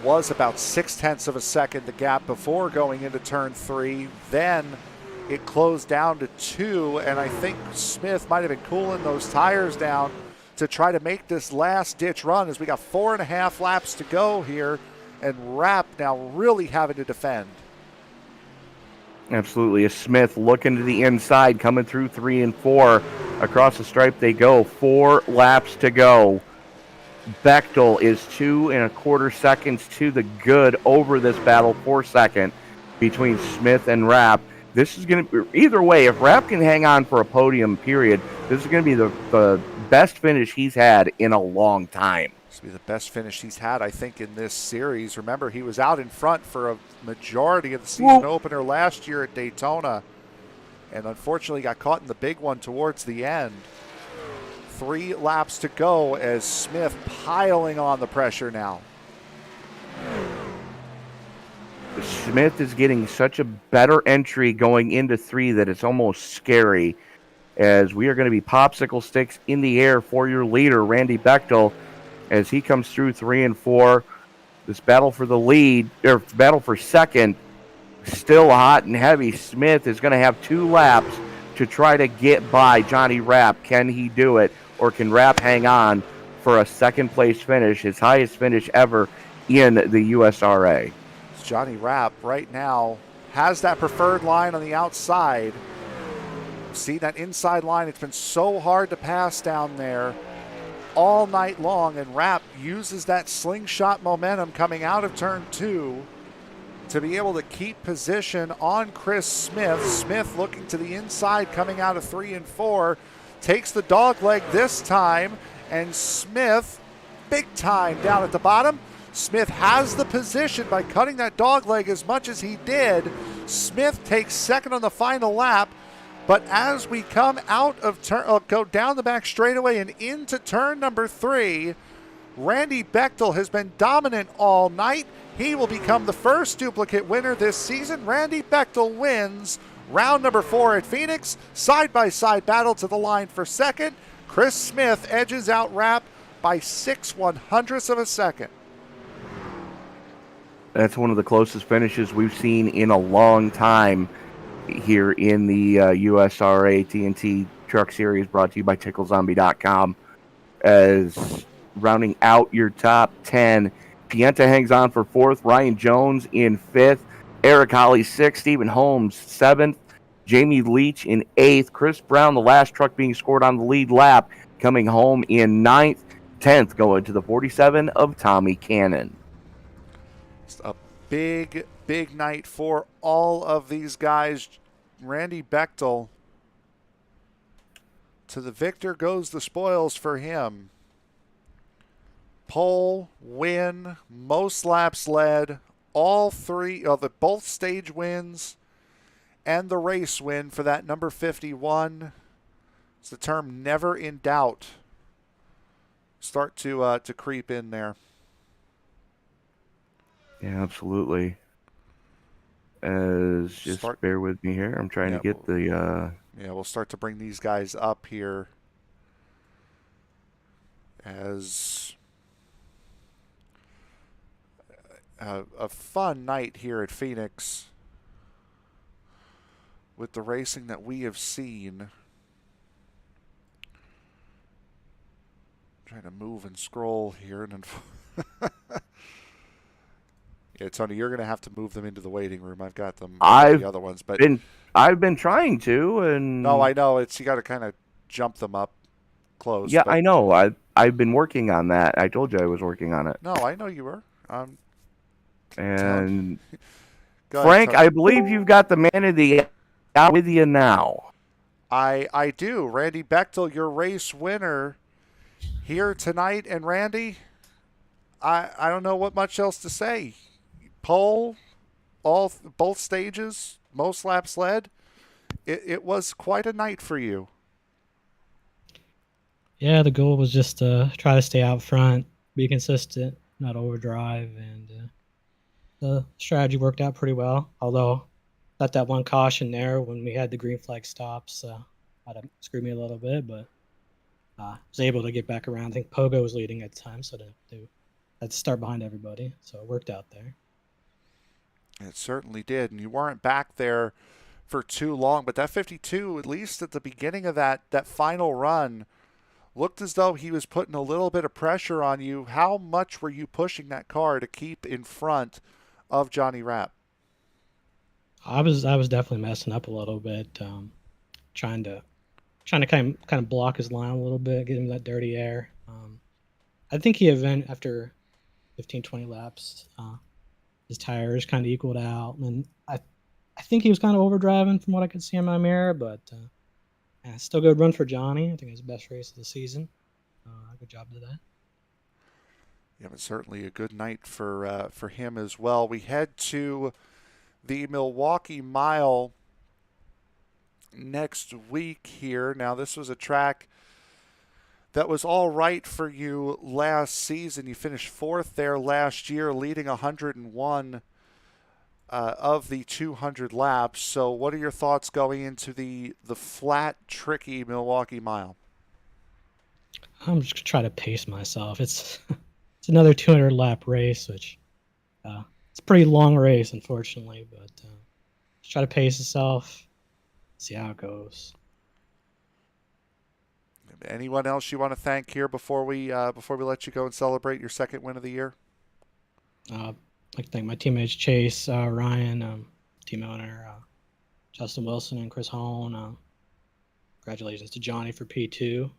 Was about 0.6 of a second the gap before going into turn 3. Then it closed down to 2, and I think Smith might have been cooling those tires down to try to make this last ditch run as we got 4.5 laps to go here, and Rapp now really having to defend. Absolutely. As Smith looking to the inside, coming through 3 and 4. Across the stripe they go. 4 laps to go. Bechtel is 2.25 seconds to the good over this battle for second between Smith and Rapp. This is going to be, either way, if Rapp can hang on for a podium period, this is going to be the best finish he's had in a long time. This will be the best finish he's had, I think, in this series. Remember, he was out in front for a majority of the season opener last year at Daytona, and unfortunately got caught in the big one towards the end. 3 laps to go as Smith piling on the pressure now. Smith is getting such a better entry going into 3 that it's almost scary as we are going to be popsicle sticks in the air for your leader, Randy Bechdel, as he comes through 3 and 4. This battle for the lead, or battle for second, still hot and heavy. Smith is going to have 2 laps to try to get by Johnny Rapp. Can he do it, or can Rapp hang on for a second-place finish, his highest finish ever in the USRA? Johnny Rapp right now has that preferred line on the outside. See that inside line? It's been so hard to pass down there all night long, and Rapp uses that slingshot momentum coming out of turn 2 to be able to keep position on Chris Smith. Smith looking to the inside coming out of 3 and 4, takes the dog leg this time, and Smith big time down at the bottom. Smith has the position by cutting that dog leg as much as he did. Smith takes second on the final lap. But as we come out of go down the back straightaway and into turn number 3, Randy Bechdel has been dominant all night. He will become the first duplicate winner this season. Randy Bechdel wins round number 4 at Phoenix. Side-by-side battle to the line for second. Chris Smith edges out Rapp by 6/100ths of a second. That's one of the closest finishes we've seen in a long time here in the USRA TNT Truck Series, brought to you by TickleZombie.com. As rounding out your top 10, Pienta hangs on for 4th, Ryan Jones in 5th, Eric Holly 6th, Stephen Holmes 7th, Jamie Leach in 8th, Chris Brown, the last truck being scored on the lead lap, coming home in 9th, 10th going to the 47 of Tommy Cannon. It's a big night for all of these guys. Randy Bechdel, to the victor goes the spoils for him. Pole, win, most laps led, all 3 of the both stage wins, and the race win for that number 51. It's the term "never in doubt" start to creep in there. Yeah, absolutely. Just bear with me here. I'm trying to get the... we'll start to bring these guys up here as a fun night here at Phoenix with the racing that we have seen. Trying to move and scroll here, and then yeah, Tony, you're going to have to move them into the waiting room. I've got them, the other ones, but I've been trying to, and no, I know you got to kind of jump them up close. Yeah, I know. I've been working on that. I told you I was working on it. No, I know you were. And ahead, Frank, I believe you've got the man of the hour with you now. I do. Randy Bechdel, your race winner here tonight, and Randy, I don't know what much else to say. Pole, both stages, most laps led. It was quite a night for you. Yeah, the goal was just to try to stay out front, be consistent, not overdrive, and the strategy worked out pretty well. Although, got that one caution there when we had the green flag stops, might have screwed me a little bit, but was able to get back around. I think Pogo was leading at the time, so I had to start behind everybody, so it worked out there. It certainly did, and you weren't back there for too long, but that 52, at least at the beginning of that final run, looked as though he was putting a little bit of pressure on you. How much were you pushing that car to keep in front of Johnny Rapp? I was definitely messing up a little bit, trying to kind of block his line a little bit, get him that dirty air. I think after 15, 20 laps, his tires kind of equaled out, and I think he was kind of overdriving from what I could see in my mirror, but still good run for Johnny. I think it was the best race of the season. Good job to that. Yeah, but certainly a good night for him as well. We head to the Milwaukee Mile next week here. Now, this was a track that was all right for you last season. You finished 4th there last year, leading 101 of the 200 laps. So, what are your thoughts going into the flat, tricky Milwaukee Mile? I'm just gonna try to pace myself. It's it's another 200 lap race, which it's a pretty long race, unfortunately. But just try to pace yourself, see how it goes. Anyone else you want to thank here before we let you go and celebrate your second win of the year? I'd like to thank my teammates Chase, Ryan, team owner, Justin Wilson, and Chris Hone. Congratulations to Johnny for P2.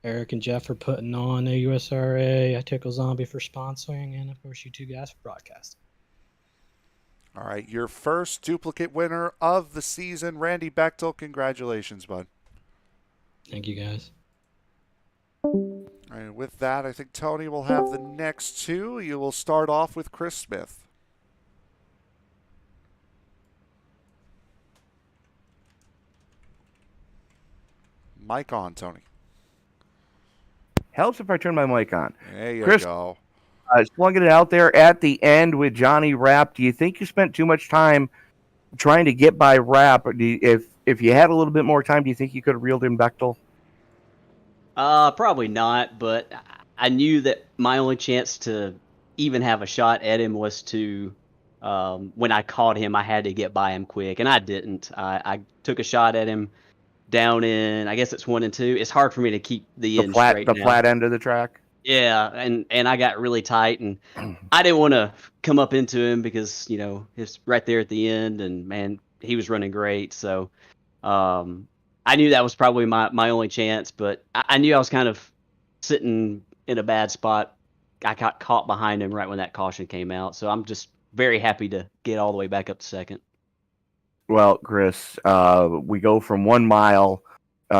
Eric and Jeff for putting on the USRA, Tickle Zombie for sponsoring, and of course you two guys for broadcasting. All right, your first duplicate winner of the season, Randy Bechdel. Congratulations, bud. Thank you, guys. And with that, I think Tony will have the next two. You will start off with Chris Smith. Mic on, Tony. Helps if I turn my mic on. There you Chris, go. Slunging it out there at the end with Johnny Rapp. Do you think you spent too much time trying to get by Rapp? Or if you had a little bit more time, do you think you could have reeled in Bechtel? Probably not, but I knew that my only chance to even have a shot at him was to, when I caught him, I had to get by him quick, and I didn't. I took a shot at him down in, I guess it's 1 and 2. It's hard for me to keep the end straight now. Flat end of the track. Yeah, and I got really tight, and I didn't want to come up into him because it's right there at the end, and man, he was running great. So, I knew that was probably my only chance, but I knew I was kind of sitting in a bad spot. I got caught behind him right when that caution came out, so I'm just very happy to get all the way back up to second. Well, Chris, we go from 1 mile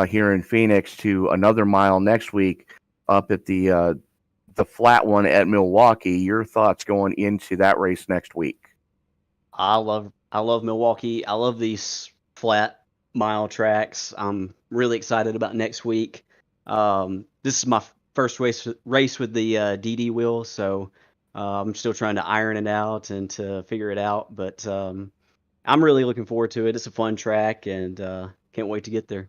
here in Phoenix to another mile next week up at the flat one at Milwaukee. Your thoughts going into that race next week? I love Milwaukee. I love these flat mile tracks. I'm really excited about next week. This is my first race with the DD wheel, so I'm still trying to iron it out and to figure it out. But I'm really looking forward to it. It's a fun track, and can't wait to get there.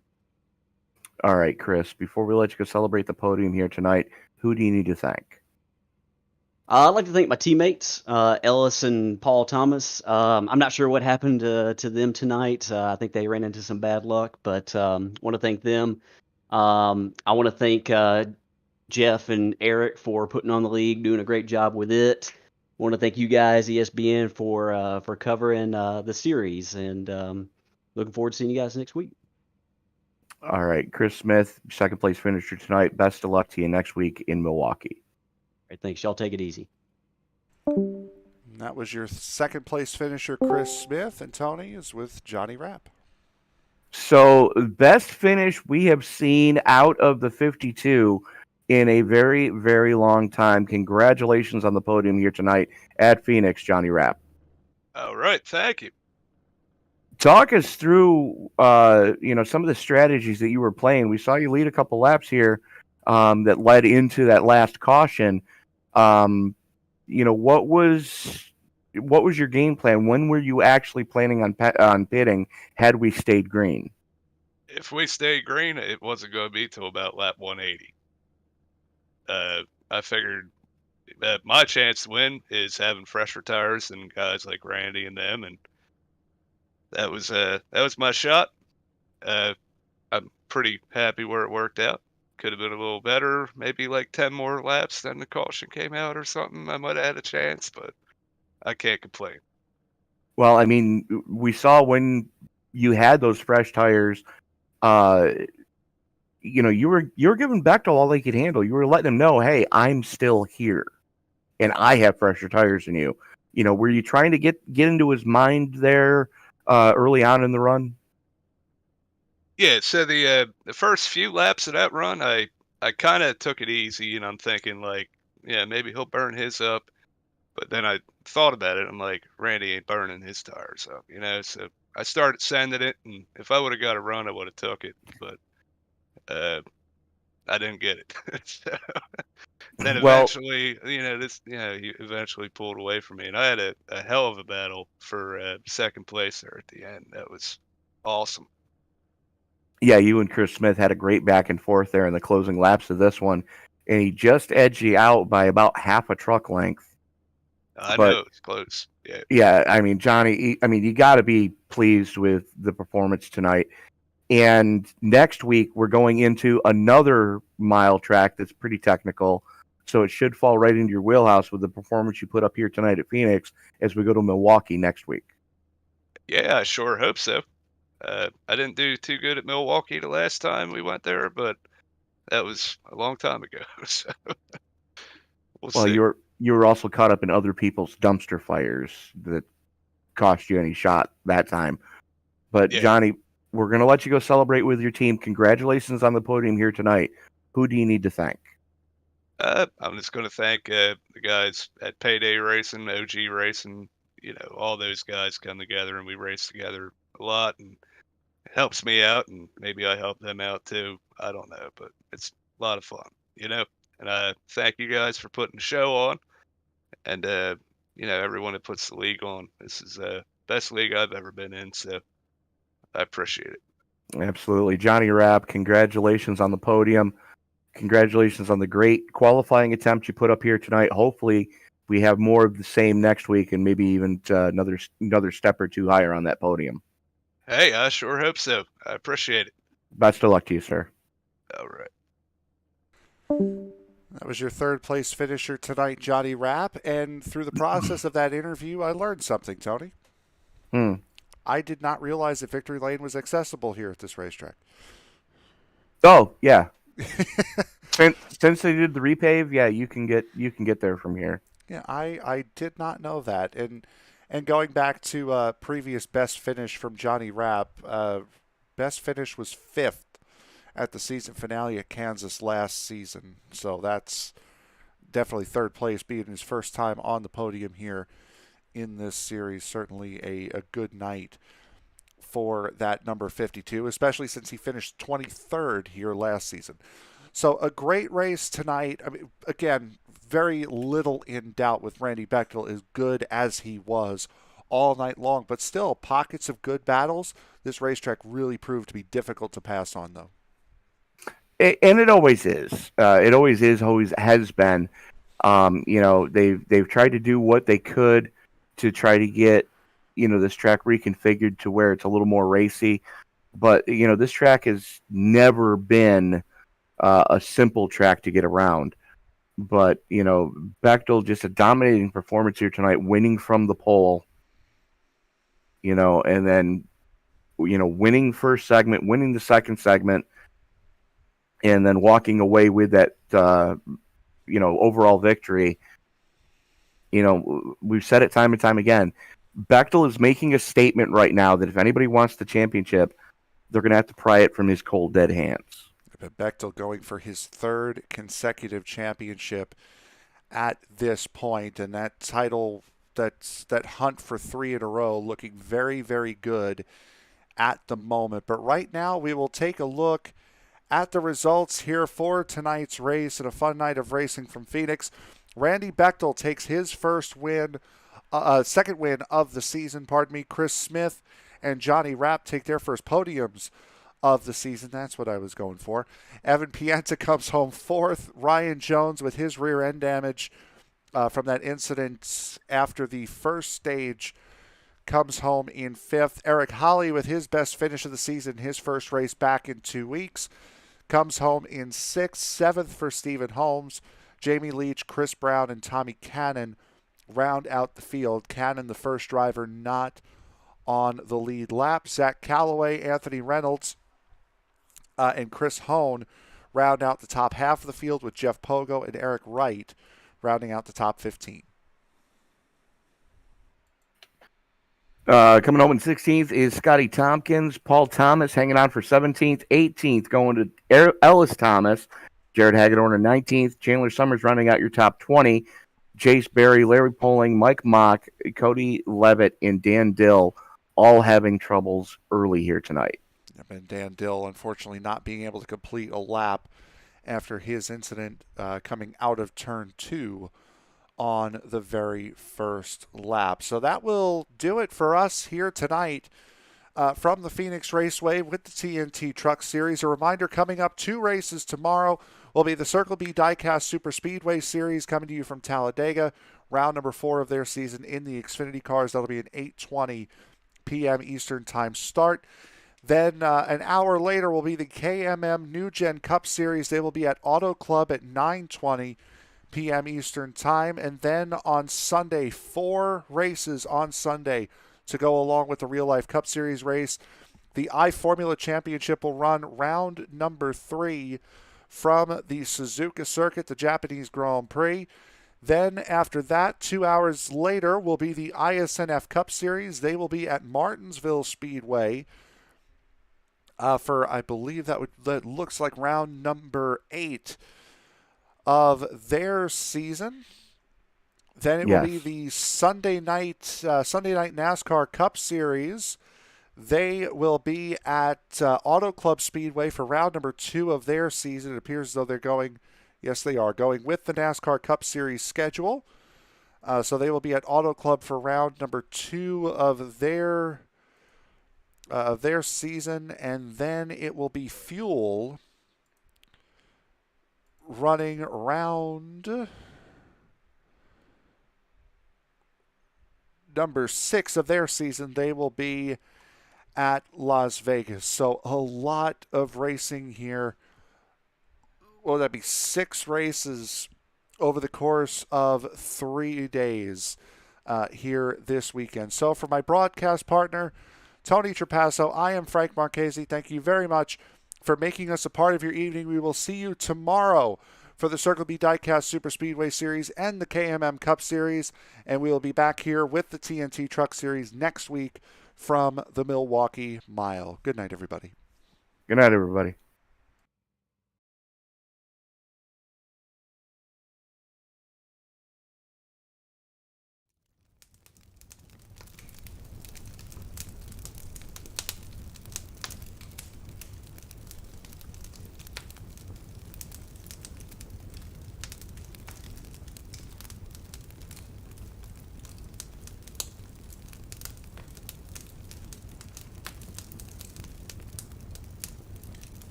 All right, Chris, before we let you go celebrate the podium here tonight, who do you need to thank? I'd like to thank my teammates, Ellis and Paul Thomas. I'm not sure what happened to them tonight. I think they ran into some bad luck, but want to thank them. I want to thank Jeff and Eric for putting on the league, doing a great job with it. I want to thank you guys, ESBN, for covering the series, and looking forward to seeing you guys next week. All right, Chris Smith, second place finisher tonight. Best of luck to you next week in Milwaukee. All right, thanks. Y'all take it easy. That was your second place finisher, Chris Smith, and Tony is with Johnny Rapp. So, best finish we have seen out of the 52 in a very, very long time. Congratulations on the podium here tonight at Phoenix, Johnny Rapp. All right, thank you. Talk us through, some of the strategies that you were playing. We saw you lead a couple laps here that led into that last caution. What was your game plan? When were you actually planning on pitting? Had we stayed green? If we stayed green, it wasn't going to be till about lap 180. I figured that my chance to win is having fresher tires than guys like Randy and them, and that was my shot. I'm pretty happy where it worked out. Could have been a little better, maybe like 10 more laps, then the caution came out or something. I might have had a chance, but I can't complain. Well, I mean, we when you had those fresh tires, you were giving Bechtel all they could handle. You were letting him know, hey, I'm still here, and I have fresher tires than you. Were you trying to get into his mind there early on in the run? Yeah, so the first few laps of that run, I kind of took it easy, and I'm thinking like, yeah, maybe he'll burn his up. But then I thought about it. I'm like, Randy ain't burning his tires up, So I started sending it, and if I would have got a run, I would have took it. But I didn't get it. So, then Well, eventually, he eventually pulled away from me, and I had a hell of a battle for second place there at the end. That was awesome. yeah, you and Chris Smith had a great back and forth there in the closing laps of this one, and he just edged you out by about half a truck length. I But know it's close. Yeah. yeah, I mean, Johnny, you got to be pleased with the performance tonight. And next week, we're going into another mile track that's pretty technical. So it should fall right into your wheelhouse with the performance you put up here tonight at Phoenix as we go to Milwaukee next week. Yeah, I sure hope so. I didn't do too good at Milwaukee the last time we went there, but that was a long time ago. So we'll Well, see. you were also caught up in other people's dumpster fires that cost you any shot that time. But Yeah. Johnny, we're going to let you go celebrate with your team. Congratulations on the podium here tonight. Who do you need to thank? I'm just going to thank the guys at Payday Racing, OG Racing. All those guys come together and we race together a lot, and it helps me out, and maybe I help them out too. I don't know, but it's a lot of fun, And I thank you guys for putting the show on, and everyone that puts the league on. This is the best league I've ever been in, so I appreciate it. Absolutely. Johnny Rapp, congratulations on the podium. Congratulations on the great qualifying attempt you put up here tonight. Hopefully we have more of the same next week and maybe even another step or two higher on that podium. Hey, I sure hope so. I appreciate it. Best of luck to you, sir. All right. That was your third place finisher tonight, Johnny Rapp. And through the process of that interview, I learned something, Tony. I did not realize that Victory Lane was accessible here at this racetrack. Oh, yeah. Since they did the repave, yeah, you can get there from here. Yeah, I did not know that. And going back to previous best finish from Johnny Rapp, best finish was 5th at the season finale at Kansas last season. So that's definitely third place, being his first time on the podium here in this series. Certainly a good night for that number 52, especially since he finished 23rd here last season. So a great race tonight. I mean, again, very little in doubt with Randy Bechdel, as good as he was all night long, but still pockets of good battles. This racetrack really proved to be difficult to pass on, though. And it always is. Always has been. They've tried to do what they could to try to get this track reconfigured to where it's a little more racy. But this track has never been a simple track to get around. But Bechtel, just a dominating performance here tonight, winning from the pole. And then winning first segment, winning the second segment, and then walking away with that overall victory. We've said it time and time again. Bechtel is making a statement right now that if anybody wants the championship, they're going to have to pry it from his cold, dead hands. Bechtel going for his third consecutive championship at this point, and that title, that hunt for 3 in a row, looking very, very good at the moment. But right now, we will take a look at the results here for tonight's race and a fun night of racing from Phoenix. Randy Bechdel takes his first win, second win of the season, Chris Smith and Johnny Rapp take their first podiums of the season. That's what I was going for. Evan Pienta comes home 4th. Ryan Jones, with his rear end damage from that incident after the first stage, comes home in 5th. Eric Holly, with his best finish of the season, his first race back in 2 weeks, comes home in 6th. 7th for Stephen Holmes. Jamie Leach, Chris Brown, and Tommy Cannon round out the field. Cannon, the first driver not on the lead lap. Zach Calloway, Anthony Reynolds, and Chris Hone round out the top half of the field, with Jeff Pogo and Eric Wright rounding out the top 15. Coming home in 16th is Scotty Tompkins. Paul Thomas hanging on for 17th. 18th going to Ellis Thomas. Jared Hagedorn in 19th. Chandler Somers rounding out your top 20. Jace Berry, Larry Poling, Mike Mock, Cody Levitt, and Dan Dill all having troubles early here tonight. And Dan Dill, unfortunately, not being able to complete a lap after his incident coming out of turn 2 on the very first lap. So that will do it for us here tonight from the Phoenix Raceway with the TNT Truck Series. A reminder, coming up, 2 races tomorrow will be the Circle B Diecast Super Speedway Series coming to you from Talladega, round number 4 of their season in the Xfinity cars. That'll be an 8:20 p.m. Eastern Time start. Then an hour later will be the KMM New Gen Cup Series. They will be at Auto Club at 9:20 p.m. Eastern Time. And then on Sunday, 4 races on Sunday to go along with the Real Life Cup Series race. The iFormula Championship will run round number 3 from the Suzuka Circuit, the Japanese Grand Prix. Then after that, 2 hours later, will be the ISNF Cup Series. They will be at Martinsville Speedway for, I believe that looks like round number 8 of their season. Then it will be the Sunday night NASCAR Cup Series. They will be at Auto Club Speedway for round number 2 of their season. It appears as though they're going, yes, they are going with the NASCAR Cup Series schedule. So they will be at Auto Club for round number 2 of their season, and then it will be Fuel running round number 6 of their season. They will be at Las Vegas. So a lot of racing here. Well, that'd be 6 races over the course of 3 days here this weekend. So for my broadcast partner, Tony Trapasso, I am Frank Marchese. Thank you very much for making us a part of your evening. We will see you tomorrow for the Circle B Diecast Super Speedway Series and the KMM Cup Series. And we will be back here with the TNT Truck Series next week from the Milwaukee Mile. Good night, everybody. Good night, everybody.